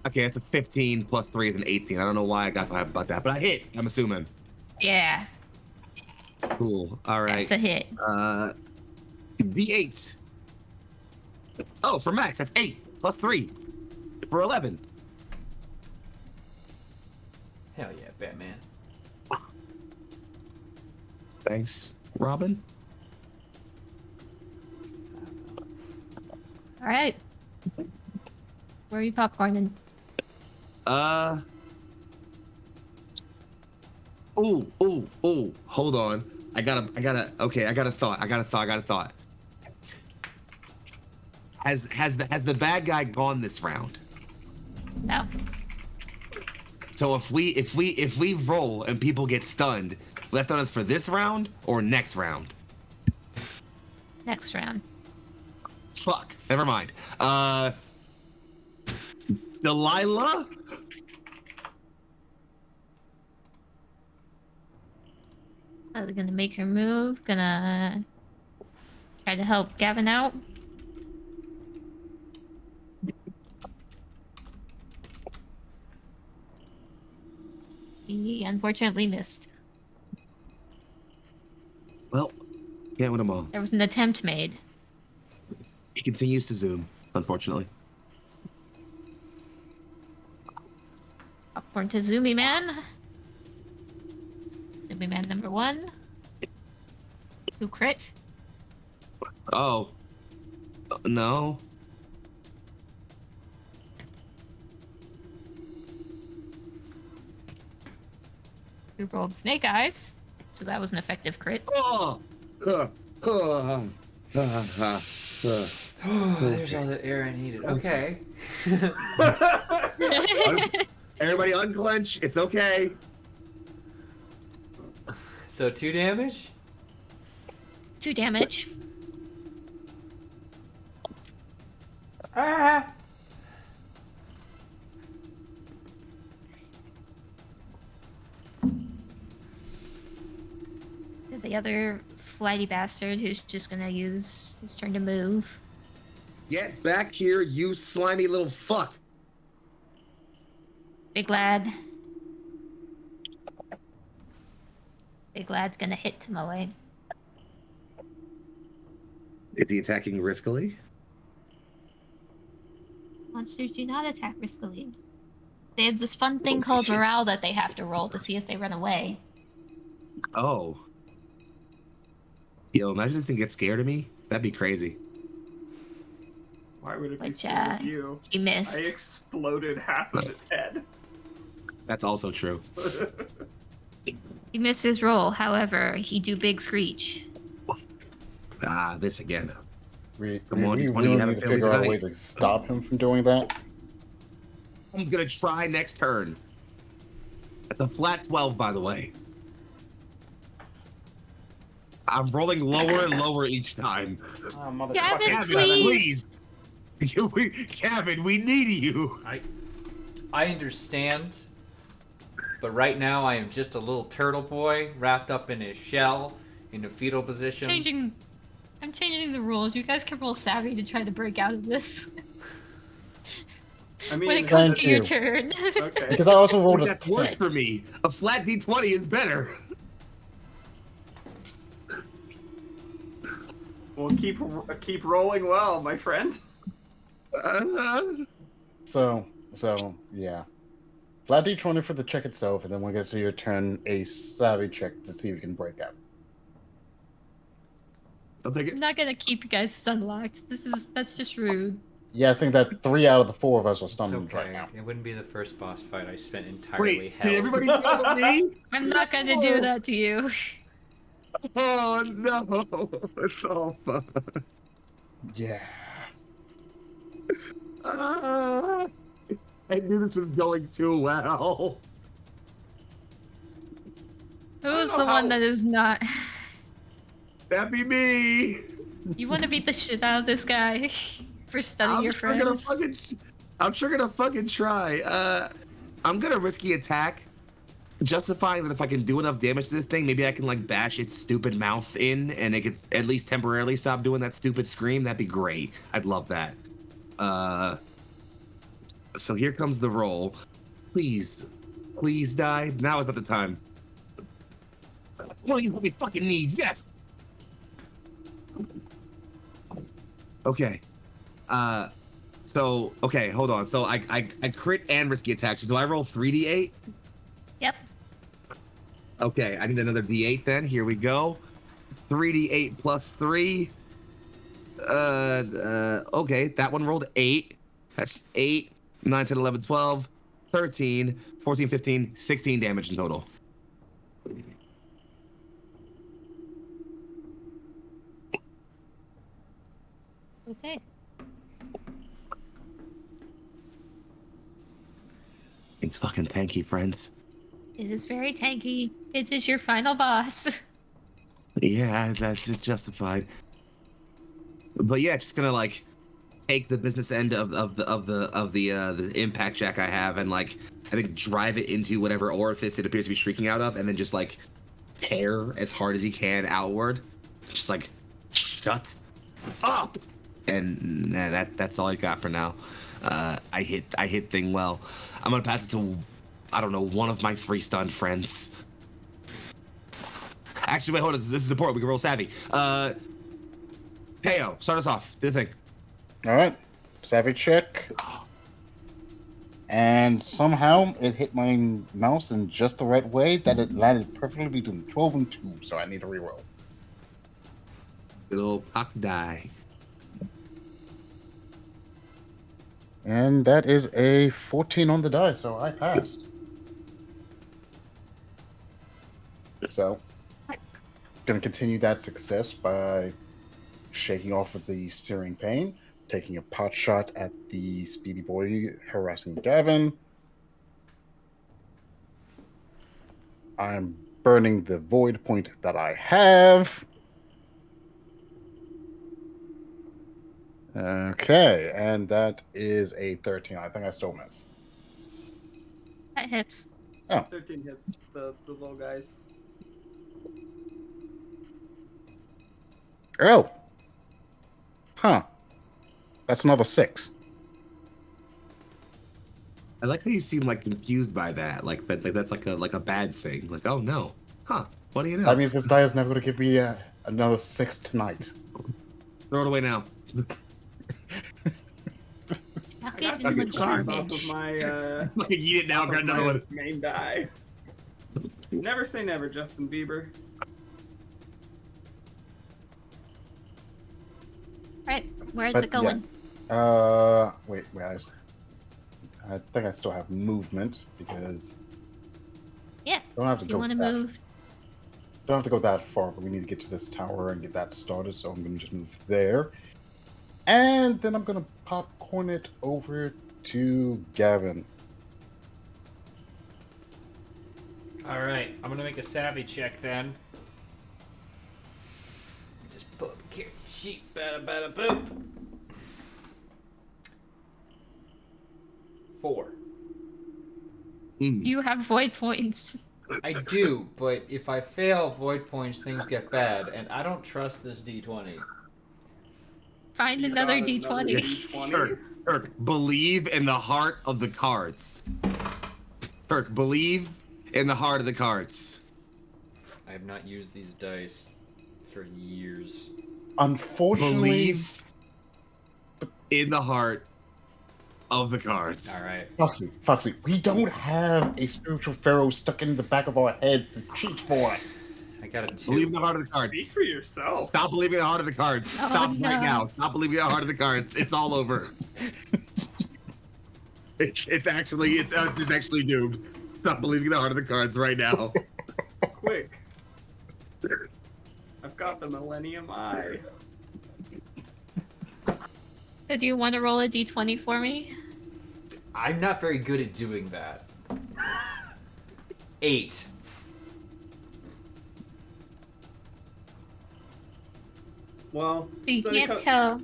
Okay, that's a 15 plus 3 is an 18. I don't know why I got to have about that, but I hit, I'm assuming. Yeah. Cool. All right. That's a hit. V8. Oh, for max, that's 8 plus 3 for 11. Hell yeah, Batman. Thanks, Robin. All right. Where are you popcorning? Ooh. Hold on. I got a thought. Has the bad guy gone this round? No. So if we roll and people get stunned, left on us for this round or next round? Next round. Fuck. Never mind. Delilah? Gonna make her move. Gonna try to help Gavin out. He unfortunately missed. Well, can't win them all. There was an attempt made. He continues to zoom, unfortunately. Popcorn to Zoomy Man. Zoomy Man number 1. Who crit? Oh. No. Who rolled Snake Eyes? So that was an effective crit. Oh. There's all the air I needed. Okay. Everybody unclench. It's okay. So 2 damage? 2 damage. Ah! The other flighty bastard who's just gonna use his turn to move. Get back here, you slimy little fuck. Big lad. Big lad's gonna hit Tomoe. Is he attacking riskily? Monsters do not attack riskily. They have this fun thing Well, called shit. morale that they have to roll to see if they run away. Oh. Yo, imagine this thing gets scared of me. That'd be crazy. Why would it be Which, scared of you? He missed. I exploded half of its head. That's also true. He missed his roll. However, he do big screech. Ah, this again. We Come on, really D20, have a need to family figure out a tonight. way to stop him from doing that. I'm gonna try next turn. That's a flat 12, by the way. I'm rolling lower and lower each time. Oh, motherfucker. Gavin, Gavin, please! please. Gavin, we need you. I understand, but right now I am just a little turtle boy wrapped up in his shell in a fetal position. I'm changing the rules. You guys can roll savvy to try to break out of this. I mean, when it comes Thank to your you. turn. okay. Because I also rolled a That's worse 10. for me. A flat D20 is better. We'll keep rolling well, my friend. So yeah. Flat D20 for the check itself, and then when it gets to your turn, a savvy check to see if you can break out. I'll take I'm it. not gonna keep you guys stun locked. That's just rude. Yeah, I think that 3 out of the 4 of us are It's stunned right okay. now. It wouldn't be the first boss fight I spent entirely Wait, held. did everybody say it was me? I'm not gonna do that to you. Oh no, it's all fun. Yeah. Ah, I knew this was going too well. Who's know the one how- that is not? That'd be me. You want to beat the shit out of this guy for stunning your friends? I'm sure gonna fucking try. I'm gonna risky attack, justifying that if I can do enough damage to this thing, maybe I can like bash its stupid mouth in, and it could at least temporarily stop doing that stupid scream. That'd be great. I'd love that. So here comes the roll. Please, please die. Now is not the time. Please let me fucking knees. Yes. Okay. So okay, hold on. So I crit and risky attack. So do I roll 3d8? Yep. Okay, I need another d8 then. Here we go. 3d8 plus 3. Okay, that one rolled 8. That's 8, 9, 10, 11, 12, 13, 14, 15, 16 damage in total. Okay. It's fucking tanky, friends. It is very tanky. It is your final boss. Yeah, that's justified. But yeah, just gonna like take the business end of the impact jack I have and like I think drive it into whatever orifice it appears to be shrieking out of, and then just like tear as hard as he can outward. Just like shut up. And that's all I got for now. I hit thing well. I'm gonna pass it to I don't know, one of my 3 stunned friends. Actually, wait, hold on. This is important. We can roll savvy. Heyo, start us off. Do the thing. Alright. Savvy check. And somehow it hit my mouse in just the right way that it landed perfectly between 12 and 2, so I need to reroll. Good old pop die. And that is a 14 on the die, so I passed. So, gonna continue that success by shaking off of the searing pain, taking a pot shot at the speedy boy harassing Gavin. I'm burning the void point that I have. Okay, and that is a 13. I think I still miss. That hits. 13 hits the little guys. Oh. Huh. That's another 6. I like how you seem like confused by that. Like that's like a bad thing. Like, oh no. Huh. What do you know? That means this die is never going to give me another 6 tonight. Throw it away now. Chuck I got it in the 2 20s off of garbage. my Like, eat it now, off grab of another my one. main die. Never say never, Justin Bieber. Right, where's But, it going? Wait, I think I still have movement because Yeah. don't have to You go want to that. move? Don't have to go that far, but we need to get to this tower and get that started. So I'm going to just move there, and then I'm going to popcorn it over to Gavin. All right, I'm gonna make a savvy check then. Just pull up a character sheet. Bada bada boop. 4. You have void points. I do, but if I fail void points, things get bad, and I don't trust this D20. Find You another got D20. Yeah, D20? sure. Turk, believe in the heart of the cards. Turk, believe in the heart of the cards. I have not used these dice for years. Unfortunately, Believe in the heart of the cards. All right. Foxy, we don't have a spiritual pharaoh stuck in the back of our heads to cheat for us. I got a 2. Believe in the heart of the Speak cards. for yourself. Stop believing in the heart of the cards. Oh, Stop right no. now. Stop believing in the heart of the cards. It's all over. It's actually doomed. Stop believing in the heart of the cards right now. Quick. I've got the Millennium Eye. So do you want to roll a d20 for me? I'm not very good at doing that. 8. Well, So you so can't tell.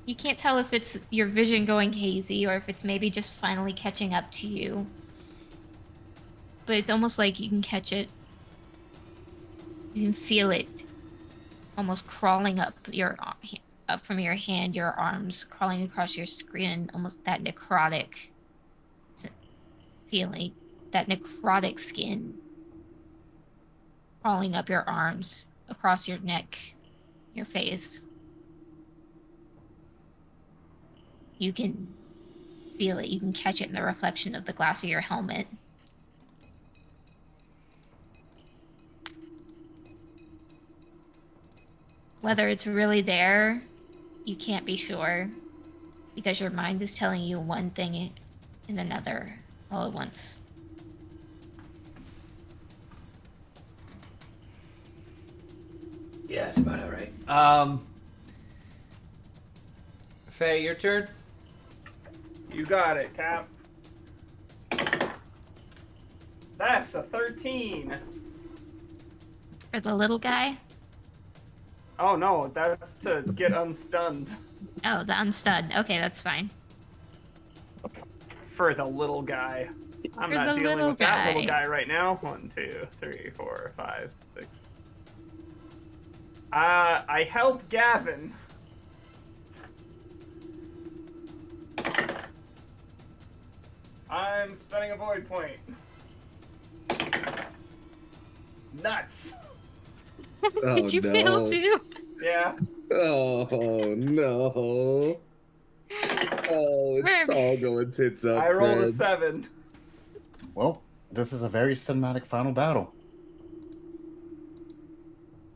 You can't tell if it's your vision going hazy or if it's maybe just finally catching up to you. But it's almost like you can catch it. You can feel it, almost crawling up up from your hand, your arms, crawling across your screen, almost that necrotic feeling, that necrotic skin crawling up your arms, across your neck, your face. You can feel it. You can catch it in the reflection of the glass of your helmet. Whether it's really there, you can't be sure, because your mind is telling you one thing and another all at once. Yeah, that's about it, right? Faye, your turn. You got it, Cap. That's a 13. For the little guy? Oh no, that's to get unstunned. Oh, the unstunned. Okay, that's fine. For the little guy. I'm For not the dealing little with that little guy. guy right now. 1, 2, 3, 4, 5, 6. I help Gavin. I'm spending a void point. Nuts. Oh, Did you fail too? Yeah. Oh no. Oh, it's all going tits up. I rolled a friends. 7. Well, this is a very cinematic final battle.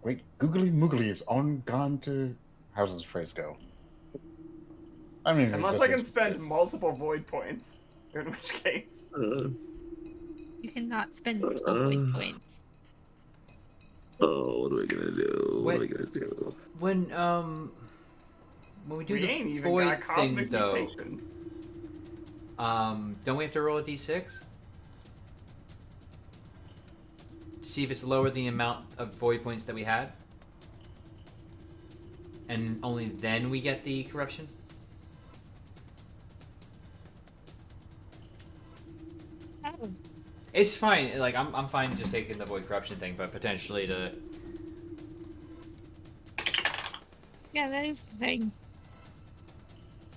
Great Googly Moogly is on gone to. How's this phrase go? I mean, Unless I can spend multiple void points. In which case. You cannot spend multiple void points. Oh, what are we gonna do? What are we gonna do? When we do We ain't the even void got thing cosmic though, mutation. don't we have to roll a d6? See if it's lower than the amount of void points that we had? And only then we get the corruption? Oh. It's fine. Like I'm fine just taking the void corruption thing, but potentially to. Yeah, that is the thing.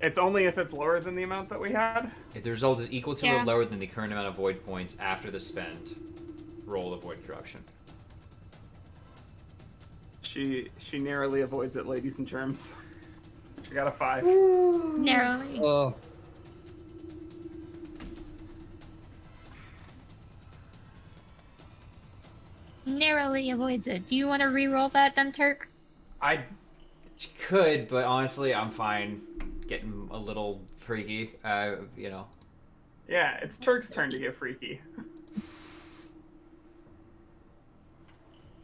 It's only if it's lower than the amount that we had. If the result is equal to Yeah. or lower than the current amount of void points after the spend, roll the void corruption. She narrowly avoids it, ladies and germs. She got a 5. Narrowly. Oh, Narrowly avoids it. Do you want to re-roll that then, Turk? I could, but honestly, I'm fine getting a little freaky. You know. Yeah, it's Turk's turn to get freaky.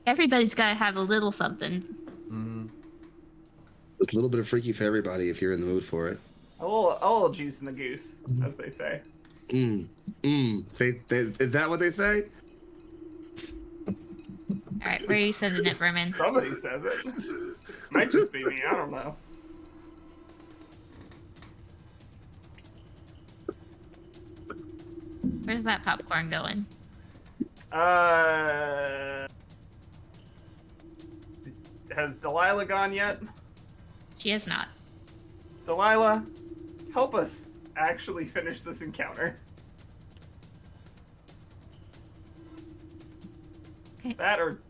Everybody's got to have a little something. just a little bit of freaky for everybody if you're in the mood for it. A little juice in the goose, as they say. Is that what they say? Alright, where are you sending it, Vermin? Somebody says it. Might just be me. I don't know. Where's that popcorn going? Has Delilah gone yet? She is not. Delilah, help us actually finish this encounter. Okay. That or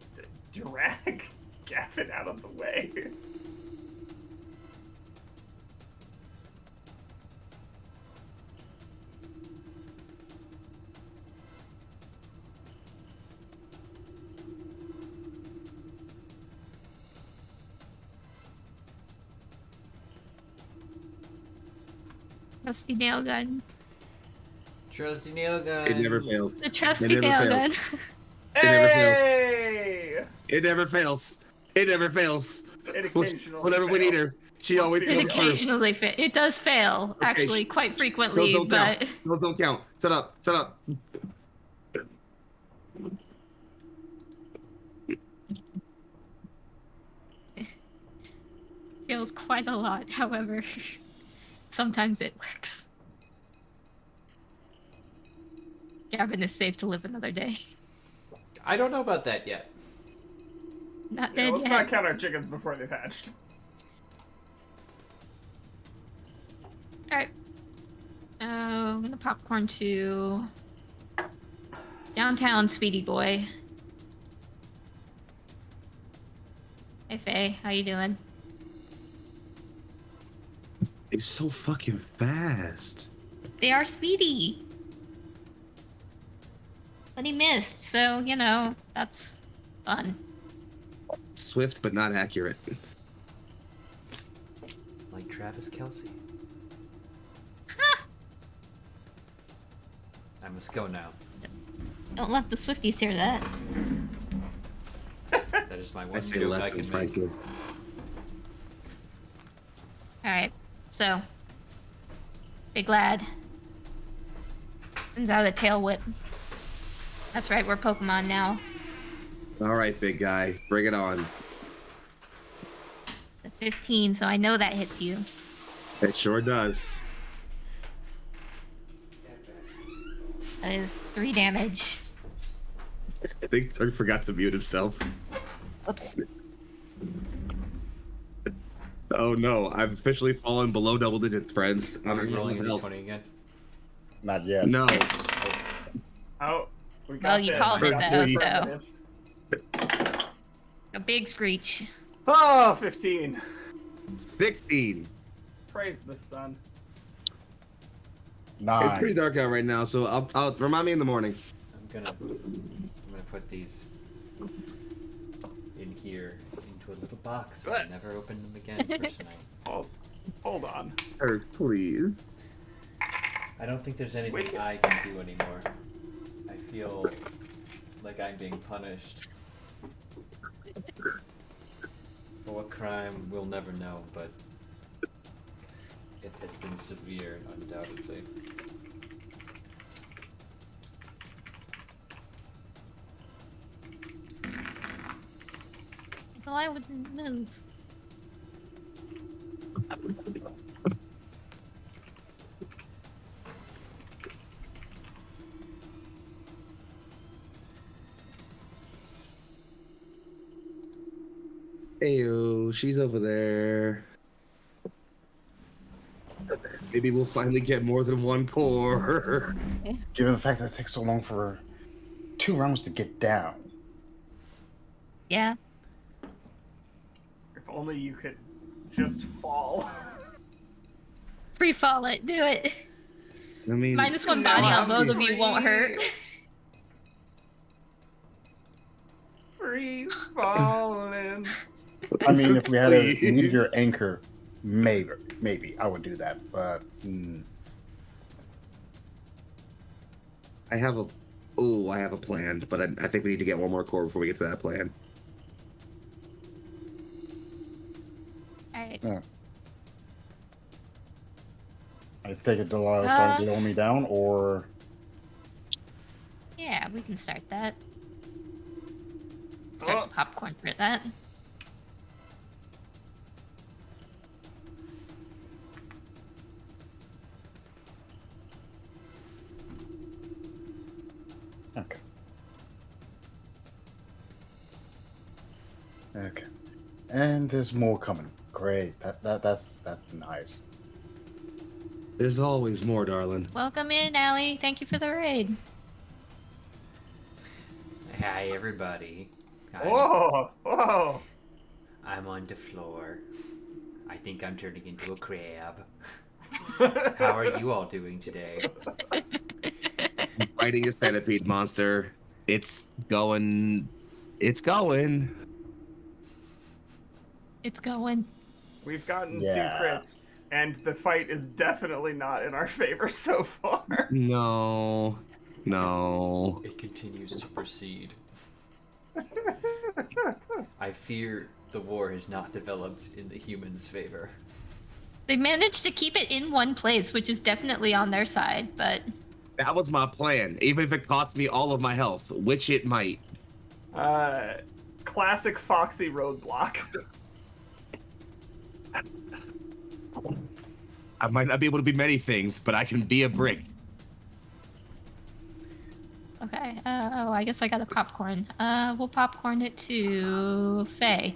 drag Gavin out of the way. Trusty nail gun. Trusty nail gun. It never fails. The It trusty never nail fails. gun. It never fails. Hey! It never fails. It never fails. It occasionally Whenever we need fails. her, she Let's always be It comes through. occasionally it does fail, Okay, actually, quite frequently, Those don't but count. Those don't count. Shut up. Shut up. fails quite a lot. However, sometimes it works. Gavin is safe to live another day. I don't know about that yet. Not Yeah, dead let's yet. not count our chickens before they've hatched. Alright. So, I'm gonna popcorn to downtown, Speedy Boy. Hey Faye, how you doing? It's so fucking fast. They are speedy. But he missed, so, you know, that's fun. Swift but not accurate. Like Travis Kelsey. I must go now. Don't let the Swifties hear that. That is my I one say joke I left can and make. frankly. Alright, so. Big lad. Sends out a tail whip. That's right, we're Pokemon now. All right, big guy, bring it on. It's a 15, so I know that hits you. It sure does. That is 3 damage. I think Turk forgot to mute himself. Oops. Oh no, I've officially fallen below double digits, friends. Are I'm you rolling a help. d20 again? Not yet. No. Oh, we got Well, you the- called we it got though, the so. affirmative. A big screech. Oh, 15. 16. Praise the sun. It's pretty 9. dark out right now, so I'll remind me in the morning. I'm gonna put these in here into a little box and I'll never open them again for tonight. Hold on. Turk, please. I don't think there's anything Wait. I can do anymore. I feel like I'm being punished. For what crime, we'll never know, but it has been severe, undoubtedly. So I wouldn't move. Heyo, she's over there. Maybe we'll finally get more than one core. Given the fact that it takes so long for 2 rounds to get down. Yeah. If only you could just fall. Free fall it. Do it. I mean, -1 No, body on I'm both of you won't hurt. Free falling. I mean, if we had a Please. meteor anchor, maybe I would do that. But I have a plan, but I think we need to get one more core before we get to that plan. Alright. I take it Delilah's trying to hold me down, or Yeah, we can start that. Start the popcorn for that. okay. Okay. And there's more coming. Great. That's nice. There's always more, darling. Welcome in, Allie. Thank you for the raid. Hi, everybody. Whoa! I'm on the floor. I think I'm turning into a crab. How are you all doing today? Fighting a centipede monster. It's going. It's going. It's going. We've gotten Yeah. 2 crits, and the fight is definitely not in our favor so far. No. No. It continues to proceed. I fear the war has not developed in the humans' favor. They managed to keep it in one place, which is definitely on their side, but That was my plan, even if it cost me all of my health, which it might. Classic Foxy roadblock. I might not be able to be many things, but I can be a brick. okay. Oh, I guess I got a popcorn. We'll popcorn it to Faye.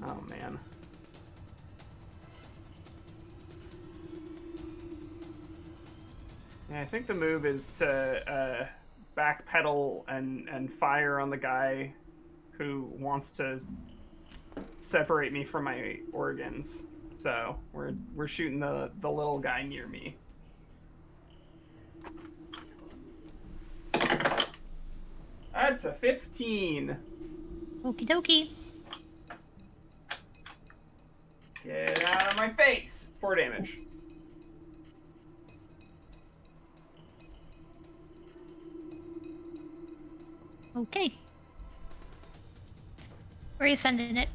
Oh man. Yeah, I think the move is to backpedal and fire on the guy who wants to separate me from my organs. So we're shooting the little guy near me. That's a 15. Okie dokie. Get out of my face. 4 damage. Okay. Where are you sending it?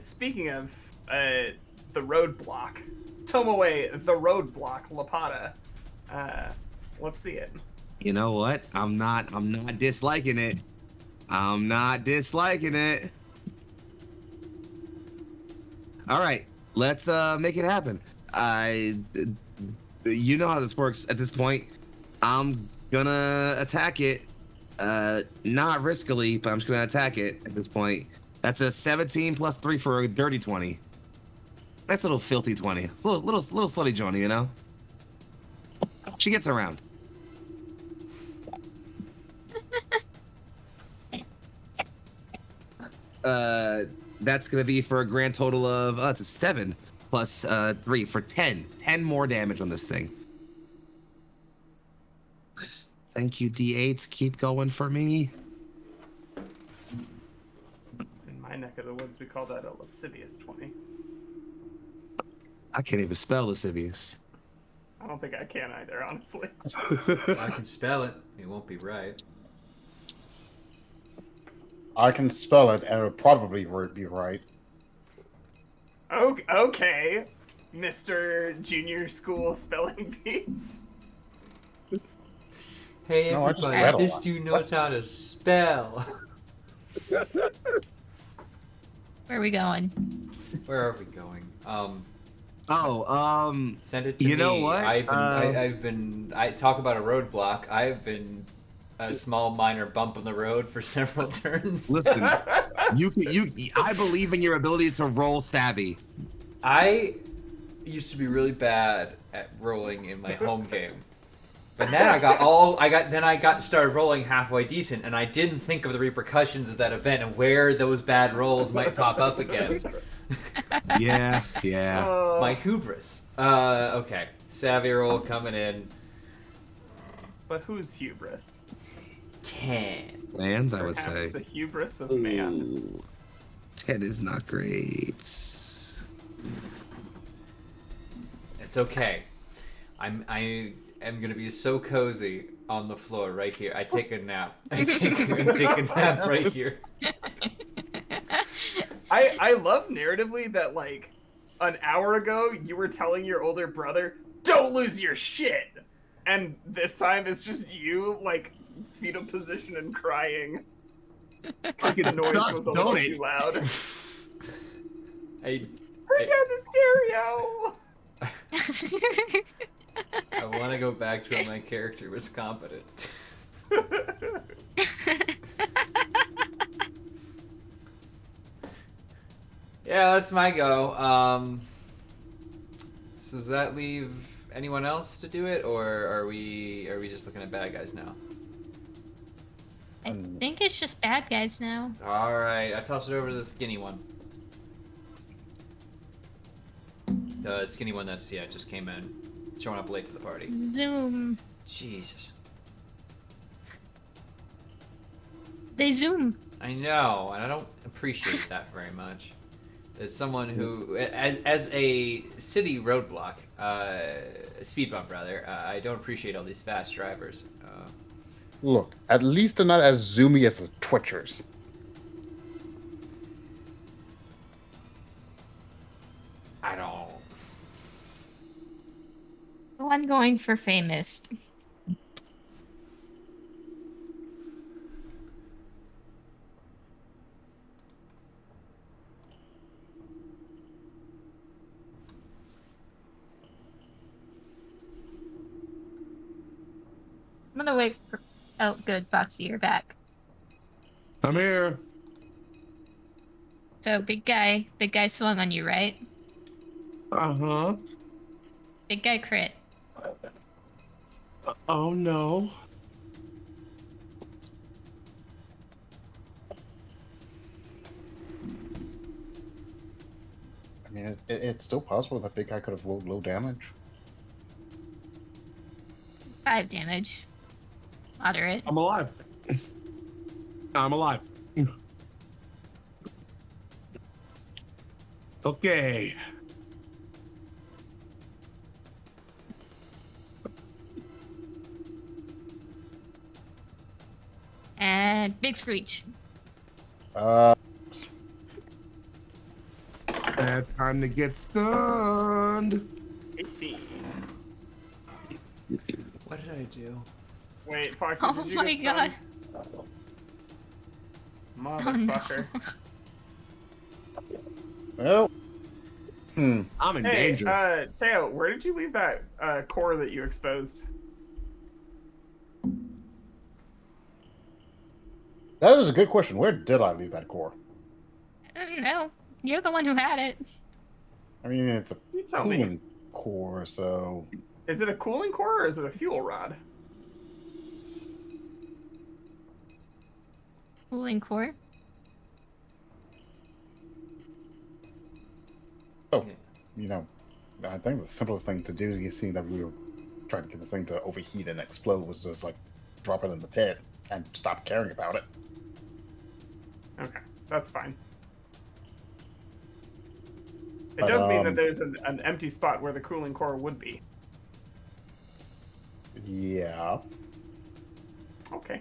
Speaking of the roadblock, Tomoe, the roadblock, Lapata. Let's see it. You know what? I'm not disliking it. I'm not disliking it. All right, let's make it happen. You know how this works at this point. I'm gonna attack it. Not riskily, but I'm just gonna attack it at this point. That's a 17 plus 3 for a dirty 20. Nice little filthy 20. Little slutty Johnny, you know? She gets around. That's gonna be for a grand total of it's a 7 plus 3 for 10. 10 more damage on this thing. Thank you, D8s. Keep going for me. In my neck of the woods, we call that a lascivious 20. I can't even spell lascivious. I don't think I can either, honestly. I can spell it. It won't be right. I can spell it, and it would probably be right. Okay, Mr. Junior School Spelling Bee. Hey, No, I just everybody, read a this lot. dude knows how to spell. Where are we going? Where are we going? Send it to You me. know what? I talk about a roadblock. I've been a small minor bump on the road for several turns. Listen, I believe in your ability to roll stabby. I used to be really bad at rolling in my home game. But then I started rolling halfway decent, and I didn't think of the repercussions of that event and where those bad rolls might pop up again. Yeah. My hubris. Okay. Savvy roll coming in. But whose hubris? 10. Lands, I would Perhaps say. the hubris of man. Ooh, 10 is not great. It's okay. I am gonna be so cozy on the floor right here. I take a nap. I take a nap right here. I love narratively that, like, an hour ago you were telling your older brother, don't lose your shit! And this time it's just you, like, fetal position and crying. Because the noise was a little too loud. Bring out the stereo! I want to go back to when my character was competent. Yeah, that's my go. So does that leave anyone else to do it, or are we just looking at bad guys now? I think it's just bad guys now. All right, I toss it over to the skinny one. The skinny one that's just came in, showing up late to the party. Zoom. Jesus. They zoom. I know, and I don't appreciate that very much. As someone who, as a city roadblock, speed bump rather, I don't appreciate all these fast drivers. Look, at least they're not as zoomy as the Twitchers. I don't. Well, I'm going for famous. I'm gonna wait for. Oh, good, Foxy, you're back. I'm here. So big guy swung on you, right? Uh-huh. Big guy crit. Oh, no. I mean, it's still possible that big guy could have rolled low damage. 5 damage. Moderate. I'm alive. I'm alive. Okay. And big screech. Uh, Bad time to get stunned. 18. What did I do? Wait, Foxy, Oh did you my get god. stunned? Oh, no. Motherfucker. well, I'm in Hey, danger. Teo, where did you leave that core that you exposed? that is a good question. Where did I leave that core? I don't know. You're the one who had it. I mean, it's a You tell me. cooling core, so Is it a cooling core or is it a fuel rod? Cooling core. oh, you know, I think the simplest thing to do, you see that we were trying to get this thing to overheat and explode, was just like drop it in the pit and stop caring about it. Okay, that's fine. It But, does mean that there's an empty spot where the cooling core would be. Yeah. Okay.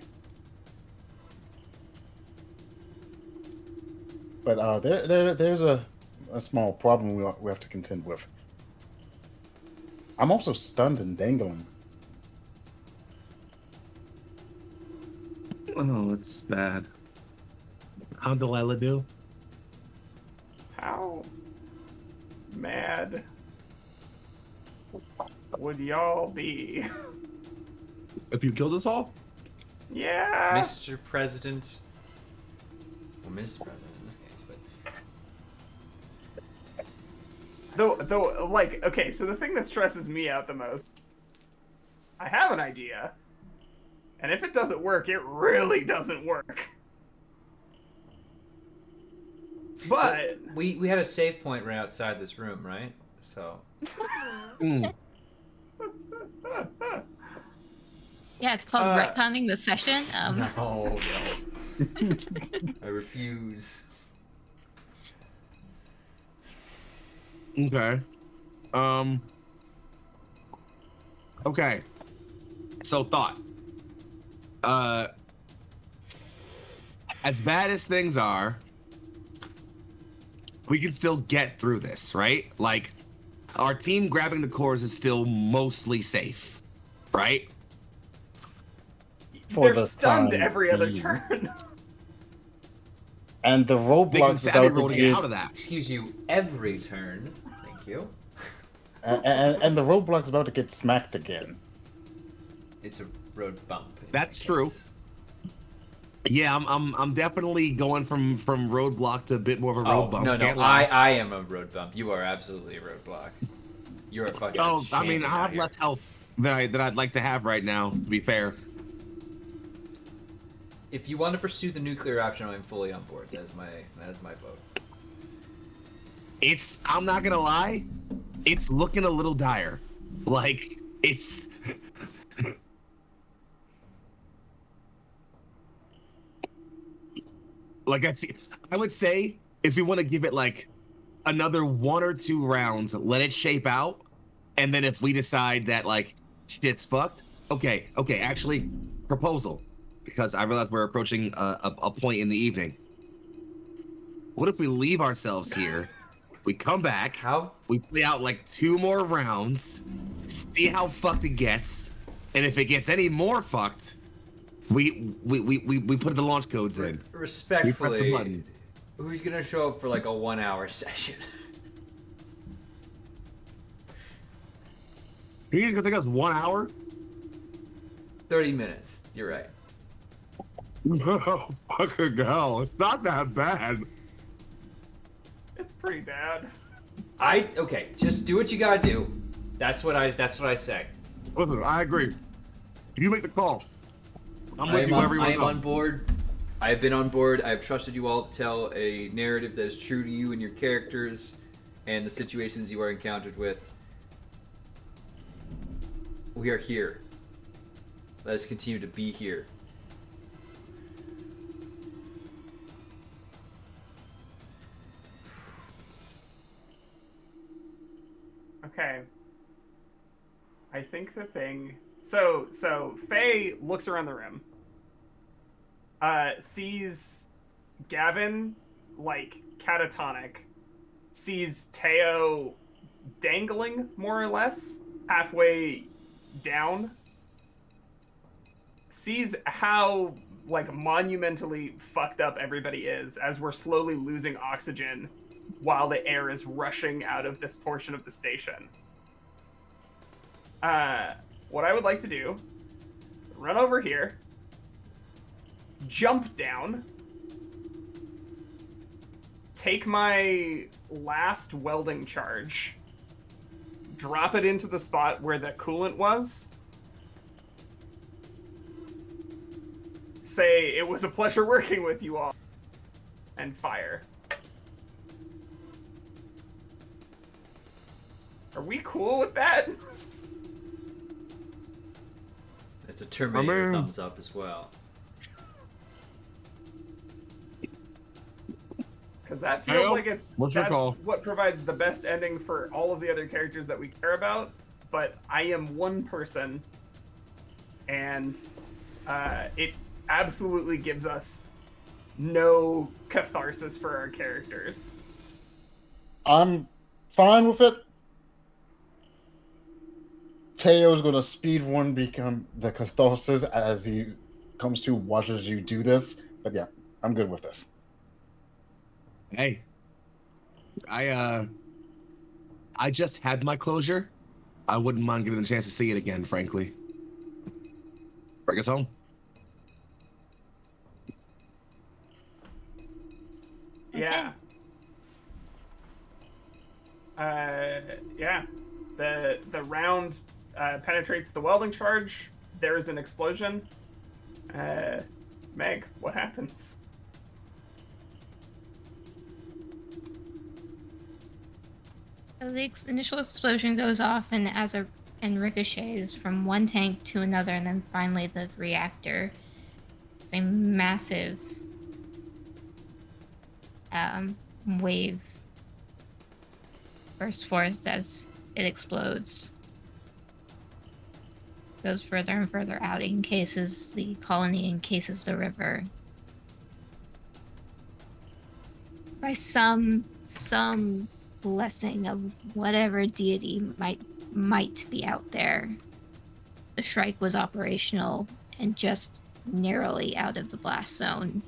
But there's a small problem we have to contend with. I'm also stunned and dangling. Oh, it's bad. How'd Delilah do? How mad would y'all be? If you killed us all? Yeah. Mr. President. Well, Mr. President in this case, but. Though, like, okay, so the thing that stresses me out the most, I have an idea, and if it doesn't work, it really doesn't work. But We had a save point right outside this room, right? So. Mm. Yeah, it's called retconning the session. No. I refuse. Okay. Okay. So thought. As bad as things are, we can still get through this, right? Like, our team grabbing the cores is still mostly safe, right? For they're the stunned time every other being. turn. And the Making roadblocks savvy about roll to to get get out of that. Excuse you, every turn. Thank you. and the roadblock's about to get smacked again. It's a road bump. in That's that true. case. Yeah, I'm definitely going from roadblock to a bit more of a road Oh, bump. no, Can't lie. I am a road bump. You are absolutely a roadblock. You're a fucking Oh, I mean, champion I out have here. less health than I'd like to have right now. To be fair. If you want to pursue the nuclear option, I'm fully on board. That is my vote. I'm not gonna lie, it's looking a little dire. Like, it's like I would say if you want to give it like another 1 or 2 rounds, let it shape out, and then if we decide that like shit's fucked, okay, actually, proposal, because I realize we're approaching a point in the evening. What if we leave ourselves here? We come back. How? We play out like 2 more rounds, see how fucked it gets, and if it gets any more fucked, we put the launch codes in. We press the Respectfully, button. who's gonna show up for like a 1-hour session? You think it's gonna take us 1 hour? 30 minutes. You're right. No, fucking hell! It's not that bad. It's pretty bad. Okay, just do what you gotta do. That's what I say. Listen, I agree. You make the call. I'm I with am you wherever you want to go. on board. I have been on board. I have trusted you all to tell a narrative that is true to you and your characters and the situations you are encountered with. We are here. Let us continue to be here. Okay. I think the thing. So Faye looks around the room. Sees Gavin like catatonic. Sees Teo dangling more or less halfway down. Sees how like monumentally fucked up everybody is as we're slowly losing oxygen while the air is rushing out of this portion of the station. What I would like to do, run over here, jump down, take my last welding charge, drop it into the spot where the coolant was, say it was a pleasure working with you all, and fire. Are we cool with that? It's a Terminator mean- thumbs up as well. Because that feels like What's your that's call? what provides the best ending for all of the other characters that we care about. But I am one person, and it absolutely gives us no catharsis for our characters. I'm fine with it. Teo's gonna speedrun become the catharsis as he comes to watches you do this. But yeah, I'm good with this. Hey, I just had my closure. I wouldn't mind getting the chance to see it again, frankly. Bring us home. Yeah. Yeah. The round penetrates the welding charge. There is an explosion. Meg, what happens? So the initial explosion goes off and and ricochets from one tank to another, and then finally the reactor. It's a massive wave bursts forth as it explodes. Goes further and further out, encases the colony, encases the river. By some blessing of whatever deity might be out there, the Shrike was operational and just narrowly out of the blast zone.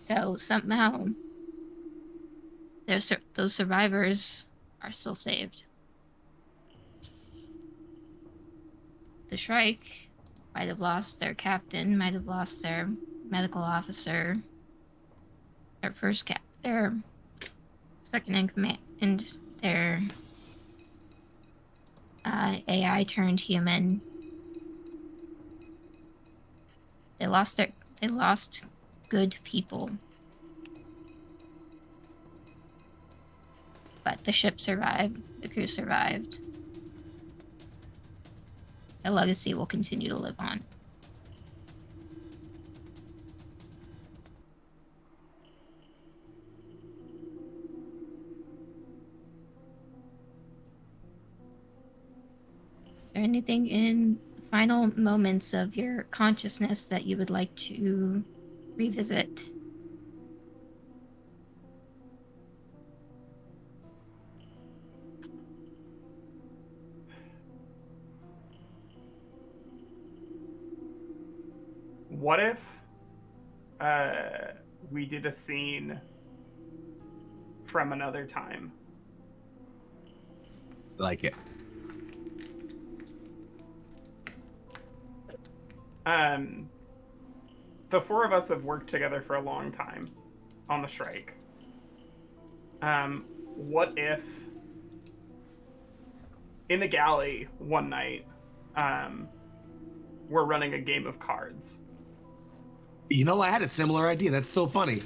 So somehow, those survivors are still saved. The Shrike might have lost their captain, might have lost their medical officer, their second in command, and their AI turned human. They lost good people, but the ship survived. The crew survived. The legacy will continue to live on. Is there anything in the final moments of your consciousness that you would like to revisit? What if we did a scene from another time? Like it. The four of us have worked together for a long time on the Shrike. What if in the galley one night, we're running a game of cards? You know, I had a similar idea. That's so funny.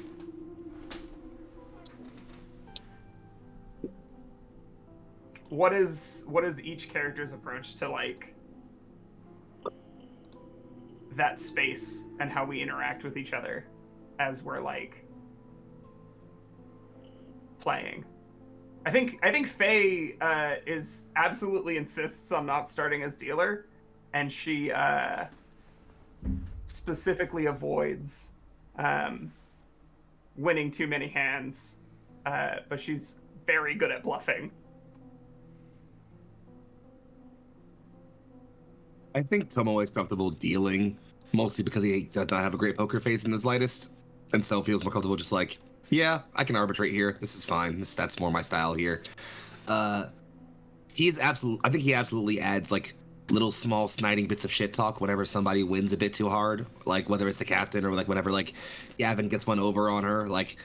What is each character's approach to like that space and how we interact with each other as we're like playing? I think Faye is absolutely insists on not starting as dealer, and she specifically avoids winning too many hands, but she's very good at bluffing. I think Tomo is comfortable dealing, mostly because he does not have a great poker face in the slightest, and so feels more comfortable just like, yeah, I can arbitrate here. This is fine. That's more my style here. I think he absolutely adds like little small sniting bits of shit talk whenever somebody wins a bit too hard, like whether it's the captain or like whenever like Gavin gets one over on her. Like,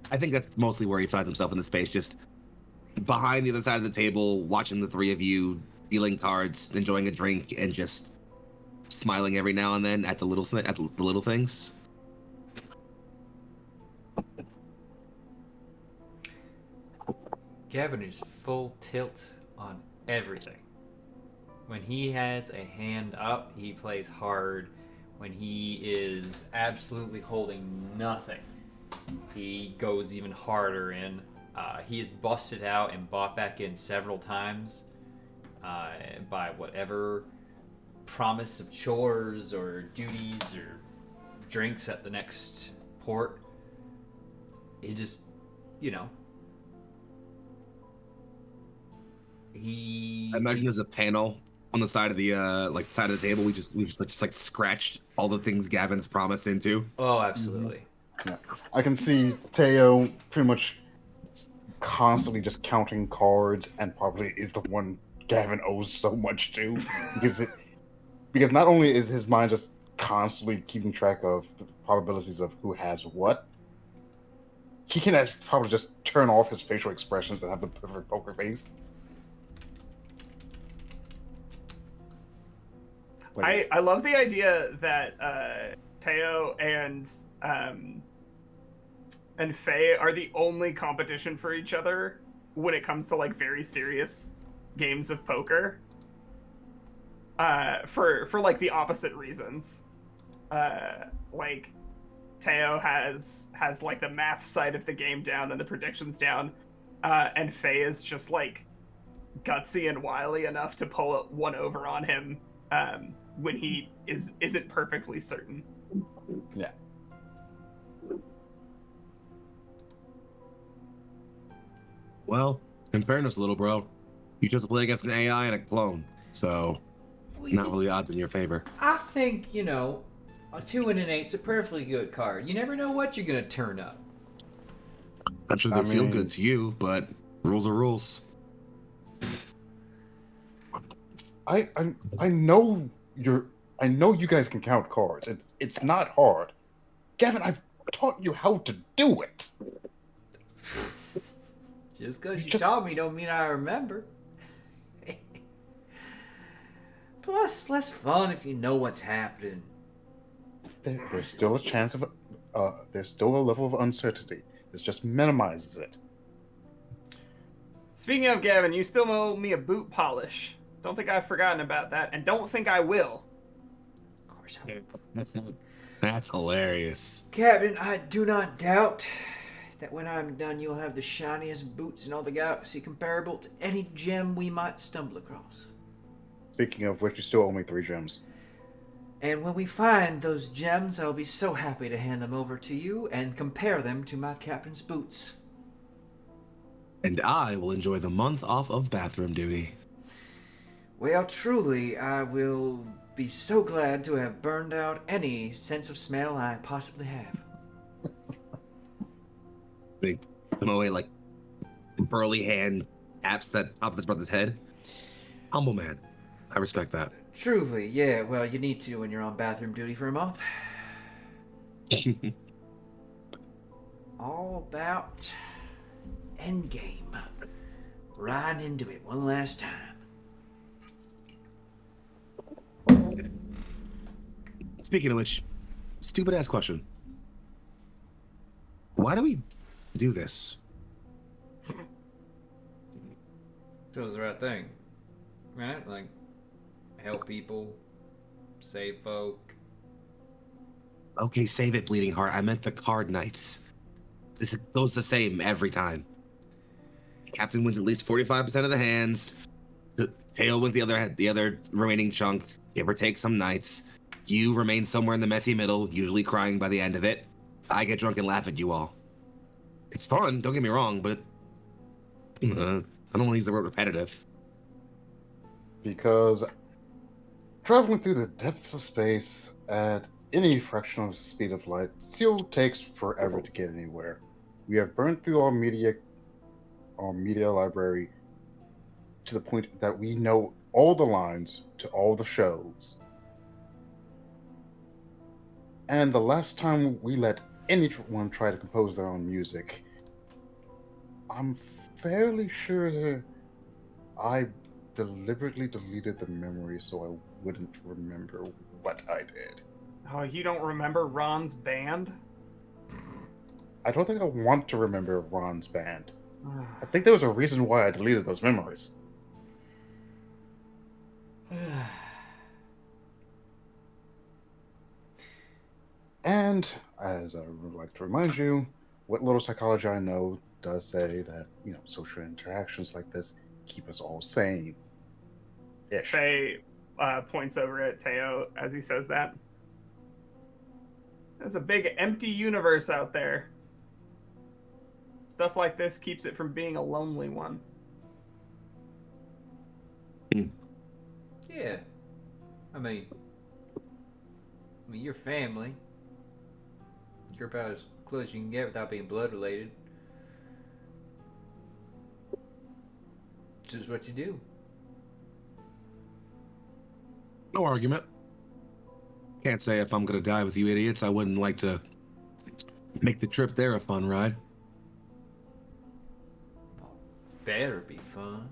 I think that's mostly where he finds himself in the space, just behind the other side of the table, watching the three of you dealing cards, enjoying a drink, and just smiling every now and then at the little things. Gavin is full tilt on everything. When he has a hand up, he plays hard. When he is absolutely holding nothing, he goes even harder in. He is busted out and bought back in several times by whatever promise of chores or duties or drinks at the next port. He just, you know, I imagine there's a panel on the side of the side of the table. We've just like scratched all the things Gavin's promised into. Oh, absolutely. Yeah. I can see Teo pretty much constantly just counting cards, and probably is the one Gavin owes so much to, because not only is his mind just constantly keeping track of the probabilities of who has what, he can actually probably just turn off his facial expressions and have the perfect poker face. I love the idea that Teo and Faye are the only competition for each other when it comes to like very serious games of poker. For like the opposite reasons. Like Teo has like the math side of the game down and the predictions down, and Faye is just like gutsy and wily enough to pull one over on him when he isn't perfectly certain. Yeah. Well, in fairness, little bro, you just play against an AI and a clone, so not really odds in your favor. I think, you know, A 2 and an 8's a perfectly good card. You never know what you're gonna turn up. Not sure I they feel mean- good to you, but rules are rules. I know you guys can count cards. It's not hard. Gavin, I've taught you how to do it. Just because you Just- taught me don't mean I remember. Plus, less fun if you know what's happening. There's still a chance of there's still a level of uncertainty. This just minimizes it. Speaking of Gavin, you still owe me a boot polish. Don't think I've forgotten about that, and don't think I will. Of course I will. That's hilarious. Captain, I do not doubt that when I'm done, you'll have the shiniest boots in all the galaxy, comparable to any gem we might stumble across. Speaking of which, you still owe me 3 gems. And when we find those gems, I'll be so happy to hand them over to you and compare them to my captain's boots. And I will enjoy the month off of bathroom duty. Well, truly, I will be so glad to have burned out any sense of smell I possibly have. Big away like burly hand taps that top of his brother's head. Humble man. I respect that. Truly, yeah, well, you need to when you're on bathroom duty for a month. All about endgame. Riding into it one last time. Speaking of which, stupid ass question. Why do we do this? So it's the right thing. Right? Like, help people, save folk. Okay, save it, Bleeding Heart. I meant the card nights. This goes the same every time. Captain wins at least 45% of the hands. Tail wins the other remaining chunk. Give or take some nights. You remain somewhere in the messy middle, usually crying by the end of it. I get drunk and laugh at you all. It's fun, don't get me wrong, but I don't want to use the word repetitive. Because traveling through the depths of space at any fraction of the speed of light still takes forever to get anywhere. We have burned through our media library to the point that we know all the lines to all the shows. And the last time we let anyone try to compose their own music, I'm fairly sure I deliberately deleted the memory so I wouldn't remember what I did. Oh, you don't remember Ron's band? I don't think I want to remember Ron's band. I think there was a reason why I deleted those memories. And, as I would like to remind you, what little psychology I know does say that, social interactions like this keep us all sane. Ish. Faye points over at Teo as he says that. There's a big empty universe out there. Stuff like this keeps it from being a lonely one. Yeah. I mean, your family. You're about as close as you can get without being blood related. It's just what you do. No argument. Can't say if I'm gonna die with you idiots, I wouldn't like to make the trip there a fun ride. Better be fun.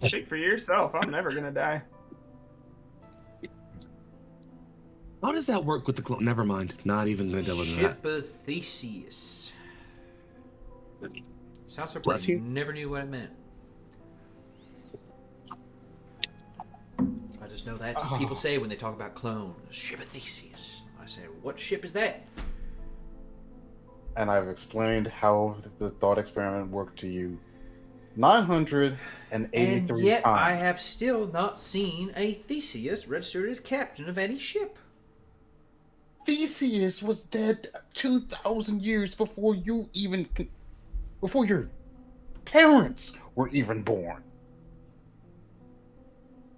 Speak for yourself. I'm never gonna die. How does that work with the clone? Never mind. Not even gonna delve into that. Ship of Theseus. Sounds so Bless pretty. you. Never knew what it meant. I just know that's what people say when they talk about clones. Ship of Theseus. I say, what ship is that? And I've explained how the thought experiment worked to you 983 And yet times. I have still not seen a Theseus registered as captain of any ship. Theseus was dead 2,000 years before before your parents were even born.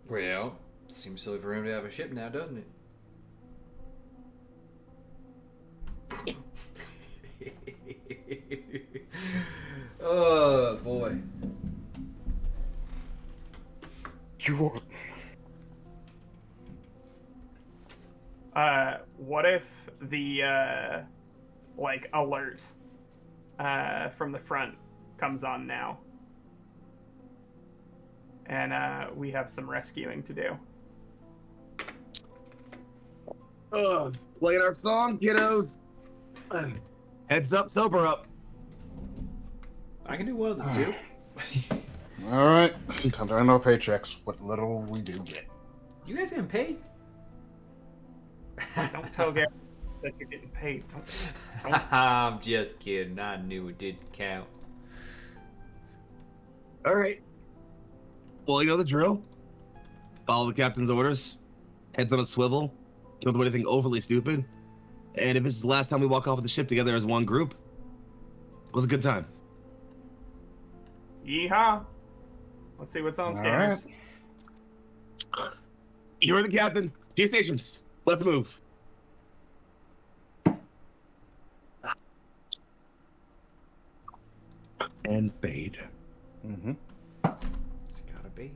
Well, seems silly for him to have a ship now, doesn't it? Oh boy. You What if the like alert from the front comes on now, and we have some rescuing to do. Playing our song, kiddos. Heads up, sober up. I can do one of the two. all right? Time to earn our paychecks. What little we do get. You guys getting paid? Don't tell Gary that you're getting paid. Don't. I'm just kidding. I knew it didn't count. All right. Well, you know the drill. Follow the captain's orders. Heads on a swivel. Don't do anything overly stupid. And if this is the last time we walk off of the ship together as one group, it was a good time. Yeehaw! Let's see what's on All scanners. You're the captain. G stations. Let's move. And fade. Mm-hmm. It's gotta be.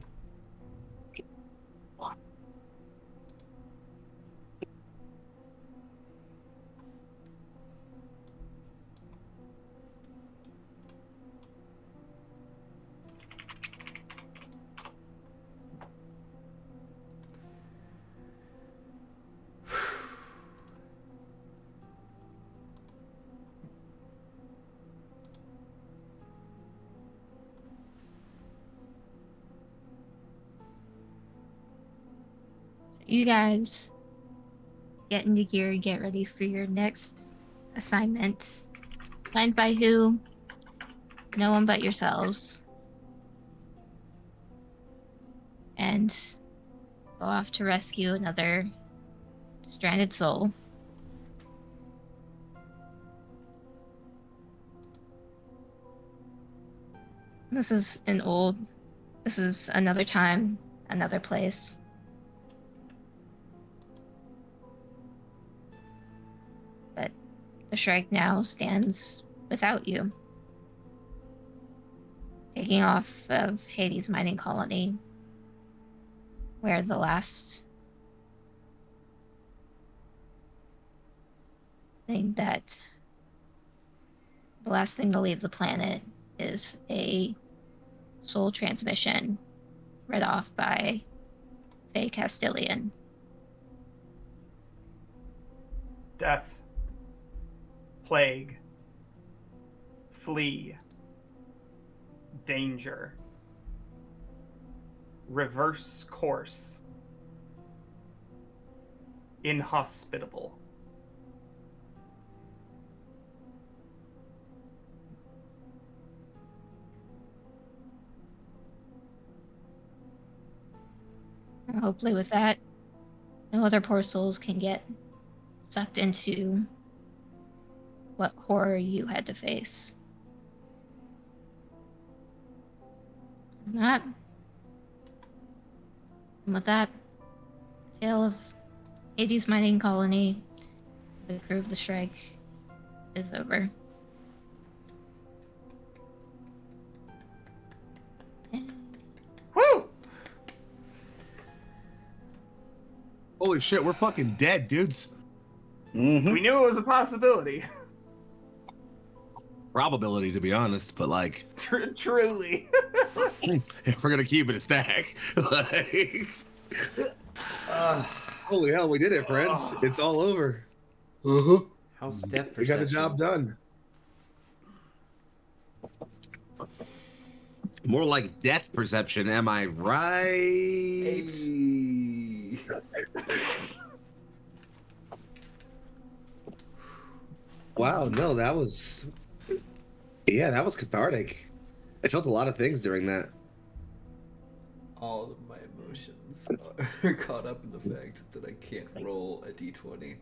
So you guys get into gear and get ready for your next assignment. Assigned by who? No one but yourselves. And go off to rescue another stranded soul. This is another time, another place. But the Shrike now stands without you. Taking off of Hades' mining colony, where the last thing to leave the planet is a soul transmission read off by Faye Castilian. Death. Plague. Flee. Danger. Reverse course. Inhospitable. And hopefully with that, no other poor souls can get sucked into what horror you had to face. And with that, the tale of Hades' mining colony, the crew of the Shrike, is over. And Woo! Holy shit, we're fucking dead, dudes. Mm-hmm. We knew it was a possibility. Probability, to be honest, but like, Truly. if we're gonna keep it a stack, like, holy hell, we did it, friends. It's all over. Uh-huh. How's the depth We got the perception? job done. More like death perception, am I right? Hey. Wow, no, that was cathartic. I felt a lot of things during that. All of my emotions are caught up in the fact that I can't roll a d20.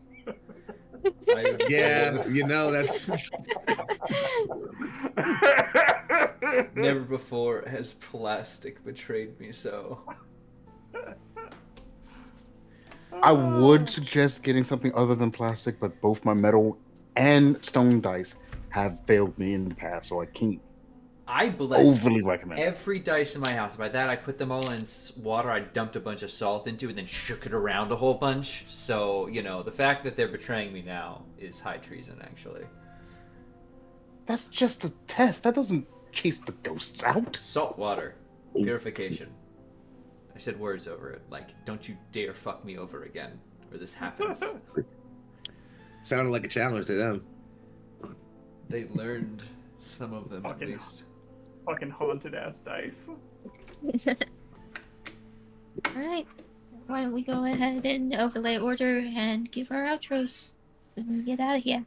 Yeah, you know, that's Never before has plastic betrayed me so. I would suggest getting something other than plastic, but both my metal and stone dice have failed me in the past, so I can't I blessed overly recommend it. every dice in my house. By that, I put them all in water. I dumped a bunch of salt into it, and then shook it around a whole bunch. So, the fact that they're betraying me now is high treason, actually. That's just a test. That doesn't chase the ghosts out. Salt water. Purification. I said words over it, like, don't you dare fuck me over again, or this happens. Sounded like a challenge to them. They learned, some of them Fucking- at least. Fucking haunted ass dice. Alright. So why don't we go ahead and overlay order and give our outros and get out of here.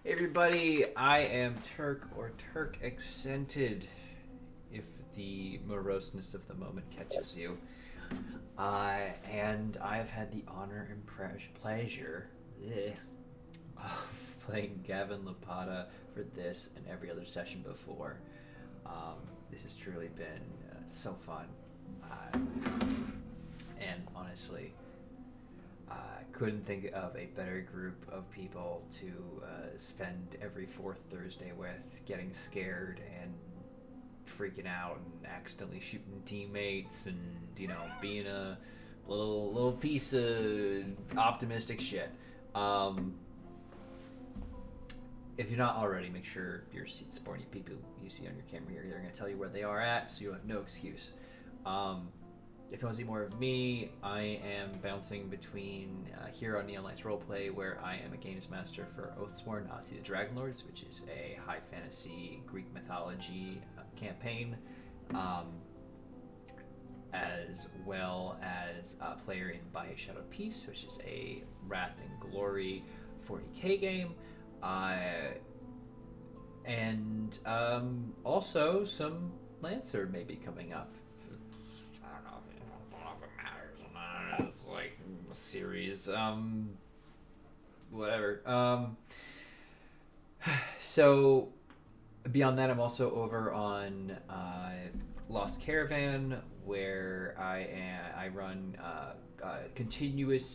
Hey everybody, I am Turk or Turk Accented, if the moroseness of the moment catches you. And I've had the honor and pleasure of playing Gavin Lapata for this and every other session before. This has truly been so fun. And honestly, I couldn't think of a better group of people to spend every fourth Thursday with, getting scared and freaking out and accidentally shooting teammates and being a little piece of optimistic shit. If you're not already, make sure you're supporting people you see on your camera here. They're going to tell you where they are at, so you'll have no excuse. If you want to see more of me, I am bouncing between here on Neon Lights Roleplay, where I am a games master for Oathsworn Odyssey of the Dragonlords, which is a high fantasy Greek mythology campaign, as well as a player in By a Shadow Peace, which is a Wrath and Glory 40k game. And also some Lancer may be coming up. I don't know if it matters or not. It's like a series. Whatever. So beyond that, I'm also over on Lost Caravan, where I run a non-contiguous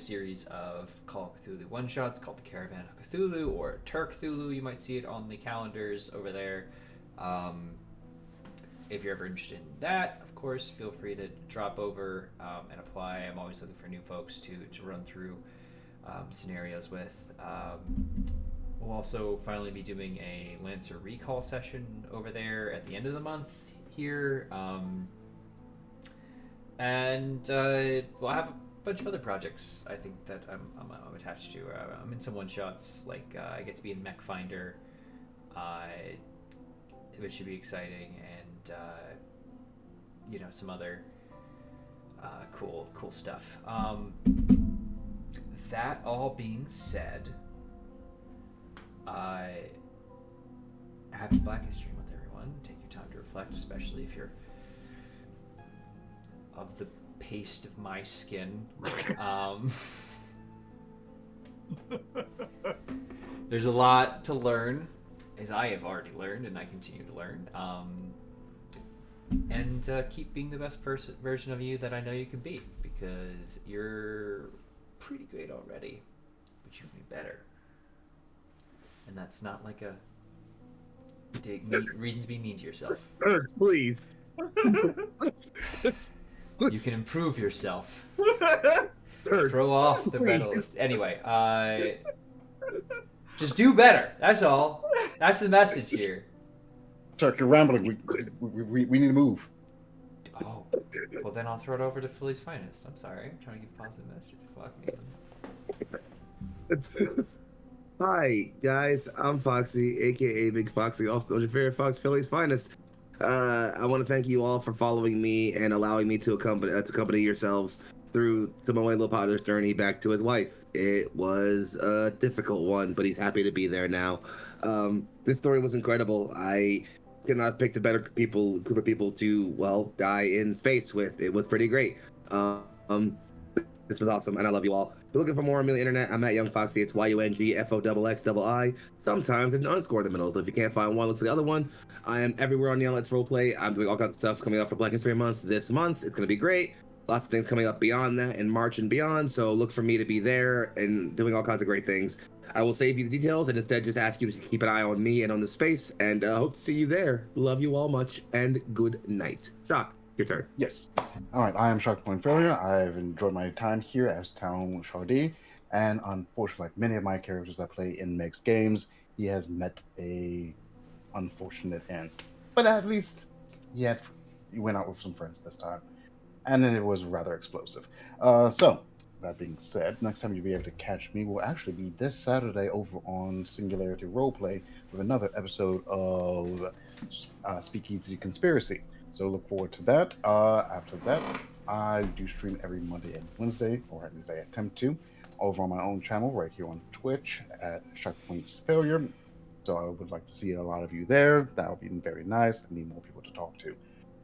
series of Call of Cthulhu one-shots called the Caravan of Cthulhu, or Turk Cthulhu. You might see it on the calendars over there. If you're ever interested in that, of course, feel free to drop over and apply. I'm always looking for new folks to run through scenarios with. We'll also finally be doing a Lancer recall session over there at the end of the month here. And we'll have a bunch of other projects, I think, that I'm attached to. I'm in some one-shots, like I get to be in Mech Finder, which should be exciting, and some other cool stuff. That all being said, happy Black History Month, everyone. Take your time to reflect, especially if you're of the paste of my skin. There's a lot to learn, as I have already learned, and I continue to learn. And keep being the best version of you that I know you can be, because you're pretty great already, but you can be better. And that's not like a reason to be mean to yourself. Please. You can improve yourself. Throw off the medalist. Anyway, just do better. That's all. That's the message here. Turk, you're rambling. We need to move. Oh, well then I'll throw it over to Philly's Finest. I'm sorry. I'm trying to give a positive message. Fuck me. Hi guys, I'm Foxy, aka Big Foxy, also your favorite Fox, Philly's Finest. I want to thank you all for following me and allowing me to accompany yourselves through Tomoe Lopata's journey back to his wife. It was a difficult one, but he's happy to be there now. This story was incredible. I could not have picked a better group of people to, die in space with. It was pretty great. This was awesome, and I love you all. If you're looking for more on me on the internet, I'm at Young Foxy. It's YUNGFOXXII. Sometimes there's an underscore in the middle, so if you can't find one, look for the other one. I am everywhere on Neon Lights Roleplay. I'm doing all kinds of stuff coming up for Black History Month this month. It's going to be great. lots of things coming up beyond that in March and beyond. So look for me to be there and doing all kinds of great things. I will save you the details and instead just ask you to keep an eye on me and on the space. And hope to see you there. Love you all much and good night. Shock, your turn. Yes. All right. I am Shark Point Failure. I've enjoyed my time here as Town Shardy, and unfortunately, like many of my characters I play in Meg's games, he has met a unfortunate end. But at least he went out with some friends this time, and then it was rather explosive. So that being said, next time you'll be able to catch me will actually be this Saturday over on Singularity Roleplay with another episode of Speakeasy Conspiracy. So look forward to that. After that, I do stream every Monday and Wednesday, or at least I attempt to, over on my own channel right here on Twitch at Shark Points Failure. So I would like to see a lot of you there. That would be very nice. I need more people to talk to.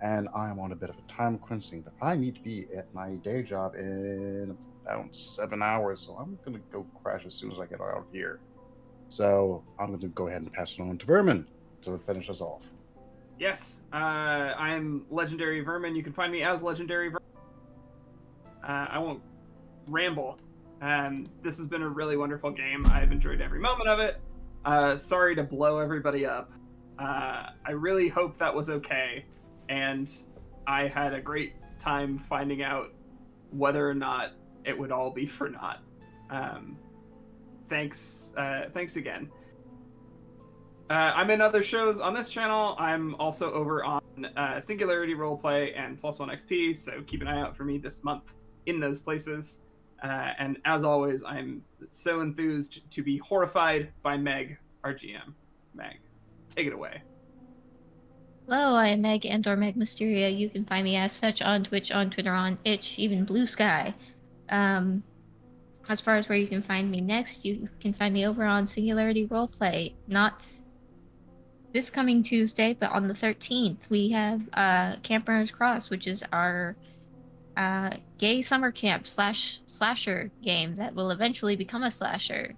And I am on a bit of a time crunch, saying that I need to be at my day job in about 7 hours. So I'm going to go crash as soon as I get out of here. So I'm going to go ahead and pass it on to Vermin to finish us off. Yes, I'm Legendary Vermin. You can find me as Legendary Vermin. I won't ramble. This has been a really wonderful game. I've enjoyed every moment of it. Sorry to blow everybody up. I really hope that was okay. And I had a great time finding out whether or not it would all be for naught. Thanks again. I'm in other shows on this channel. I'm also over on Singularity Roleplay and Plus One XP, so keep an eye out for me this month in those places. And as always, I'm so enthused to be horrified by Meg, our GM. Meg, take it away. Hello, I am Meg and/or Meg Mysteria. You can find me as such on Twitch, on Twitter, on Itch, even Blue Sky. As far as where you can find me next, you can find me over on Singularity Roleplay. Not this coming Tuesday, but on the 13th, we have Campers Cross, which is our gay summer camp slasher game that will eventually become a slasher.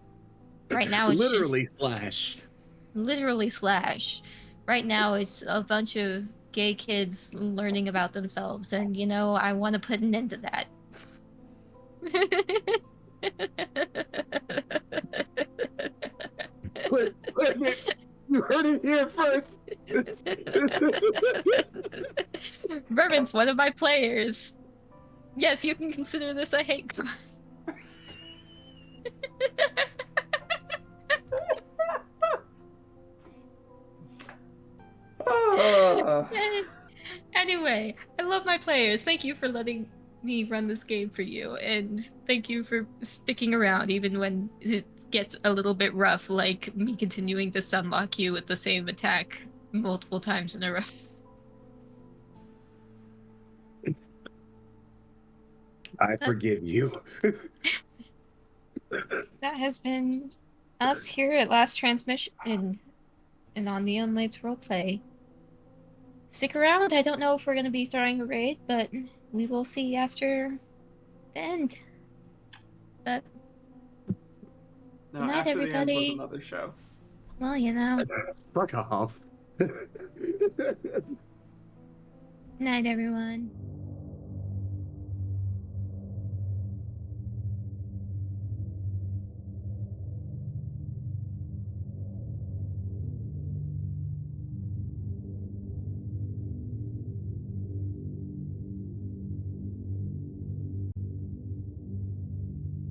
Right now, it's Literally just slash. literally slash. Right now, it's a bunch of gay kids learning about themselves, and you know, I want to put an end to that. Wait, you heard it here first. Vermin's one of my players. Yes, you can consider this a hate crime. Anyway, I love my players. Thank you for letting me run this game for you, and thank you for sticking around even when it gets a little bit rough, like me continuing to stunlock you with the same attack multiple times in a row. I forgive you. That has been us here at Last Transmission and on Neon Lights Roleplay. Stick around. I don't know if we're going to be throwing a raid, but we will see after the end. But No, good night, after everybody. the end was another show. Well, you know. Fuck off. Good night, everyone.